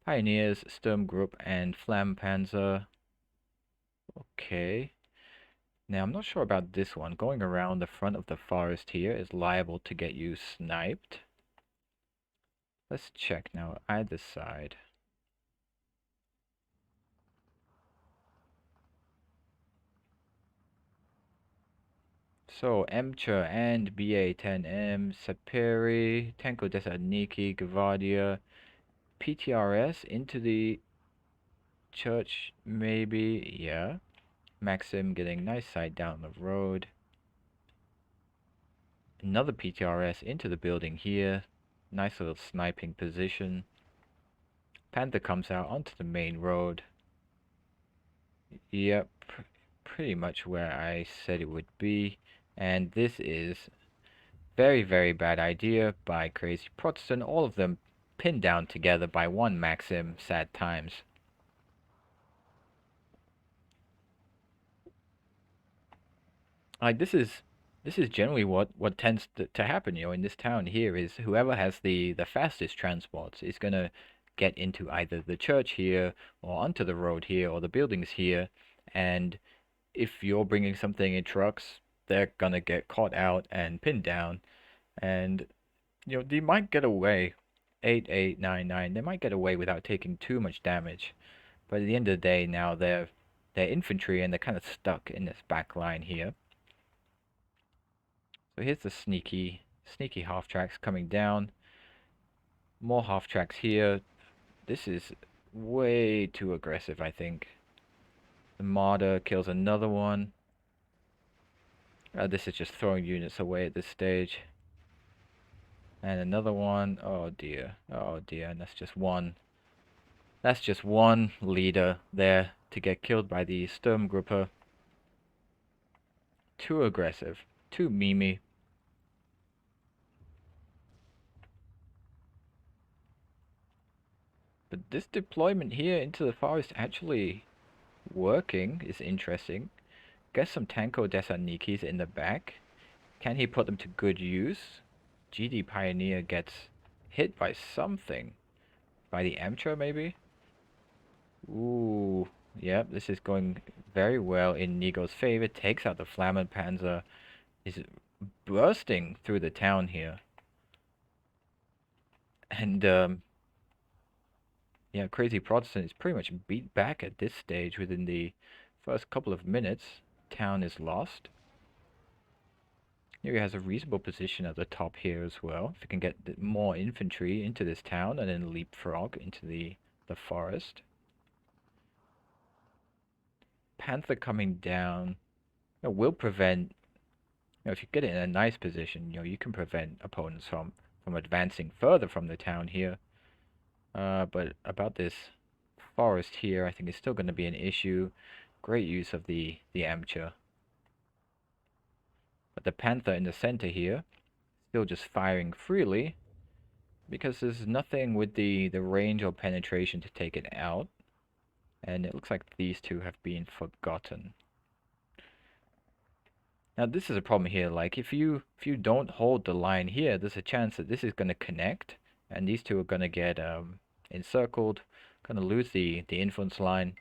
Pioneers, Sturmgruppe, and Flammenpanzer. Okay. Now, I'm not sure about this one. Going around the front of the forest here is liable to get you sniped. Let's check now, either side. So, Emcher and BA-10M, Saperi, Tenko Desaniki, Gavadia, PTRS into the church, maybe, yeah. Maxim getting nice sight down the road. Another PTRS into the building here. Nice little sniping position. Panther comes out onto the main road. Yep, pretty much where I said it would be. And this is very, very bad idea by Crazy Protestant. All of them pinned down together by one Maxim. Sad times. Like this is generally what tends to happen, in this town here is whoever has the fastest transports is gonna get into either the church here or onto the road here or the buildings here, and if you're bringing something in trucks, they're gonna get caught out and pinned down, and they might get away. 8899, they might get away without taking too much damage, but at the end of the day, now they're infantry and they're kind of stuck in this back line here. So here's the sneaky half tracks coming down. More half tracks here. This is way too aggressive, I think. The Marauder kills another one. This is just throwing units away at this stage. And another one. Oh dear. Oh dear. And that's just one. That's just one leader there to get killed by the Sturmgruppe. Too aggressive. Too memey. But this deployment here into the forest actually working is interesting. Get some Tanko Desanikis in the back. Can he put them to good use? GD Pioneer gets hit by something. By the Amtra, maybe? Ooh. Yep, this is going very well in Nigo's favor. Takes out the Flammenpanzer. Is bursting through the town here. And, yeah, Crazy Protestant is pretty much beat back at this stage within the first couple of minutes. Town is lost. He has a reasonable position at the top here as well. If we can get more infantry into this town and then leapfrog into the forest. Panther coming down will prevent, if you get it in a nice position, you can prevent opponents from advancing further from the town here. But about this forest here, I think it's still going to be an issue. Great use of the amateur. But the Panther in the center here, still just firing freely, because there's nothing with the range or penetration to take it out. And it looks like these two have been forgotten. Now this is a problem here, like if you don't hold the line here, there's a chance that this is going to connect, and these two are going to get encircled, going to lose the influence line.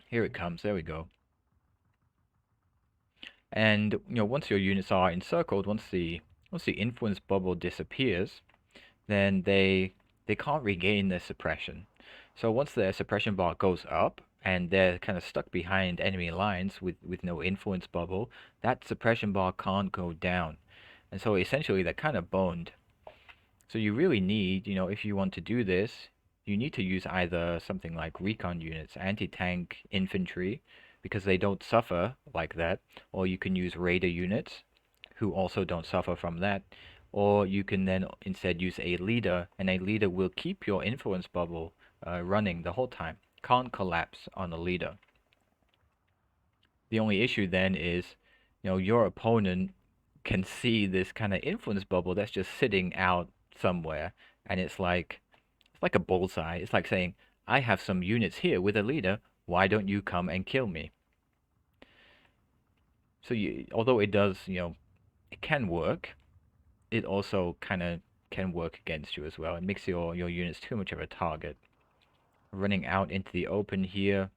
Here it comes, there we go. And once your units are encircled, once the influence bubble disappears, then they can't regain their suppression. So once their suppression bar goes up and they're kind of stuck behind enemy lines with no influence bubble, that suppression bar can't go down. And so essentially they're kind of boned. So you really need, if you want to do this, you need to use either something like recon units, anti-tank infantry, because they don't suffer like that, or you can use raider units, who also don't suffer from that, or you can then instead use a leader, and a leader will keep your influence bubble running the whole time. Can't collapse on a leader. The only issue then is, your opponent can see this kind of influence bubble that's just sitting out somewhere, and it's like a bullseye. It's like saying, I have some units here with a leader, why don't you come and kill me? So although it does, it can work, it also kind of can work against you as well. It makes your units too much of a target. Running out into the open here.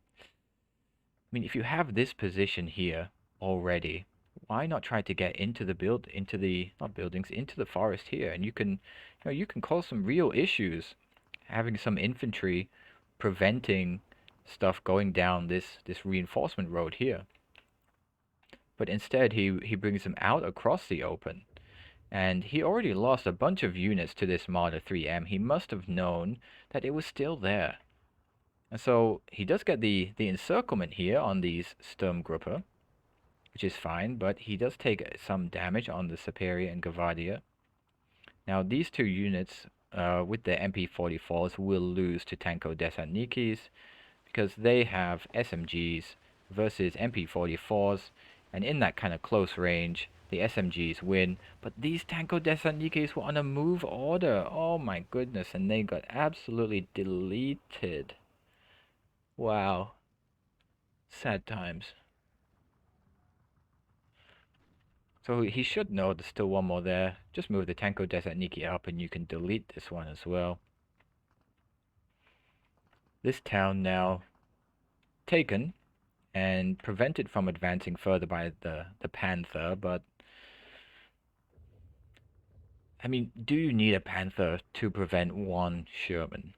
mean, if you have this position here already, why not try to get into the not buildings, into the forest here, and you can, you can cause some real issues, having some infantry preventing stuff going down this reinforcement road here. But instead, he brings them out across the open. And he already lost a bunch of units to this Marauder 3M. He must have known that it was still there. And so he does get the encirclement here on these Sturmgruppe, which is fine, but he does take some damage on the Superior and Gavadia. Now these two units with the MP44s will lose to Tanko Desannikis because they have SMGs versus MP44s, and in that kind of close range, the SMGs win. But these Tanko Desannikis were on a move order. Oh my goodness, and they got absolutely deleted. Wow. Sad times. So he should know there's still one more there. Just move the Tanko Desaniki up and you can delete this one as well. This town now taken and prevented from advancing further by the Panther, but I mean, do you need a Panther to prevent one Sherman?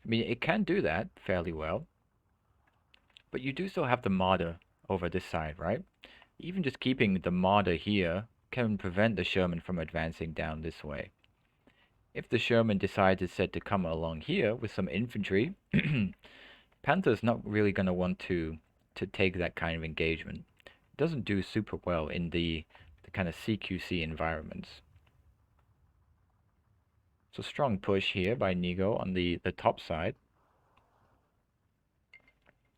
I mean, it can do that fairly well, but you do still have the Marauder over this side, right? Even just keeping the Marauder here can prevent the Sherman from advancing down this way. If the Sherman decides instead to come along here with some infantry, Panther's not really going to want to take that kind of engagement. It doesn't do super well in the kind of CQC environments. So strong push here by Nigo on the top side.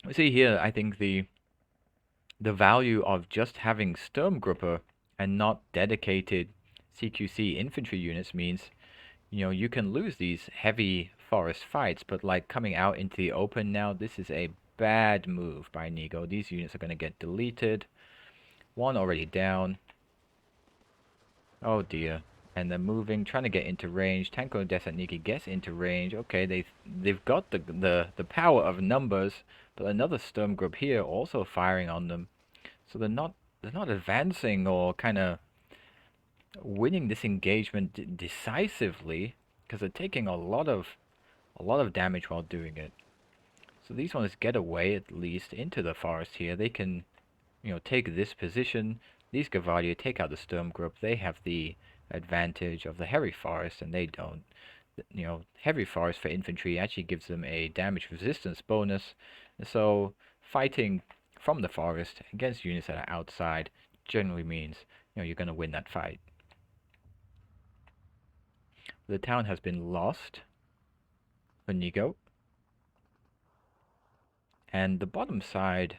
We see here, I think the value of just having Sturmgruppe and not dedicated CQC infantry units means, you can lose these heavy forest fights, but like coming out into the open now, this is a bad move by Nigo. These units are going to get deleted. One already down. Oh dear. And they're moving, trying to get into range. Tanko Desaniki gets into range. Okay, they've got the power of numbers, but another Sturmgruppe here also firing on them. So they're not advancing or kind of winning this engagement decisively, because they're taking a lot of damage while doing it. So these ones get away at least into the forest here. They can, take this position. These Gavadia take out the Sturmgruppe. They have the advantage of the heavy forest, and they don't. Heavy forest for infantry actually gives them a damage resistance bonus. And so fighting from the forest against units that are outside generally means, you're going to win that fight. The town has been lost for Nigo. And the bottom side,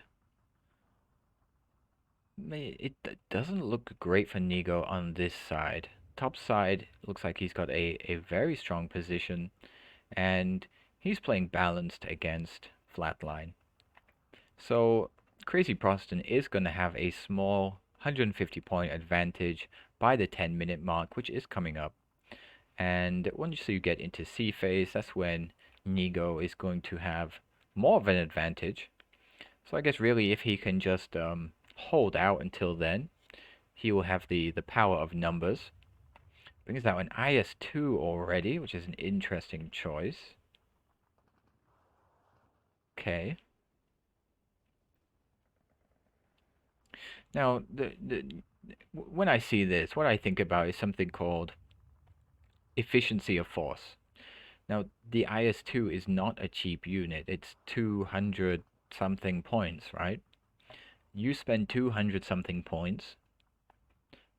it doesn't look great for Nigo on this side. Top side looks like he's got a very strong position, and he's playing balanced against Flatline. So Crazy Protestant is going to have a small 150 point advantage by the 10-minute mark, which is coming up. And once you get into C phase, that's when Nigo is going to have more of an advantage. So I guess really if he can just hold out until then, he will have the power of numbers. Brings out an IS-2 already, which is an interesting choice. Okay. Now, when I see this, what I think about is something called efficiency of force. Now, the IS-2 is not a cheap unit. It's 200 something points, right? You spend 200 something points,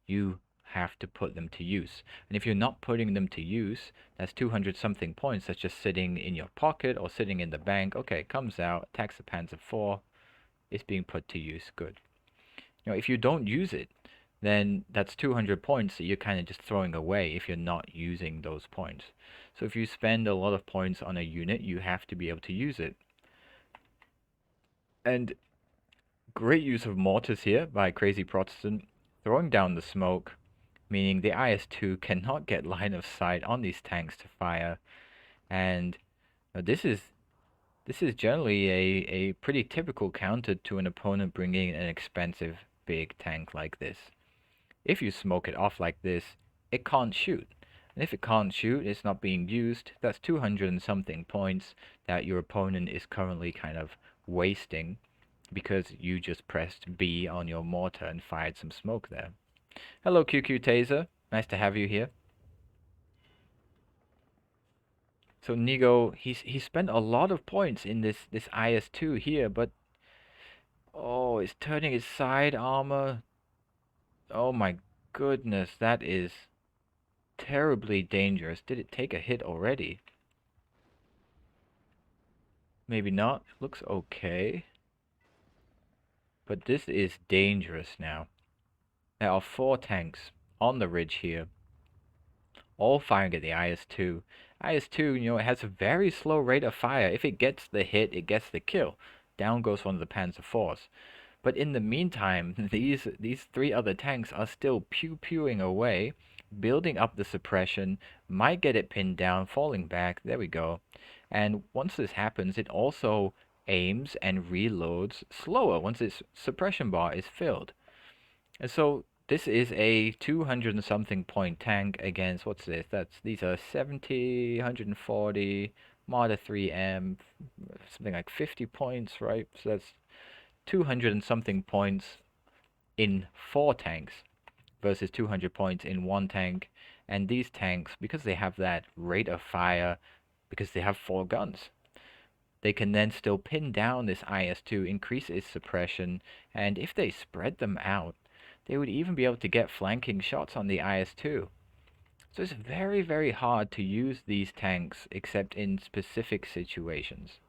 you have to put them to use. And if you're not putting them to use, that's 200 something points that's just sitting in your pocket or sitting in the bank. Okay, it comes out, attacks the Panzer IV, it's being put to use, good. If you don't use it, then that's 200 points that you're kind of just throwing away if you're not using those points. So if you spend a lot of points on a unit, you have to be able to use it. And great use of mortars here by Crazy Protestant, throwing down the smoke, meaning the IS-2 cannot get line of sight on these tanks to fire. And this is This is generally a pretty typical counter to an opponent bringing an expensive big tank like this. If you smoke it off like this, it can't shoot. And if it can't shoot, it's not being used. That's 200 and something points that your opponent is currently kind of wasting because you just pressed B on your mortar and fired some smoke there. Hello, Qq Taser. Nice to have you here. So Nigo, he spent a lot of points in this IS-2 here, but oh, it's turning his side armor. Oh my goodness, that is terribly dangerous. Did it take a hit already? Maybe not. It looks okay. But this is dangerous now. There are 4 tanks on the ridge here, all firing at the IS-2. IS-2, it has a very slow rate of fire. If it gets the hit, it gets the kill. Down goes one of the Panzer IVs. But in the meantime, these 3 other tanks are still pew-pewing away, building up the suppression, might get it pinned down, falling back. There we go. And once this happens, it also aims and reloads slower once its suppression bar is filled. And so this is a 200 and something point tank against, what's this? These are 70, 140, Marauder 3M, something like 50 points, right? So that's 200 and something points in 4 tanks versus 200 points in 1 tank. And these tanks, because they have that rate of fire, because they have 4 guns, they can then still pin down this IS-2, increase its suppression, and if they spread them out, they would even be able to get flanking shots on the IS-2. So it's very, very hard to use these tanks except in specific situations.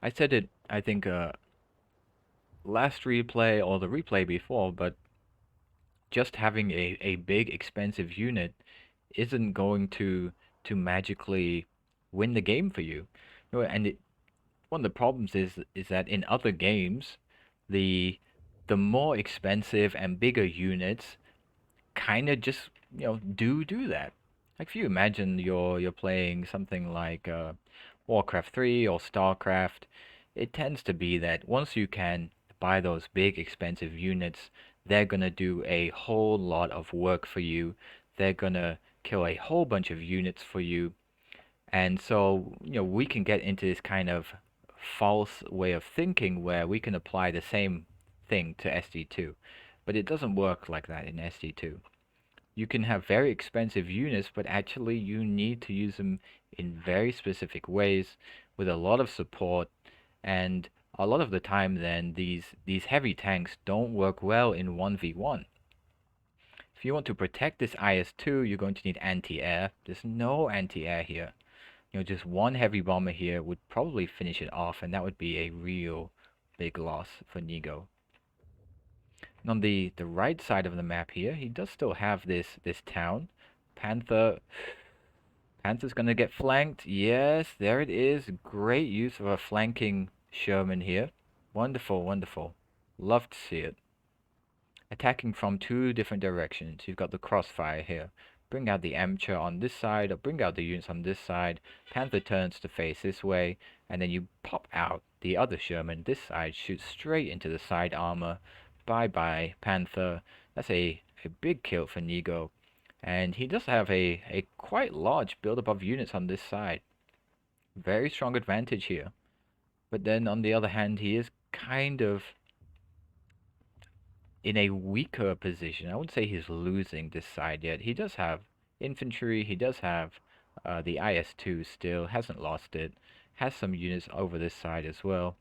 I said it, I think, last replay or the replay before, but just having a big expensive unit isn't going to magically win the game for you. And one of the problems is that in other games, the the more expensive and bigger units kind of just do that. Like if you imagine you're playing something like Warcraft 3 or Starcraft, it tends to be that once you can buy those big expensive units, they're gonna do a whole lot of work for you. They're gonna kill a whole bunch of units for you. And so, we can get into this kind of false way of thinking where we can apply the same thing to SD2. But it doesn't work like that in SD2. You can have very expensive units, but actually you need to use them in very specific ways with a lot of support. And a lot of the time then these heavy tanks don't work well in 1v1. If you want to protect this IS-2, you're going to need anti-air. There's no anti-air here. Just one heavy bomber here would probably finish it off, and that would be a real big loss for Nigo. And on the right side of the map here, he does still have this town. Panther's gonna get flanked. Yes, there it is. Great use of a flanking Sherman here. Wonderful, wonderful. Love to see it. Attacking from 2 different directions. You've got the crossfire here. Bring out the amateur on this side, or bring out the units on this side. Panther turns to face this way, and then you pop out the other Sherman. This side shoots straight into the side armor. Bye-bye, Panther. That's a big kill for Nigo. And he does have a quite large build-up of units on this side. Very strong advantage here. But then on the other hand, he is kind of in a weaker position. I wouldn't say he's losing this side yet. He does have infantry. He does have the IS-2 still. Hasn't lost it. Has some units over this side as well.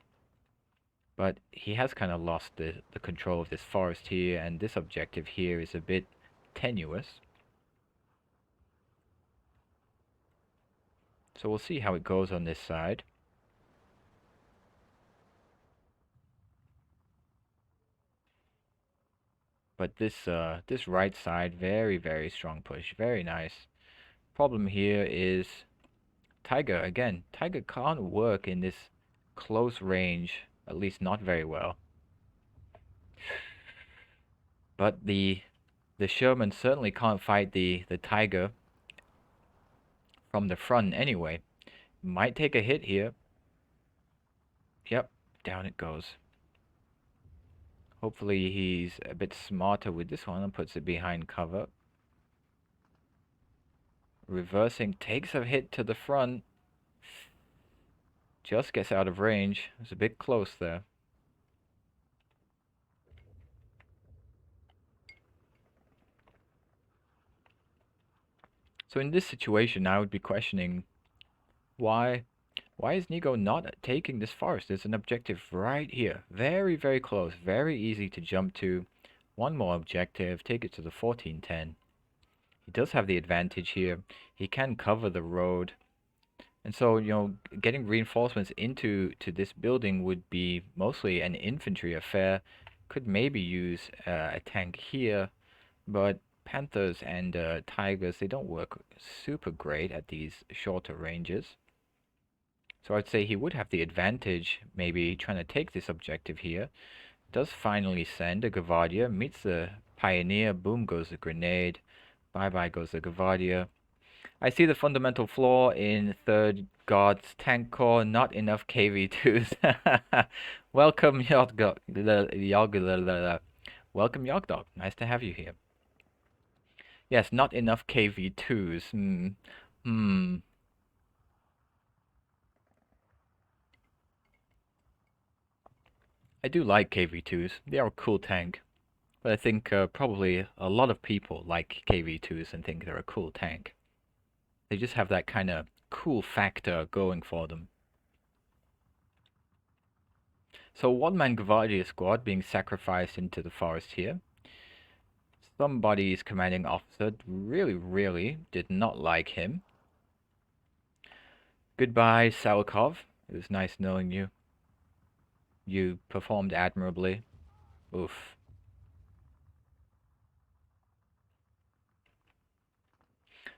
But he has kind of lost the control of this forest here, and this objective here is a bit tenuous. So we'll see how it goes on this side. But this right side, very, very strong push. Very nice. Problem here is Tiger. Again, Tiger can't work in this close range, at least not very well. But the Sherman certainly can't fight the Tiger from the front anyway. Might take a hit here. Yep, down it goes. Hopefully he's a bit smarter with this one and puts it behind cover. Reversing, takes a hit to the front. Just gets out of range. It's a bit close there. So in this situation, I would be questioning why is Nigo not taking this forest? There's an objective right here. Very, very close. Very easy to jump to. One more objective. Take it to the 1410. He does have the advantage here. He can cover the road. And so, you know, getting reinforcements into this building would be mostly an infantry affair. Could maybe use a tank here, but Panthers and Tigers, they don't work super great at these shorter ranges. So I'd say he would have the advantage, maybe trying to take this objective here. Does finally send a Gavardia, meets the Pioneer, boom goes the grenade, bye-bye goes the Gavardia. I see the fundamental flaw in 3rd Guard's tank core, not enough KV2s. Welcome, Welcome, Yogdog. Nice to have you here. Yes, not enough KV2s. I do like KV2s. They are a cool tank. But I think probably a lot of people like KV2s and think they're a cool tank. They just have that kind of cool factor going for them. So one-man Gavardia squad being sacrificed into the forest here. Somebody's commanding officer really did not like him. Goodbye, Salikov. It was nice knowing you. You performed admirably. Oof.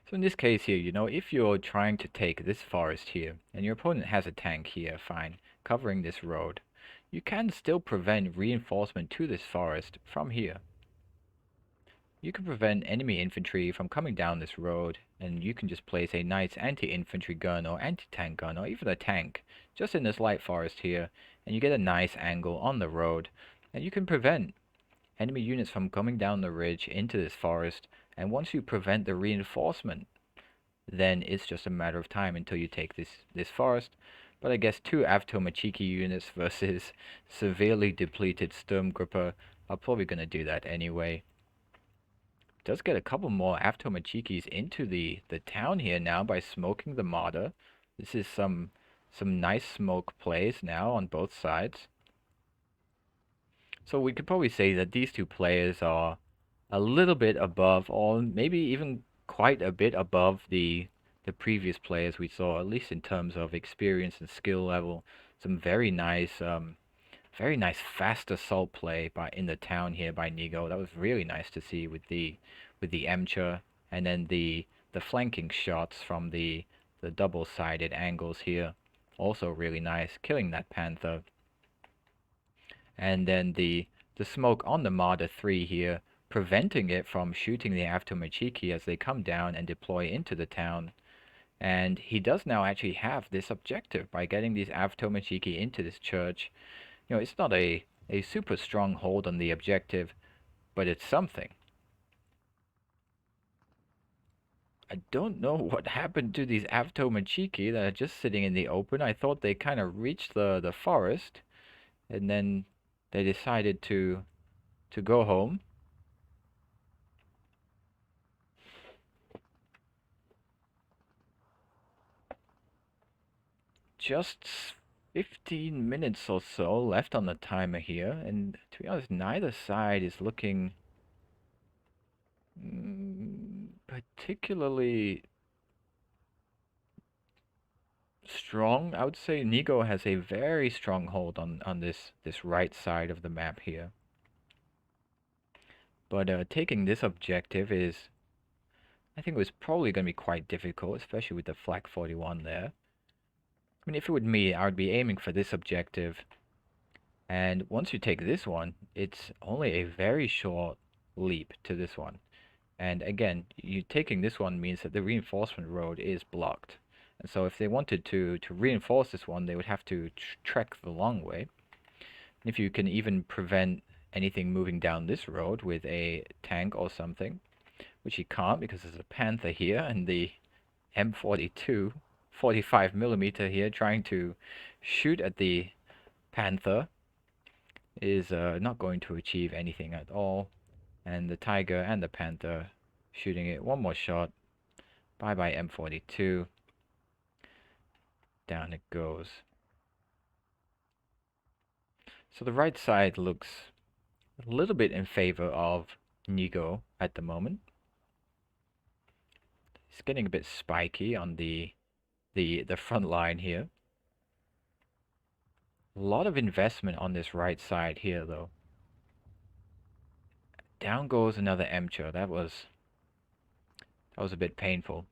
So in this case here, you know, if you're trying to take this forest here, and your opponent has a tank here, fine, covering this road, you can still prevent reinforcement to this forest from here. You can prevent enemy infantry from coming down this road, and you can just place a nice anti-infantry gun or anti-tank gun, or even a tank, just in this light forest here, and you get a nice angle on the road, and you can prevent enemy units from coming down the ridge into this forest, and once you prevent the reinforcement, then it's just a matter of time until you take this forest. But I guess 2 Avtomachiki units versus severely depleted Sturmgruppe are probably going to do that anyway. Does get a couple more Avtomachikis into the town here now by smoking the Marauder. This is some nice smoke plays now on both sides. So we could probably say that these two players are a little bit above, or maybe even quite a bit above the previous players we saw, at least in terms of experience and skill level. Some very nice fast assault play in the town here by Nigo. That was really nice to see with the Emcher, and then the flanking shots from the double-sided angles here. Also really nice, killing that Panther. And then the smoke on the Marauder 3 here, preventing it from shooting the Avtomachiki as they come down and deploy into the town. And he does now actually have this objective by getting these Avtomachiki into this church. You know, it's not a super strong hold on the objective, but it's something. I don't know what happened to these Avtomachiki that are just sitting in the open. I thought they kind of reached the forest, and then they decided to go home. Just 15 minutes or so left on the timer here, and to be honest, neither side is looking particularly strong. I would say Nigo has a very strong hold on this right side of the map here. But taking this objective is, I think it was probably going to be quite difficult, especially with the Flak 41 there. I mean, if it were me, I would be aiming for this objective. And once you take this one, it's only a very short leap to this one. And again, you taking this one means that the reinforcement road is blocked. And so if they wanted to reinforce this one, they would have to trek the long way. And if you can even prevent anything moving down this road with a tank or something, which you can't because there's a Panther here and the M42 45mm here trying to shoot at the Panther is not going to achieve anything at all. And the Tiger and the Panther shooting it. One more shot. Bye bye M42. Down it goes. So the right side looks a little bit in favor of Nigo at the moment. It's getting a bit spiky on the front line here. A lot of investment on this right side here though. Down goes another Emcher. That was a bit painful.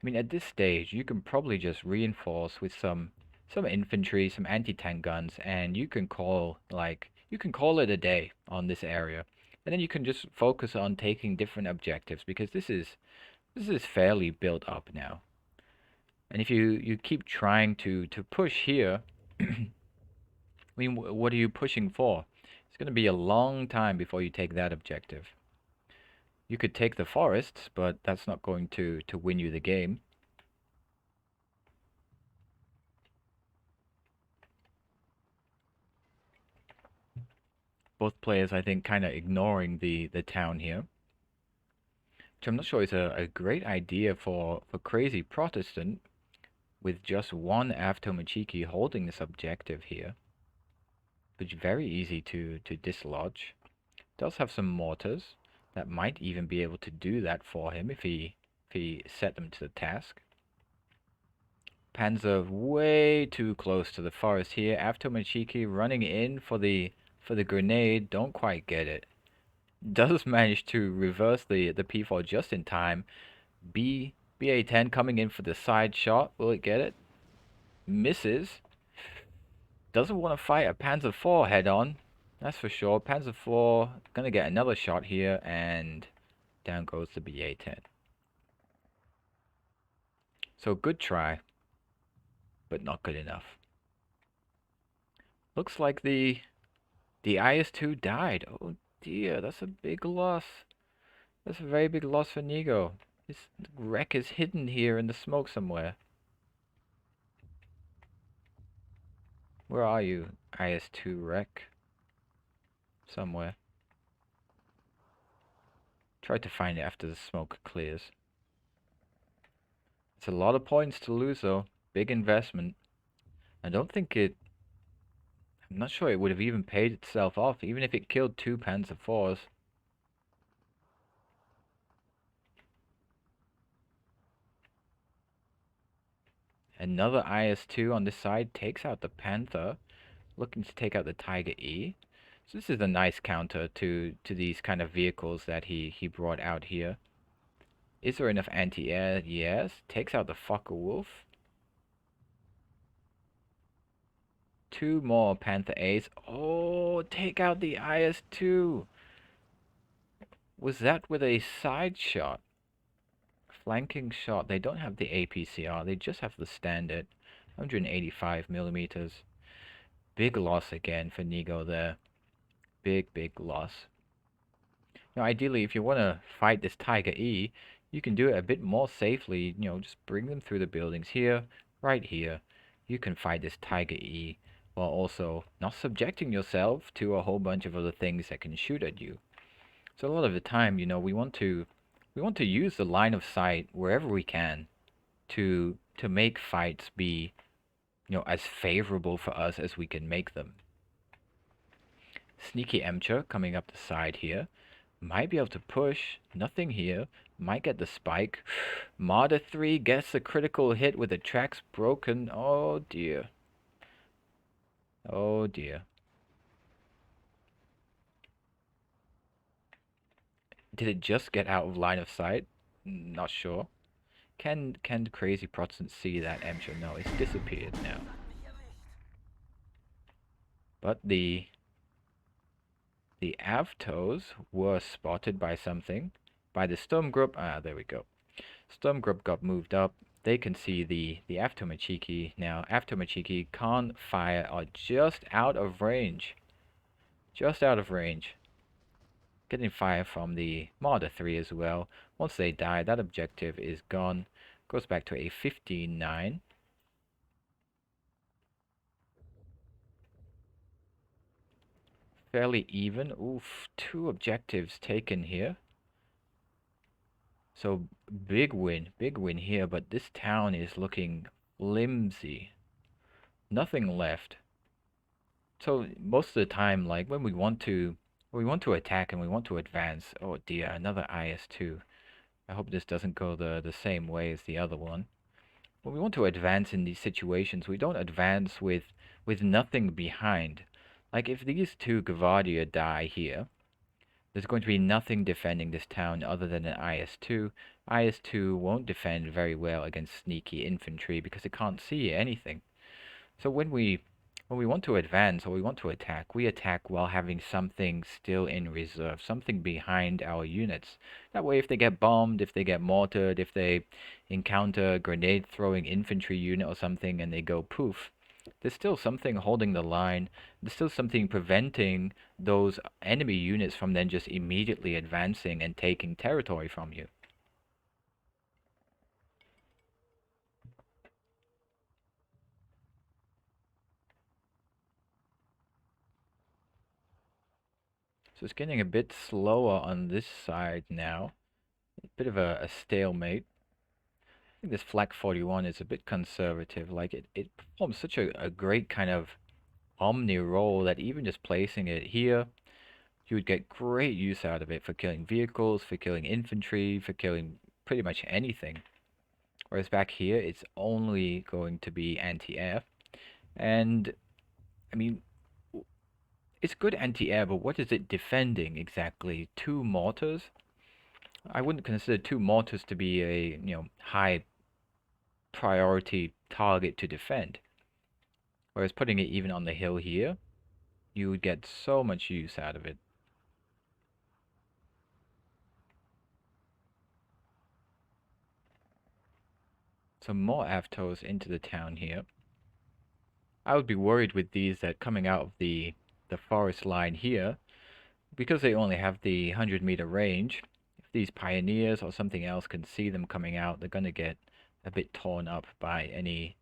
I mean, at this stage, you can probably just reinforce with some infantry, some anti-tank guns, and you can call it a day on this area. And then you can just focus on taking different objectives because this is fairly built up now. And if you keep trying to push here, I mean, what are you pushing for? It's going to be a long time before you take that objective. You could take the forests, but that's not going to win you the game. Both players, I think, kind of ignoring the town here. Which I'm not sure is a great idea for Crazy Protestant, with just one Avtomachiki holding this objective here. Which is very easy to dislodge. Does have some mortars that might even be able to do that for him if he set them to the task. Panzer way too close to the forest here. Avtomachiki running in for the grenade. Don't quite get it. Does manage to reverse the P4 just in time. BA-10 coming in for the side shot. Will it get it? Misses. Doesn't want to fight a Panzer IV head on. That's for sure. Panzer IV gonna get another shot here, and down goes the BA-10. So good try, but not good enough. Looks like the IS-2 died. Oh dear, that's a big loss. That's a very big loss for Nigo. This wreck is hidden here in the smoke somewhere. Where are you, IS-2 wreck? Somewhere. Try to find it after the smoke clears. It's a lot of points to lose though. Big investment. I don't think I'm not sure it would have even paid itself off, even if it killed 2 Panzer IVs. Another IS-2 on this side takes out the Panther, looking to take out the Tiger E. So this is a nice counter to these kind of vehicles that he brought out here. Is there enough anti-air? Yes. Takes out the Focke-Wulf. 2 more Panther A's. Oh, take out the IS-2. Was that with a side shot? Flanking shot. They don't have the APCR. They just have the standard 185mm. Big loss again for Nigo there. Big loss. Now, ideally, if you want to fight this Tiger E, you can do it a bit more safely. You know, just bring them through the buildings here, right here. You can fight this Tiger E while also not subjecting yourself to a whole bunch of other things that can shoot at you. So a lot of the time, you know, we want to use the line of sight wherever we can to make fights be, you know, as favorable for us as we can make them. Sneaky Emcher coming up the side here. Might be able to push. Nothing here. Might get the spike. Marauder 3 gets a critical hit with the tracks broken. Oh dear. Oh dear. Did it just get out of line of sight? Not sure. Can the Crazy Protestant see that Emcher? No, it's disappeared now. But the The Avtos were spotted by something. By the Storm Group. Ah, there we go. Storm Group got moved up. They can see the Avtomachiki. Now, Avtomachiki can't fire, or just out of range. Just out of range. Getting fire from the Marauder 3 as well. Once they die, that objective is gone. Goes back to a 15-9. Fairly even. Oof, 2 objectives taken here. So big win here, but this town is looking flimsy. Nothing left. So most of the time, like when we want to attack and we want to advance. Oh dear, another IS-2. I hope this doesn't go the same way as the other one. When we want to advance in these situations, we don't advance with nothing behind. Like if these 2 Gvardia die here, there's going to be nothing defending this town other than an IS-2. IS-2 won't defend very well against sneaky infantry because it can't see anything. So when we want to advance or we want to attack, we attack while having something still in reserve, something behind our units. That way if they get bombed, if they get mortared, if they encounter a grenade throwing infantry unit or something and they go poof, there's still something holding the line. There's still something preventing those enemy units from then just immediately advancing and taking territory from you. So it's getting a bit slower on this side now. A bit of a stalemate. I think this Flak 41 is a bit conservative. Like it performs such a great kind of omni role that even just placing it here, you would get great use out of it for killing vehicles, for killing infantry, for killing pretty much anything. Whereas back here, it's only going to be anti-air. And, I mean, it's good anti-air, but what is it defending exactly? 2 mortars? I wouldn't consider 2 mortars to be a, high priority target to defend. Whereas putting it even on the hill here, you would get so much use out of it. Some more Avtos into the town here. I would be worried with these that coming out of the forest line here, because they only have the 100-meter range, if these pioneers or something else can see them coming out, they're going to get a bit torn up by any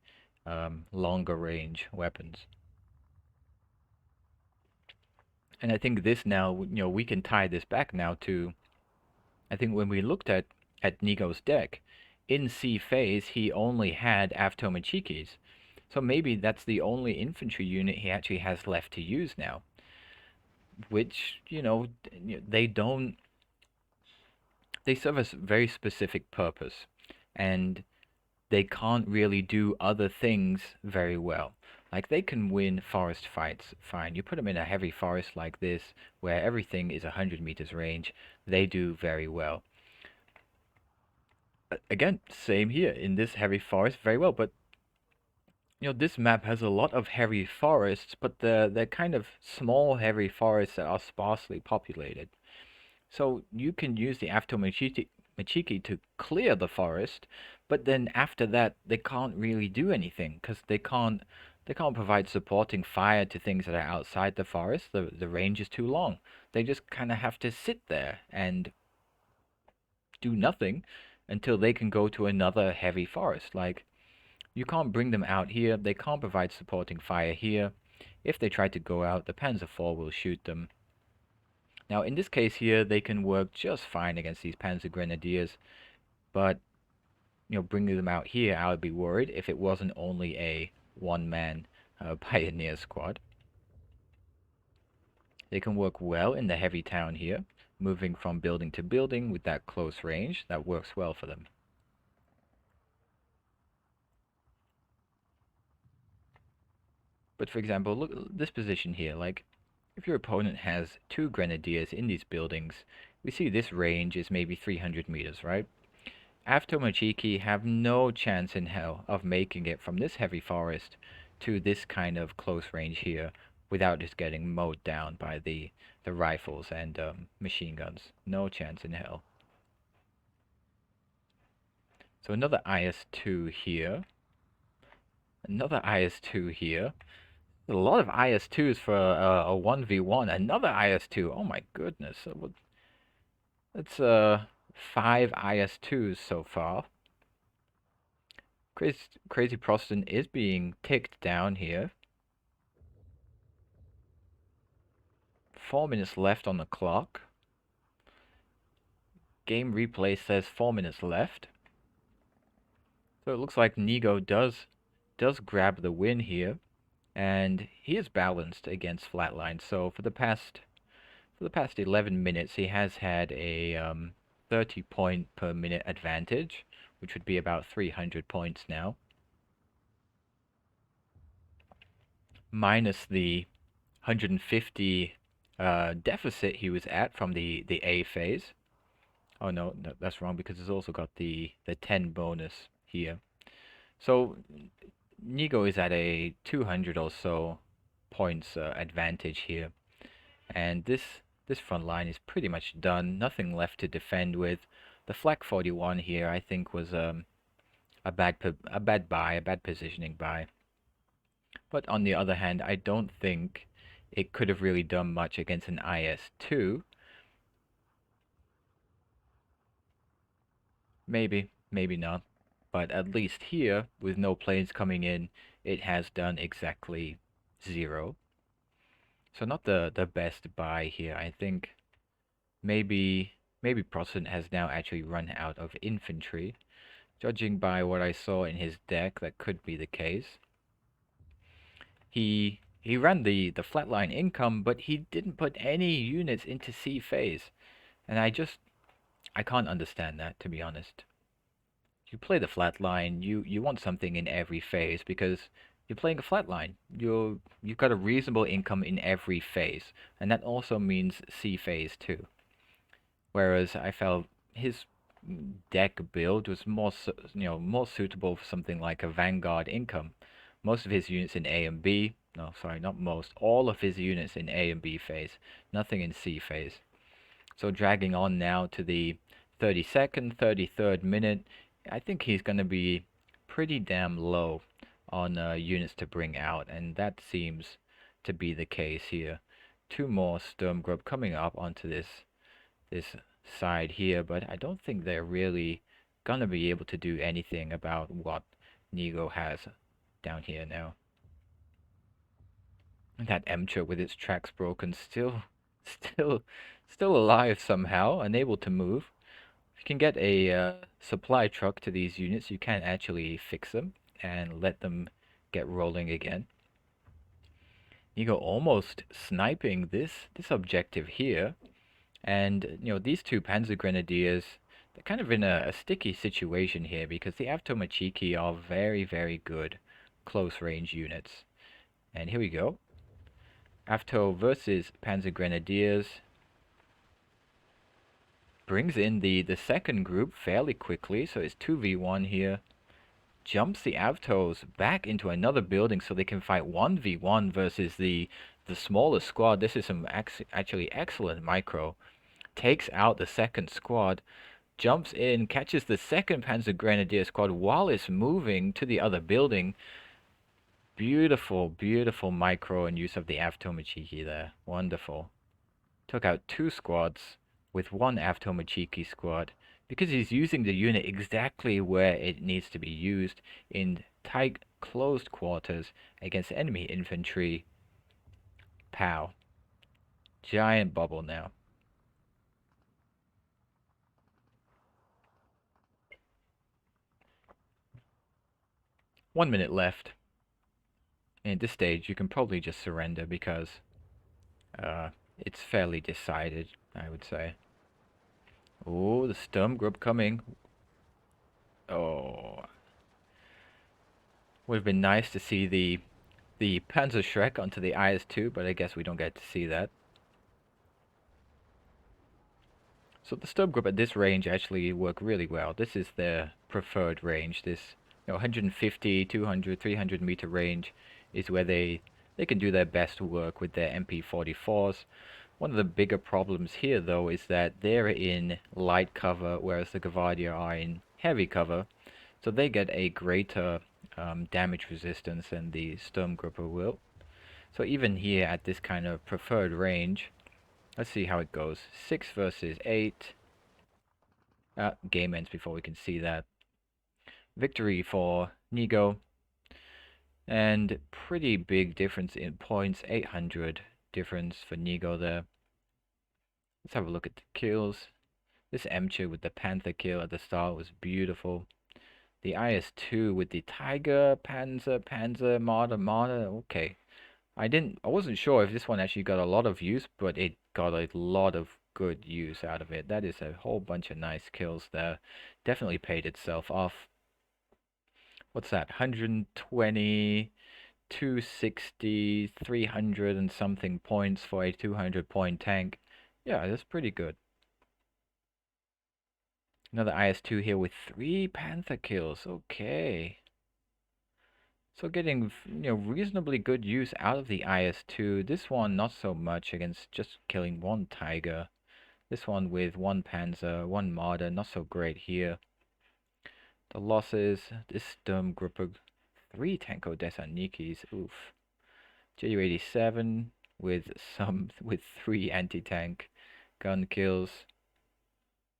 longer range weapons. And I think this now, we can tie this back now to, I think when we looked at Nigo's deck, in C phase he only had Avtomachikis. So maybe that's the only infantry unit he actually has left to use now. Which, they don't, they serve a very specific purpose. And they can't really do other things very well. Like they can win forest fights fine. You put them in a heavy forest like this, where everything is 100 meters range, they do very well. Again, same here in this heavy forest, very well. But this map has a lot of heavy forests, but they're kind of small heavy forests that are sparsely populated. So you can use the Machiki to clear the forest, but then after that they can't really do anything because they can't provide supporting fire to things that are outside the forest. The range is too long. They just kind of have to sit there and do nothing until they can go to another heavy forest. Like you can't bring them out here. They can't provide supporting fire here. If they try to go out, the Panzer IV will shoot them. Now, in this case here, they can work just fine against these Panzer Grenadiers, but, bringing them out here, I would be worried if it wasn't only a one-man pioneer squad. They can work well in the heavy town here, moving from building to building with that close range. That works well for them. But for example, look at this position here, like, if your opponent has 2 Grenadiers in these buildings, we see this range is maybe 300 meters, right? Avtomachiki have no chance in hell of making it from this heavy forest to this kind of close range here without just getting mowed down by the rifles and machine guns. No chance in hell. So another IS-2 here. Another IS-2 here. A lot of IS-2s for a 1v1. Another IS-2. Oh my goodness. That's 5 IS-2s so far. Crazy Proston is being ticked down here. 4 minutes left on the clock. Game replay says 4 minutes left. So it looks like Nigo does grab the win here, and he is balanced against Flatline. So for the past 11 minutes, he has had a 30 point per minute advantage, which would be about 300 points now. Minus the 150 deficit he was at from the A phase. Oh no, that's wrong because it's also got the 10 bonus here. So Nigo is at a 200 or so points advantage here, and this front line is pretty much done. Nothing left to defend with. The Flak 41 here, I think, was a bad positioning buy. But on the other hand, I don't think it could have really done much against an IS-2. Maybe, maybe not. But at least here, with no planes coming in, it has done exactly 0. So not the best buy here. I think maybe Protestant has now actually run out of infantry. Judging by what I saw in his deck, that could be the case. He ran the flatline income, but he didn't put any units into C phase. And I can't understand that, to be honest. You play the flatline, you want something in every phase because you're playing a flatline. You've got a reasonable income in every phase, and that also means C phase too. Whereas I felt his deck build was more more suitable for something like a Vanguard income. Most of his units in A and B, no, sorry, not most, all of his units in A and B phase, nothing in C phase. So dragging on now to the 32nd, 33rd minute, I think he's going to be pretty damn low on units to bring out, and that seems to be the case here. 2 more Sturmgruppe coming up onto this side here, but I don't think they're really going to be able to do anything about what Nigo has down here now. That Emcher with its tracks broken still alive somehow, unable to move. If you can get a supply truck to these units, you can actually fix them and let them get rolling again. Nigo almost sniping this objective here, and these 2 Panzer Grenadiers, they're kind of in a sticky situation here because the Avtomachiki are very good close range units. And here we go. Avto versus Panzer Grenadiers. Brings in the second group fairly quickly, so it's 2v1 here. Jumps the Avtos back into another building so they can fight 1v1 versus the smaller squad. This is some actually excellent micro. Takes out the second squad, jumps in, catches the second Panzer Grenadier squad while it's moving to the other building. Beautiful micro and use of the Avtomachiki there. Wonderful. Took out 2 squads with 1 Avtomachiki squad because he's using the unit exactly where it needs to be used, in tight closed quarters against enemy infantry. Pow. Giant bubble now. One minute left. And at this stage, you can probably just surrender because it's fairly decided, I would say. Oh, the Sturmgruppe coming. Oh. Would have been nice to see the Panzer Shrek onto the IS-2, but I guess we don't get to see that. So the Sturmgruppe at this range actually work really well. This is their preferred range. This 150, 200, 300 meter range is where they They can do their best work with their MP44s. One of the bigger problems here, though, is that they're in light cover, whereas the Gavadia are in heavy cover. So they get a greater damage resistance than the Sturmgrupper will. So even here at this kind of preferred range, let's see how it goes. 6 versus 8. Game ends before we can see that. Victory for Nigo. And pretty big difference in points. 800 difference for Nigo there. Let's have a look at the kills. This Emcher with the Panther kill at the start was beautiful. The IS-2 with the Tiger, Panzer, Marauder. Okay. I wasn't sure if this one actually got a lot of use, but it got a lot of good use out of it. That is a whole bunch of nice kills there. Definitely paid itself off. What's that? 120, 260, 300 and something points for a 200 point tank. Yeah, that's pretty good. Another IS-2 here with 3 Panther kills. Okay. So getting, reasonably good use out of the IS-2. This one not so much against just killing 1 Tiger. This one with 1 Panzer, 1 Marauder, not so great here. The losses, this Sturmgruppe, 3 Tanko Desanikis, oof. Ju-87 with 3 anti-tank gun kills.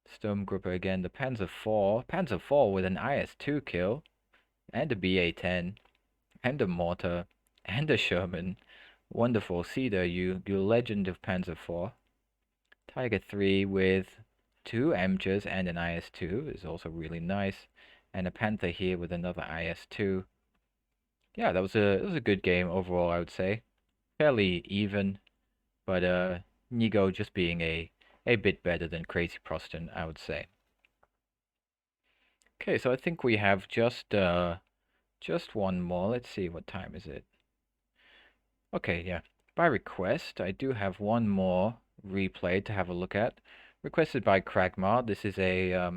Sturmgruppe again, the Panzer IV with an IS-2 kill, and a BA-10, and a mortar, and a Sherman. Wonderful. See there, you legend of Panzer IV. Tiger 3 with 2 Emchers and an IS-2 is also really nice. And a Panther here with another IS-2. Yeah, that was a good game overall, I would say. Fairly even, but Nigo just being a bit better than Crazy Proston, I would say. Okay, so I think we have just one more. Let's see, what time is it? Okay, yeah. By request, I do have one more replay to have a look at. Requested by Kragmar. This is a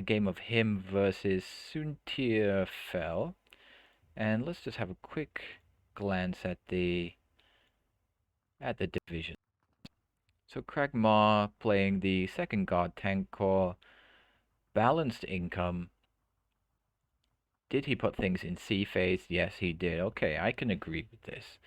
game of him versus Soontir Fell. And let's just have a quick glance at the division. So Kragmar playing the second guard tank core, balanced income. Did he put things in C phase? Yes, he did. Okay, I can agree with this.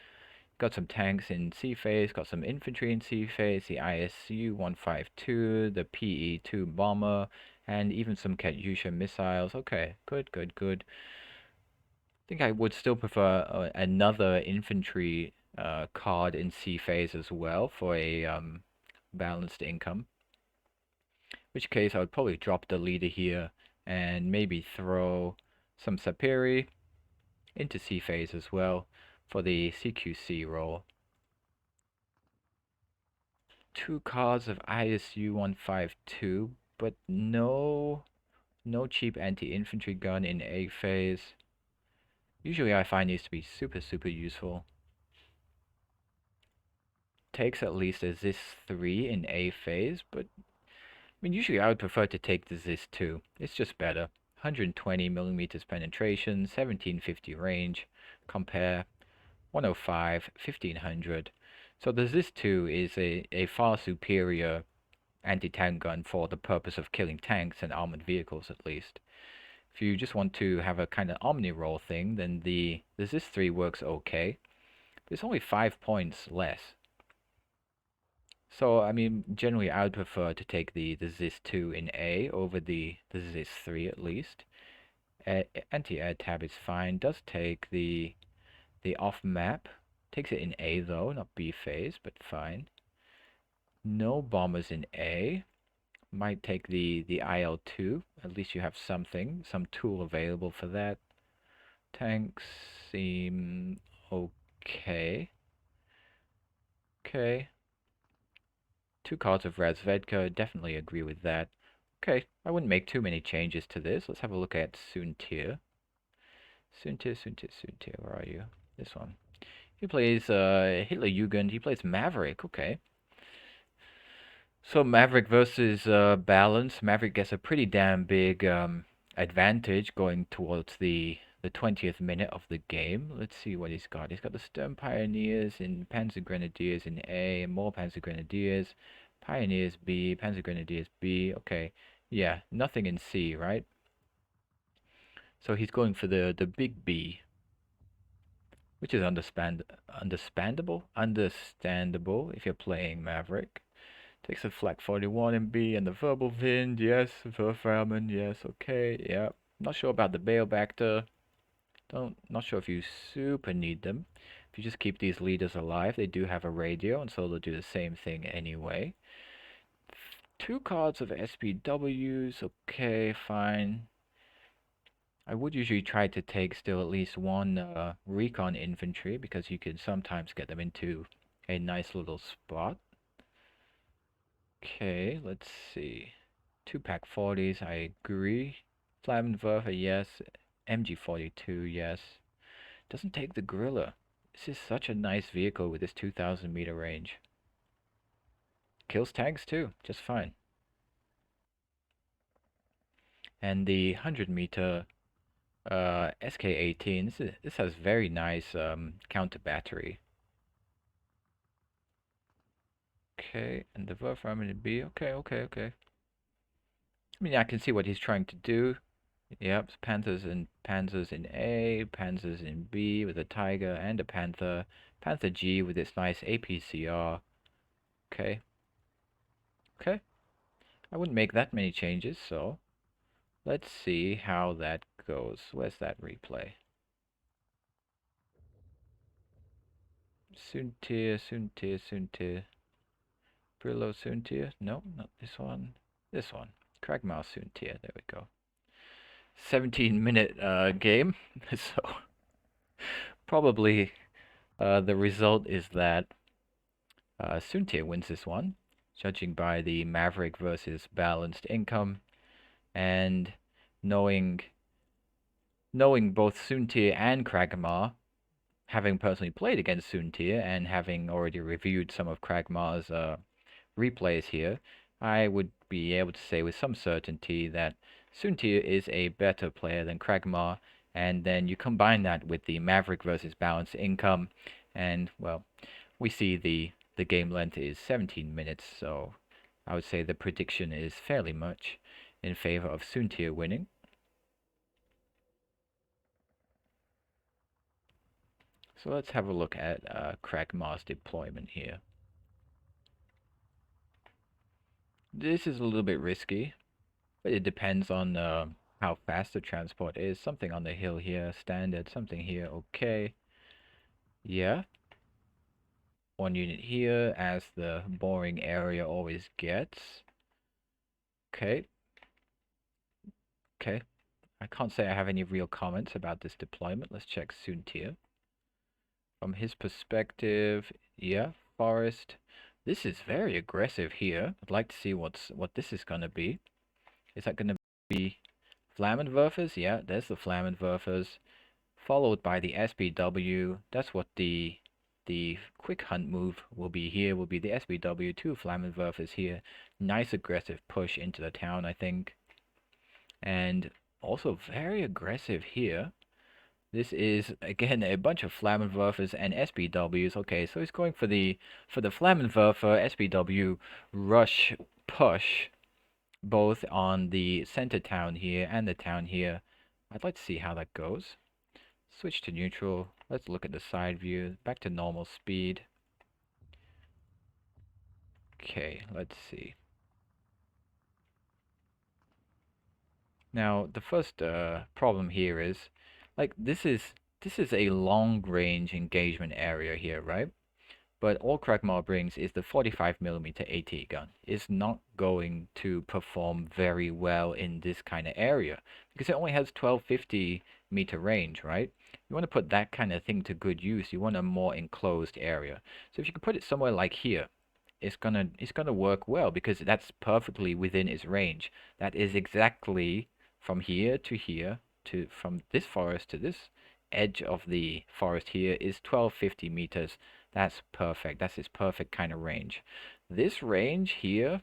Got some tanks in C phase, got some infantry in C phase, the ISU 152, the PE2 bomber, and even some Katyusha missiles. Okay, good, good, good. I think I would still prefer another infantry card in C phase as well for a balanced income. In which case I would probably drop the leader here and maybe throw some Sapiri into C phase as well for the CQC role. 2 cards of ISU 152, but no cheap anti-infantry gun in A phase. Usually I find these to be super useful. Takes at least a Zis 3 in A phase, but I mean usually I would prefer to take the Zis 2. It's just better. 120 millimeters penetration, 1750 range, compare 105, 1500. So the Zis 2 is a far superior anti-tank gun for the purpose of killing tanks and armored vehicles at least. If you just want to have a kind of omni roll thing, then the Zis 3 works okay. But it's only 5 points less. So I mean generally I would prefer to take the Zis 2 in A over the Zis 3 at least. Anti-air tab is fine, does take the off map. Takes it in A though, not B phase, but fine. No bombers in A. Might take the IL-2. At least you have something, some tool available for that. Tanks seem okay. Okay. 2 cards of Razvedka, definitely agree with that. Okay, I wouldn't make too many changes to this. Let's have a look at Soontir. Soontir, where are you? This one. He plays Hitler Jugend, he plays Maverick, okay. So Maverick versus Balance. Maverick gets a pretty damn big advantage going towards the the 20th minute of the game. Let's see what he's got. He's got the Stern Pioneers in Panzer Grenadiers in A, and more Panzer Grenadiers. Pioneers B, Panzer Grenadiers B. Okay, yeah, nothing in C, right? So he's going for the big B, which is understandable if you're playing Maverick. Takes a Flak 41 in B and the Verbal Wind, yes. Verframen, yes, okay, yeah. Not sure about the Baobacter. Not sure if you super need them. If you just keep these leaders alive, they do have a radio, and so they'll do the same thing anyway. 2 cards of SPWs, okay, fine. I would usually try to take still at least 1 recon infantry, because you can sometimes get them into a nice little spot. Okay, let's see. 2-pack 40s, I agree. Flammenwerfer, yes. MG42, yes. Doesn't take the Gorilla. This is such a nice vehicle with this 2000 meter range. Kills tanks too, just fine. And the 100 meter SK18, this has very nice counter battery. Okay, and the Wolfram in B. Okay. I mean, I can see what he's trying to do. Yep, Panthers in A, Panthers in B with a Tiger and a Panther. Panther G with its nice APCR. Okay. I wouldn't make that many changes, so let's see how that goes. Where's that replay? Soontir. Brillo soontir. No, not this one. This one. Kragmar soontir. There we go. 17-minute game. So probably the result is that Soontir wins this one, judging by the Maverick versus balanced income, and knowing both Soontir and Kragema, having personally played against Soontir and having already reviewed some of Kragmar's replays here, I would be able to say with some certainty that Soontir is a better player than Kragma, and then you combine that with the Maverick versus balanced income, and well, we see the game length is 17 minutes, so I would say the prediction is fairly much in favor of Soontir winning. So let's have a look at Kragma's deployment here. This is a little bit risky, but it depends on how fast the transport is. Something on the hill here, standard. Something here, okay. Yeah. 1 unit here, as the boring area always gets. Okay. I can't say I have any real comments about this deployment. Let's check Soontir. From his perspective, yeah, forest. This is very aggressive here. I'd like to see what this is gonna be. Is that gonna be Flammenwerfers? Yeah, there's the Flammenwerfers. Followed by the SPW. That's what the quick hunt move will be here. Will be the SPW, 2 Flammenwerfers here. Nice aggressive push into the town, I think. And also very aggressive here. This is again a bunch of Flammenwerfers and SPWs. Okay, so he's going for the Flammenwerfer SPW rush push, both on the center town here and the town here. I'd like to see how that goes. Switch to neutral. Let's look at the side view. Back to normal speed. Okay, let's see. Now, the first problem here is, like, this is a long range engagement area here, right? But all Kragma brings is the 45mm AT gun. It's not going to perform very well in this kind of area because it only has 1250 meter range, right? You want to put that kind of thing to good use. You want a more enclosed area. So if you can put it somewhere like here, it's gonna work well because that's perfectly within its range. That is exactly from here to here, to from this forest to this edge of the forest here is 1250 meters. That's perfect. That's its perfect kind of range. This range here,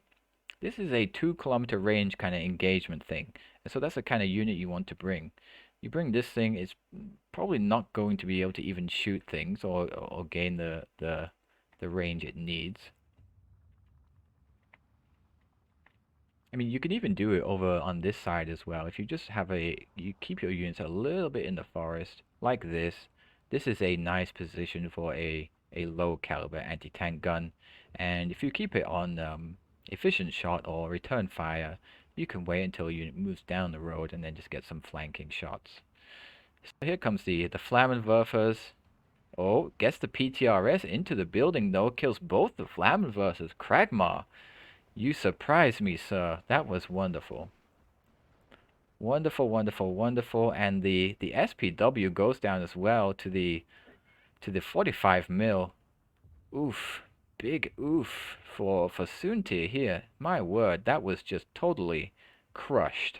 this is a 2 kilometer range kind of engagement thing. And so that's the kind of unit you want to bring. You bring this thing, it's probably not going to be able to even shoot things or gain the range it needs. I mean, you can even do it over on this side as well. If you just have you keep your units a little bit in the forest, like this. This is a nice position for a low caliber anti-tank gun. And if you keep it on efficient shot or return fire, you can wait until a unit moves down the road and then just get some flanking shots. So here comes the Flammenwerfers. Oh, gets the PTRS into the building though, kills both the Flammenwerfers. Kragmar, you surprised me, sir. That was wonderful. Wonderful, wonderful, wonderful. And the SPW goes down as well to the 45 mil. Oof. Big oof for soontir here. My word, that was just totally crushed.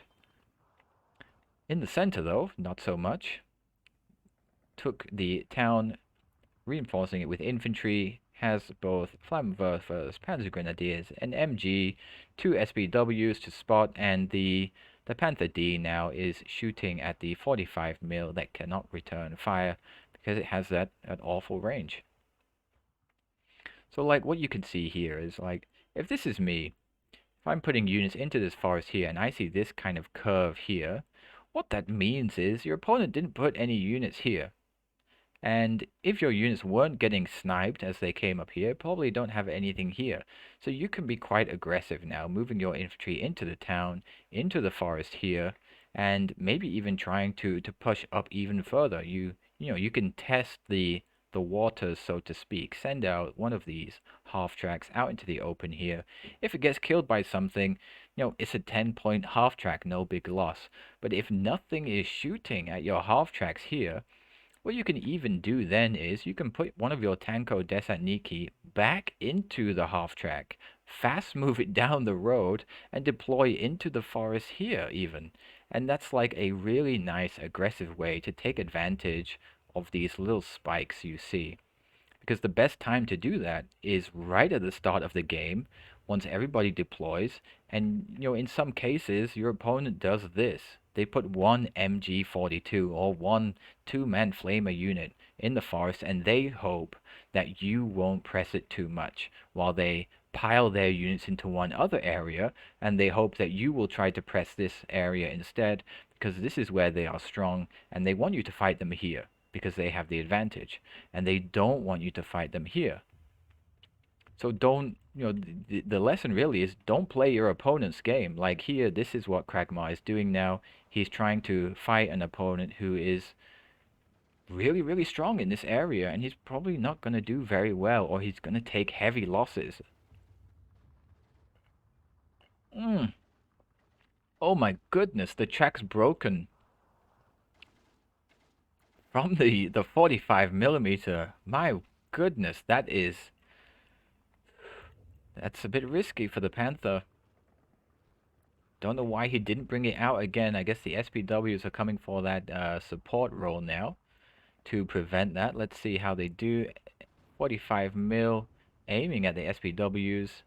In the center though, not so much. Took the town, reinforcing it with infantry, has both Flammenwerfers, Panzer Grenadiers, an MG, 2 SPWs to spot, and the Panther D now is shooting at the 45 mil that cannot return fire because it has that awful range. So like what you can see here is like, if this is me, if I'm putting units into this forest here and I see this kind of curve here, what that means is your opponent didn't put any units here. And if your units weren't getting sniped as they came up here, probably don't have anything here. So you can be quite aggressive now, moving your infantry into the town, into the forest here, and maybe even trying to push up even further. You know, you can test the waters, so to speak. Send out one of these half tracks out into the open here. If it gets killed by something, you know, it's a 10-point half track, no big loss. But if nothing is shooting at your half tracks here, what you can even do then is you can put one of your Tanko Desantniki back into the half track, fast move it down the road, and deploy into the forest here even. And that's like a really nice aggressive way to take advantage of these little spikes you see. Because the best time to do that is right at the start of the game, once everybody deploys, and you know, in some cases, your opponent does this. They put one MG42 or one two-man flamer unit in the forest, and they hope that you won't press it too much, while they pile their units into one other area, and they hope that you will try to press this area instead, because this is where they are strong, and they want you to fight them here because they have the advantage, and they don't want you to fight them here. So don't, you know, the lesson really is don't play your opponent's game. Like here, this is what Kragma is doing now. He's trying to fight an opponent who is really, really strong in this area, and he's probably not going to do very well, or he's going to take heavy losses. Mm. Oh my goodness, the track's broken from the 45 millimeter. My goodness, that's a bit risky for the Panther. Don't know why he didn't bring it out again. I guess the SPWs are coming for that support role now to prevent that. Let's see how they do. 45 mil, aiming at the SPWs.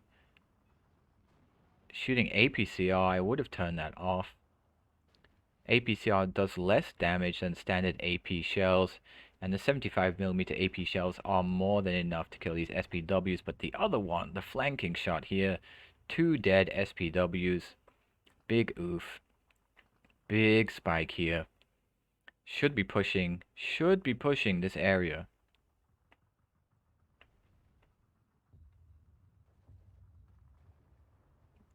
Shooting APCR, I would have turned that off. APCR does less damage than standard AP shells, and the 75mm AP shells are more than enough to kill these SPWs, but the other one, the flanking shot here, 2 dead SPWs. Big oof. Big spike here. Should be pushing this area.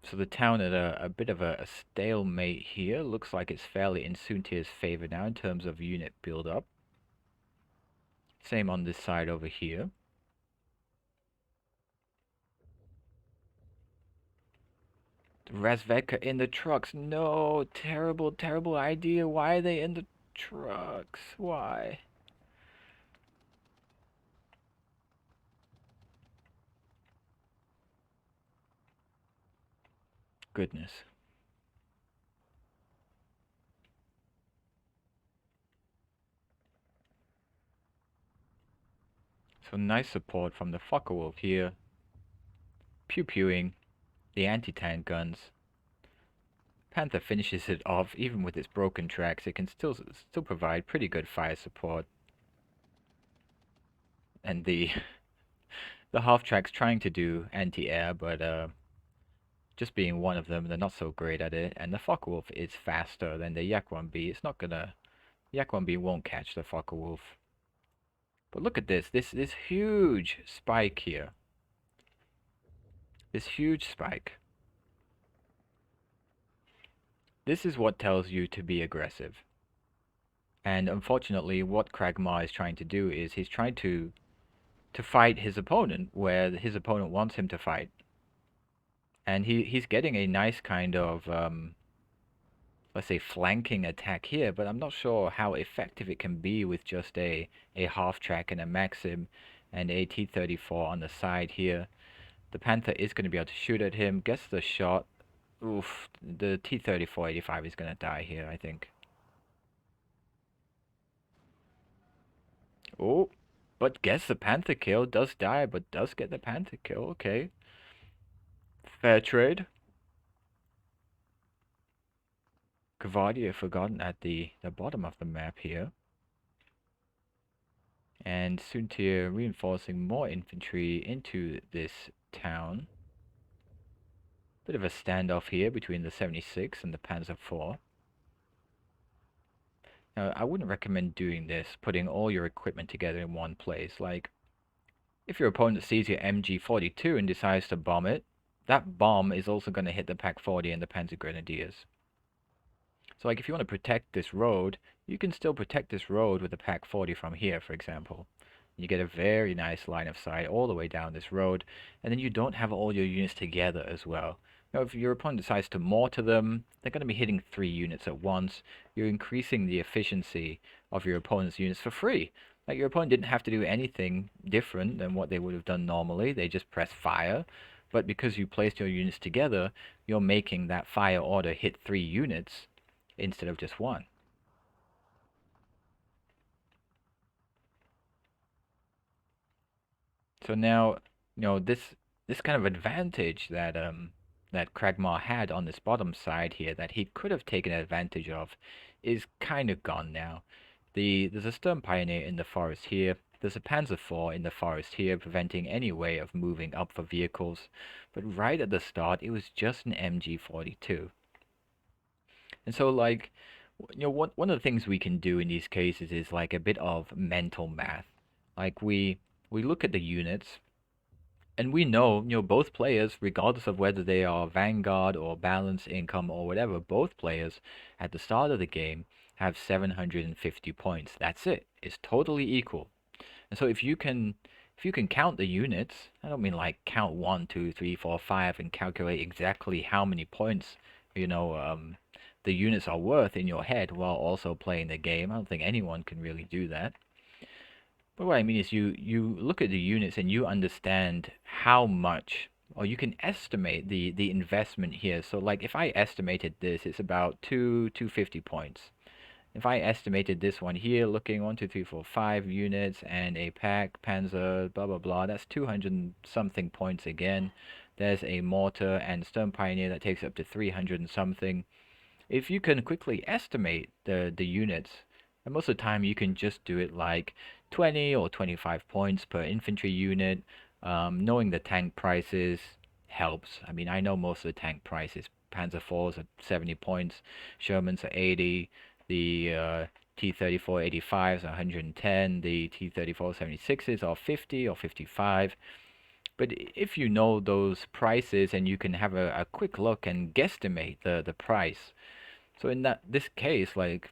So the town at a bit of a stalemate here. Looks like it's fairly in Soontir's favor now in terms of unit build up. Same on this side over here. Razvedka in the trucks. No, terrible, terrible idea. Why are they in the trucks? Why? Goodness. So nice support from the Focke-Wulf here. Pew-pewing the anti-tank guns. Panther finishes it off, even with its broken tracks, it can still provide pretty good fire support. And the the half track's trying to do anti-air, but just being one of them, they're not so great at it. And the Focke-Wulf is faster than the Yak-1B. It's not gonna Yak-1B won't catch the Focke-Wulf. But look at this huge spike here. This huge spike. This is what tells you to be aggressive. And unfortunately, what Kragma is trying to do is he's trying to fight his opponent where his opponent wants him to fight. And he's getting a nice kind of, let's say, flanking attack here, but I'm not sure how effective it can be with just a half track and a Maxim and a T-34 on the side here. The Panther is going to be able to shoot at him, gets the shot. Oof, the T-34-85 is going to die here, I think. Oh, but gets the Panther kill, does die, but does get the Panther kill, okay. Fair trade. Kavadi forgotten at the bottom of the map here. And Soontir reinforcing more infantry into this town. Bit of a standoff here between the 76 and the Panzer IV. Now, I wouldn't recommend doing this, putting all your equipment together in one place. Like, if your opponent sees your MG42 and decides to bomb it, that bomb is also going to hit the Pak-40 and the Panzer Grenadiers. So, like, if you want to protect this road, you can still protect this road with the Pak-40 from here, for example. You get a very nice line of sight all the way down this road, and then you don't have all your units together as well. Now, if your opponent decides to mortar them, they're going to be hitting 3 units at once. You're increasing the efficiency of your opponent's units for free. Like, your opponent didn't have to do anything different than what they would have done normally. They just press fire. But because you placed your units together, you're making that fire order hit 3 units instead of just 1. So now, this kind of advantage that that Kragma had on this bottom side here that he could have taken advantage of is kind of gone now. There's a Stern Pioneer in the forest here. There's a Panzer IV in the forest here, preventing any way of moving up for vehicles. But right at the start, it was just an MG42. And so, like, one of the things we can do in these cases is like a bit of mental math. Like, we look at the units, and we know, both players, regardless of whether they are Vanguard or Balanced Income or whatever, both players at the start of the game have 750 points. That's it. It's totally equal. And so if you can count the units, I don't mean like count 1, 2, 3, 4, 5 and calculate exactly how many points, the units are worth in your head while also playing the game. I don't think anyone can really do that. But what I mean is you look at the units and you understand how much, or you can estimate the investment here. So like if I estimated this, it's about 250 points. If I estimated this one here, looking 1, 2, 3, 4, 5 units and a pack, Panzer, blah blah blah, that's 200 something points again. There's a mortar and Stern Pioneer that takes up to 300 and something. If you can quickly estimate the units, and most of the time you can just do it like 20 or 25 points per infantry unit. Knowing the tank prices helps. I mean, I know most of the tank prices. Panzer IVs are 70 points, Shermans are 80, the T-34 85s are 110, the T-34 76s are 50 or 55. But if you know those prices and you can have a quick look and guesstimate the price. So in this case, like,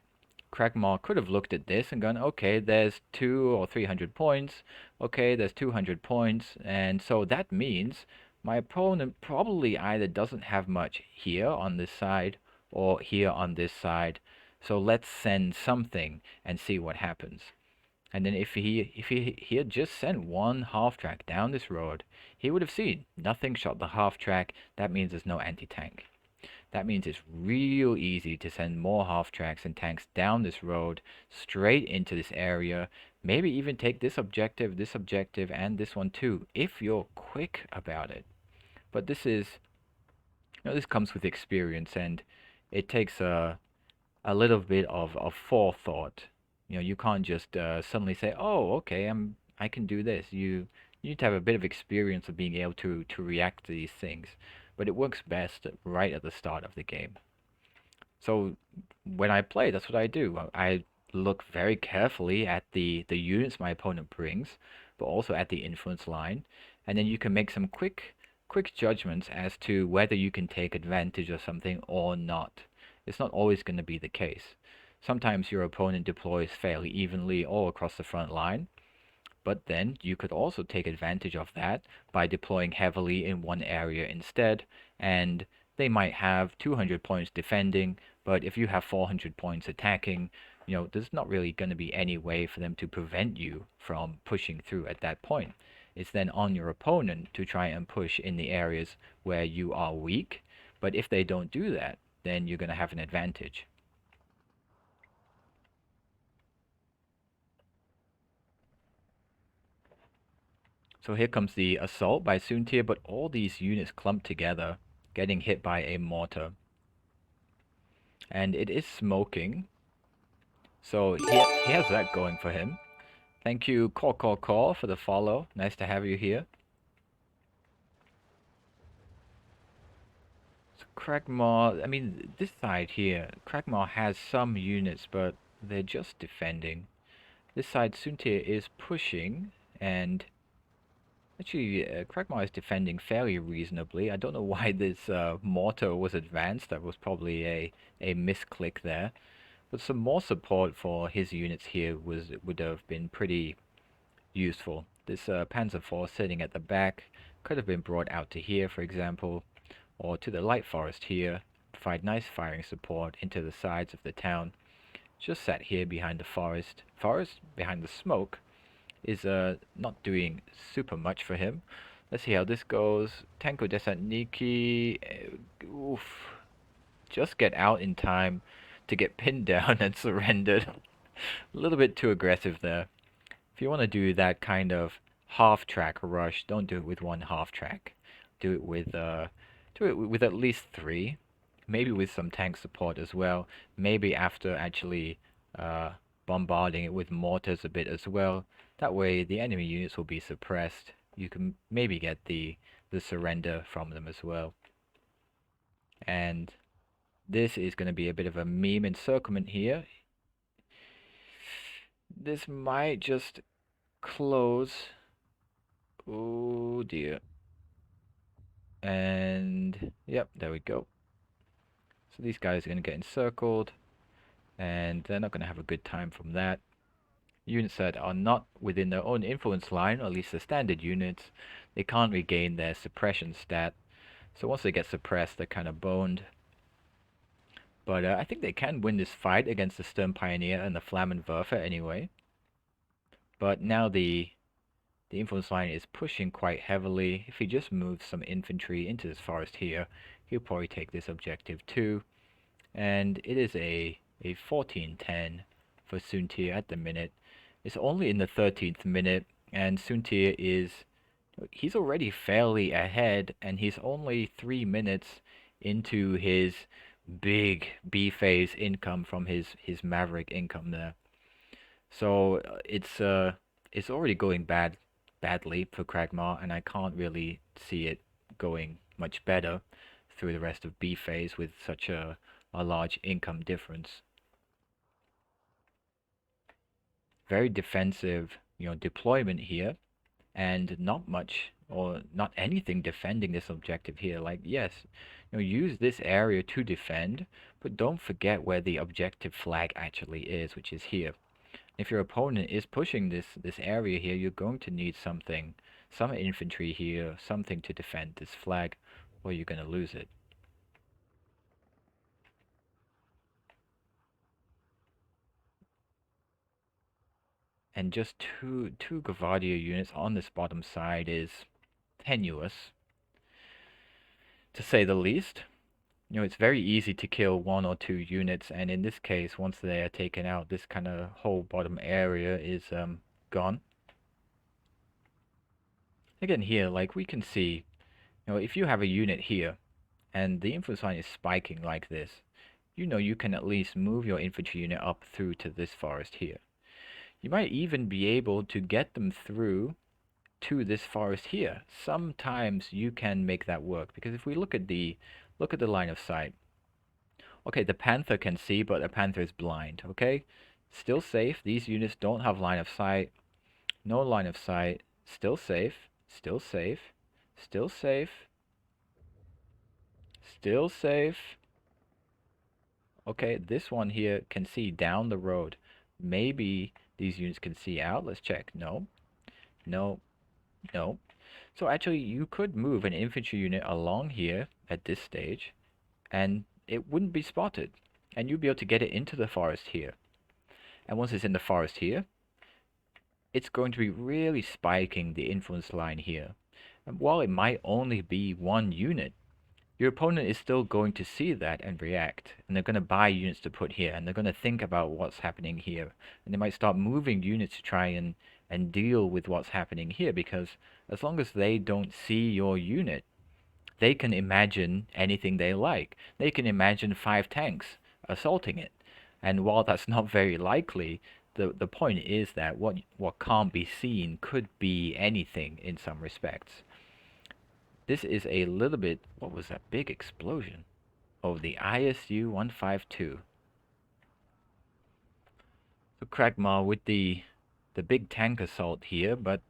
Kragma could have looked at this and gone, okay, there's 200 or 300 points. Okay, there's 200 points. And so that means my opponent probably either doesn't have much here on this side or here on this side. So let's send something and see what happens. And then if he had just sent one half track down this road, he would have seen nothing shot the half track. That means there's no anti-tank. That means it's real easy to send more half tracks and tanks down this road, straight into this area, maybe even take this objective, and this one too, if you're quick about it. But this is, this comes with experience, and it takes a little bit of forethought. You know, you can't just suddenly say, "Oh, okay, I can do this." You need to have a bit of experience of being able to react to these things, but it works best right at the start of the game. So when I play, that's what I do. I look very carefully at the units my opponent brings, but also at the influence line, and then you can make some quick judgments as to whether you can take advantage of something or not. It's not always going to be the case. Sometimes your opponent deploys fairly evenly all across the front line, but then you could also take advantage of that by deploying heavily in one area instead, and they might have 200 points defending, but if you have 400 points attacking, you know, there's not really going to be any way for them to prevent you from pushing through at that point. It's then on your opponent to try and push in the areas where you are weak, but if they don't do that, then you're going to have an advantage. So here comes the assault by Soontir, but all these units clumped together, getting hit by a mortar. And it is smoking, so he has that going for him. Thank you, Call, for the follow. Nice to have you here. So Kragma, I mean, this side here, Kragma has some units, but they're just defending. This side, Soontir is pushing, and actually, Kragma is defending fairly reasonably. I don't know why this mortar was advanced. That was probably a misclick there. But some more support for his units here would have been pretty useful. This Panzer IV sitting at the back could have been brought out to here, for example, or to the light forest here. Provide nice firing support into the sides of the town. Just sat here behind the forest. Forest behind the smoke is not doing super much for him. Let's see how this goes. Tenko Desantniki, oof, just get out in time to get pinned down and surrendered. A little bit too aggressive there. If you want to do that kind of half-track rush, don't do it with one half-track. Do it with at least three, maybe with some tank support as well. Maybe after actually uh, bombarding it with mortars a bit as well. That way the enemy units will be suppressed. You can maybe get the surrender from them as well. And this is going to be a bit of a meme encirclement here. This might just close. Oh dear. And yep, there we go. So these guys are going to get encircled, and they're not going to have a good time from that. Units that are not within their own influence line, or at least the standard units, they can't regain their suppression stat. So once they get suppressed, they're kind of boned. But I think they can win this fight against the Stern Pioneer and the Flammenwerfer anyway. But now the influence line is pushing quite heavily. If he just moves some infantry into this forest here, he'll probably take this objective too. And it is a 14-10 for Soontir at the minute. It's only in the 13th minute, and Soontir he's already fairly ahead, and he's only 3 minutes into his big B phase income from his Maverick income there. So it's already going badly for Kragma, and I can't really see it going much better through the rest of B phase with such a large income difference. Very defensive, you know, deployment here, and not much or not anything defending this objective here. Like, yes, you know, use this area to defend, but don't forget where the objective flag actually is, which is here. If your opponent is pushing this area here, you're going to need something, some infantry here, something to defend this flag, or you're going to lose it. And just two Gavardia units on this bottom side is tenuous, to say the least. You know, it's very easy to kill one or two units, and in this case, once they are taken out, this kind of whole bottom area is gone. Again here, like we can see, you know, if you have a unit here, and the influence line is spiking like this, you know you can at least move your infantry unit up through to this forest here. You might even be able to get them through to this forest here. Sometimes you can make that work, because if we look at the line of sight. Okay, the Panther can see, but the Panther is blind, okay? Still safe. These units don't have line of sight. No line of sight. Still safe. Still safe. Still safe. Still safe. Okay, this one here can see down the road. Maybe these units can see out. Let's check. No. No. No. So actually, you could move an infantry unit along here at this stage, and it wouldn't be spotted. And you'd be able to get it into the forest here. And once it's in the forest here, it's going to be really spiking the influence line here. And while it might only be one unit, your opponent is still going to see that and react. And they're going to buy units to put here, and they're going to think about what's happening here. And they might start moving units to try and deal with what's happening here, because as long as they don't see your unit, they can imagine anything they like. They can imagine 5 tanks assaulting it. And while that's not very likely, the point is that what can't be seen could be anything in some respects. This is a little bit... What was that big explosion? Oh, the ISU 152. So Kragma with the big tank assault here, but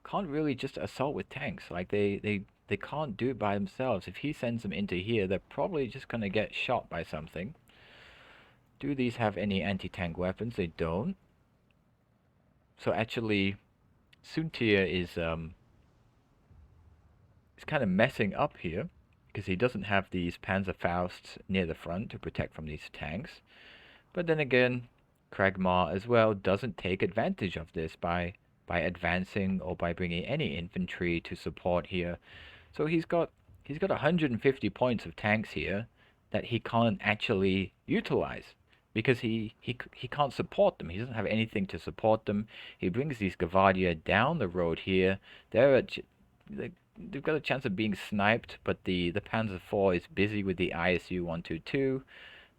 can't really just assault with tanks. Like they can't do it by themselves. If he sends them into here, they're probably just gonna get shot by something. Do these have any anti-tank weapons? They don't. So actually, Soontir is kind of messing up here, because he doesn't have these Panzerfausts near the front to protect from these tanks. But then again, Kragma as well doesn't take advantage of this by advancing or by bringing any infantry to support here. So he's got 150 points of tanks here that he can't actually utilize, because he can't support them. He doesn't have anything to support them. He brings these Gavardia down the road here. They've got a chance of being sniped, but the Panzer IV is busy with the ISU 122.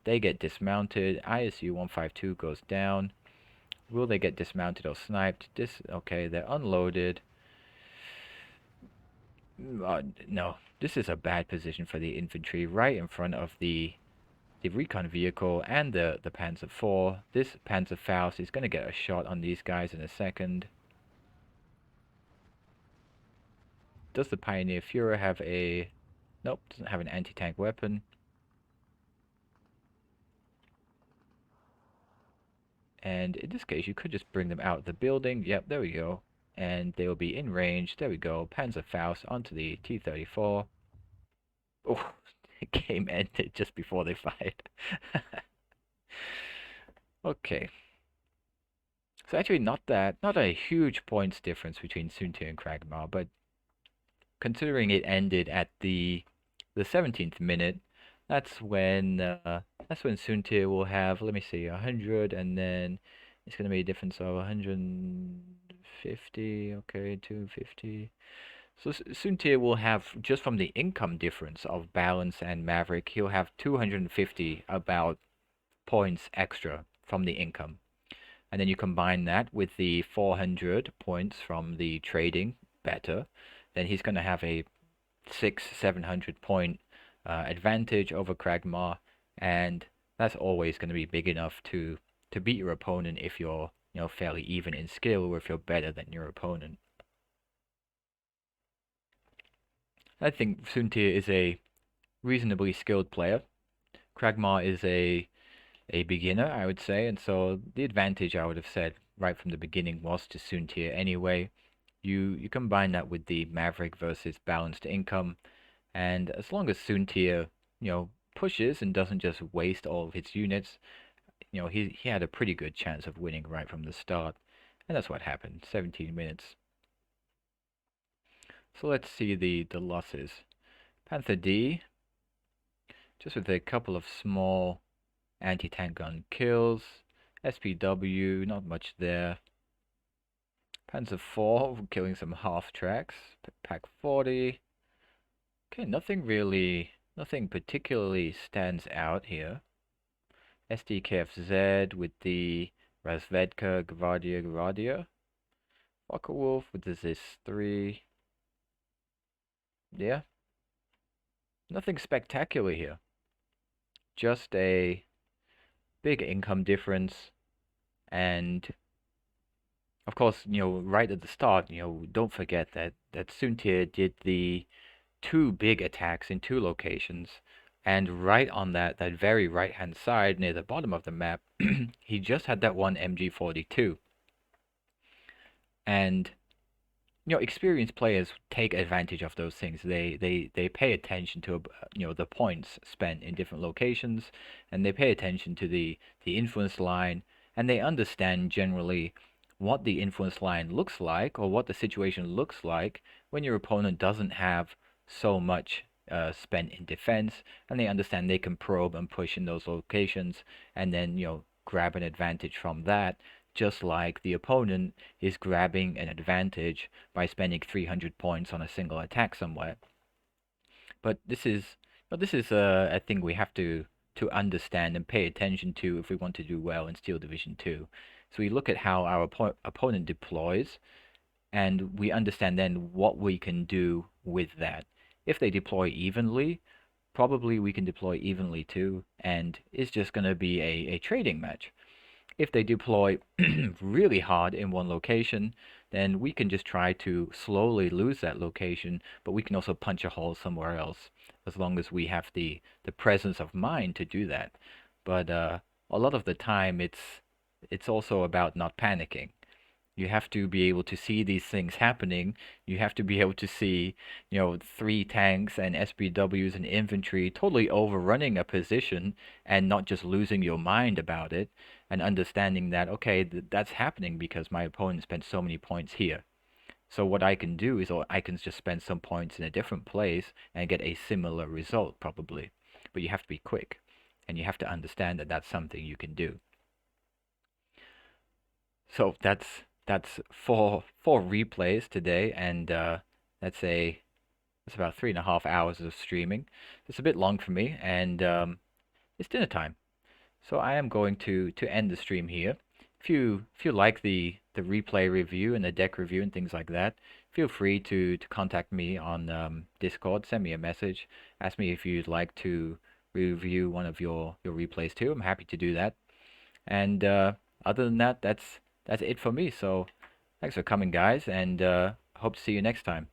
They get dismounted. ISU 152 goes down. Will they get dismounted or sniped? Okay, they're unloaded. No, this is a bad position for the infantry, right in front of the recon vehicle and the Panzer IV. This Panzerfaust is going to get a shot on these guys in a second. Does the Pioneer Führer have a... Nope, doesn't have an anti-tank weapon. And in this case, you could just bring them out of the building. Yep, there we go. And they will be in range. There we go. Panzerfaust onto the T-34. Oh, the game ended just before they fired. Okay. So actually not a huge points difference between Soontir and Kragma, but considering it ended at the 17th minute, that's when Soontir will have, let me see, 100, and then it's going to be a difference of 150, okay, 250. So Soontir will have, just from the income difference of Balance and Maverick, he'll have 250 about points extra from the income. And then you combine that with the 400 points from the trading better, then he's going to have a 700 point advantage over Kragma, and that's always going to be big enough to beat your opponent if you're fairly even in skill, or if you're better than your opponent. I think Soontir is a reasonably skilled player. Kragma is a beginner, I would say, and so the advantage, I would have said right from the beginning, was to Soontir anyway. You combine that with the Maverick versus balanced income, and as long as Soontir, pushes and doesn't just waste all of his units, he had a pretty good chance of winning right from the start. And that's what happened. 17 minutes. So let's see the losses. Panther D, just with a couple of small anti-tank gun kills. SPW, not much there. Panzer IV, killing some half tracks. Pack 40. Okay, nothing really Nothing particularly stands out here. SDKFZ with the Razvedka, Gvardia. Wolf with this 3. Yeah, nothing spectacular here. Just a big income difference. And of course, right at the start, don't forget that Soontir did the 2 big attacks in 2 locations. And right on that very right-hand side near the bottom of the map, he just had that one MG42. And experienced players take advantage of those things. They pay attention to the points spent in different locations, and they pay attention to the influence line, and they understand generally what the influence line looks like or what the situation looks like when your opponent doesn't have so much spent in defense, and they understand they can probe and push in those locations, and then grab an advantage from that, just like the opponent is grabbing an advantage by spending 300 points on a single attack somewhere. But this is a thing we have to understand and pay attention to if we want to do well in Steel Division 2. So we look at how our opponent deploys, and we understand then what we can do with that. If they deploy evenly, probably we can deploy evenly too, and it's just going to be a trading match. If they deploy really hard in one location, then we can just try to slowly lose that location, but we can also punch a hole somewhere else, as long as we have the presence of mind to do that. But a lot of the time, it's also about not panicking. You have to be able to see these things happening. You have to be able to see, 3 tanks and SBWs and infantry totally overrunning a position and not just losing your mind about it, and understanding that, okay, that's happening because my opponent spent so many points here. So what I can do is I can just spend some points in a different place and get a similar result, probably. But you have to be quick, and you have to understand that that's something you can do. So that's four replays today, and that's about 3.5 hours of streaming. It's a bit long for me, and it's dinner time. So I am going to end the stream here. If you like the replay review and the deck review and things like that, feel free to contact me on Discord. Send me a message. Ask me if you'd like to review one of your replays too. I'm happy to do that. And other than that, that's it for me. So thanks for coming, guys, and hope to see you next time.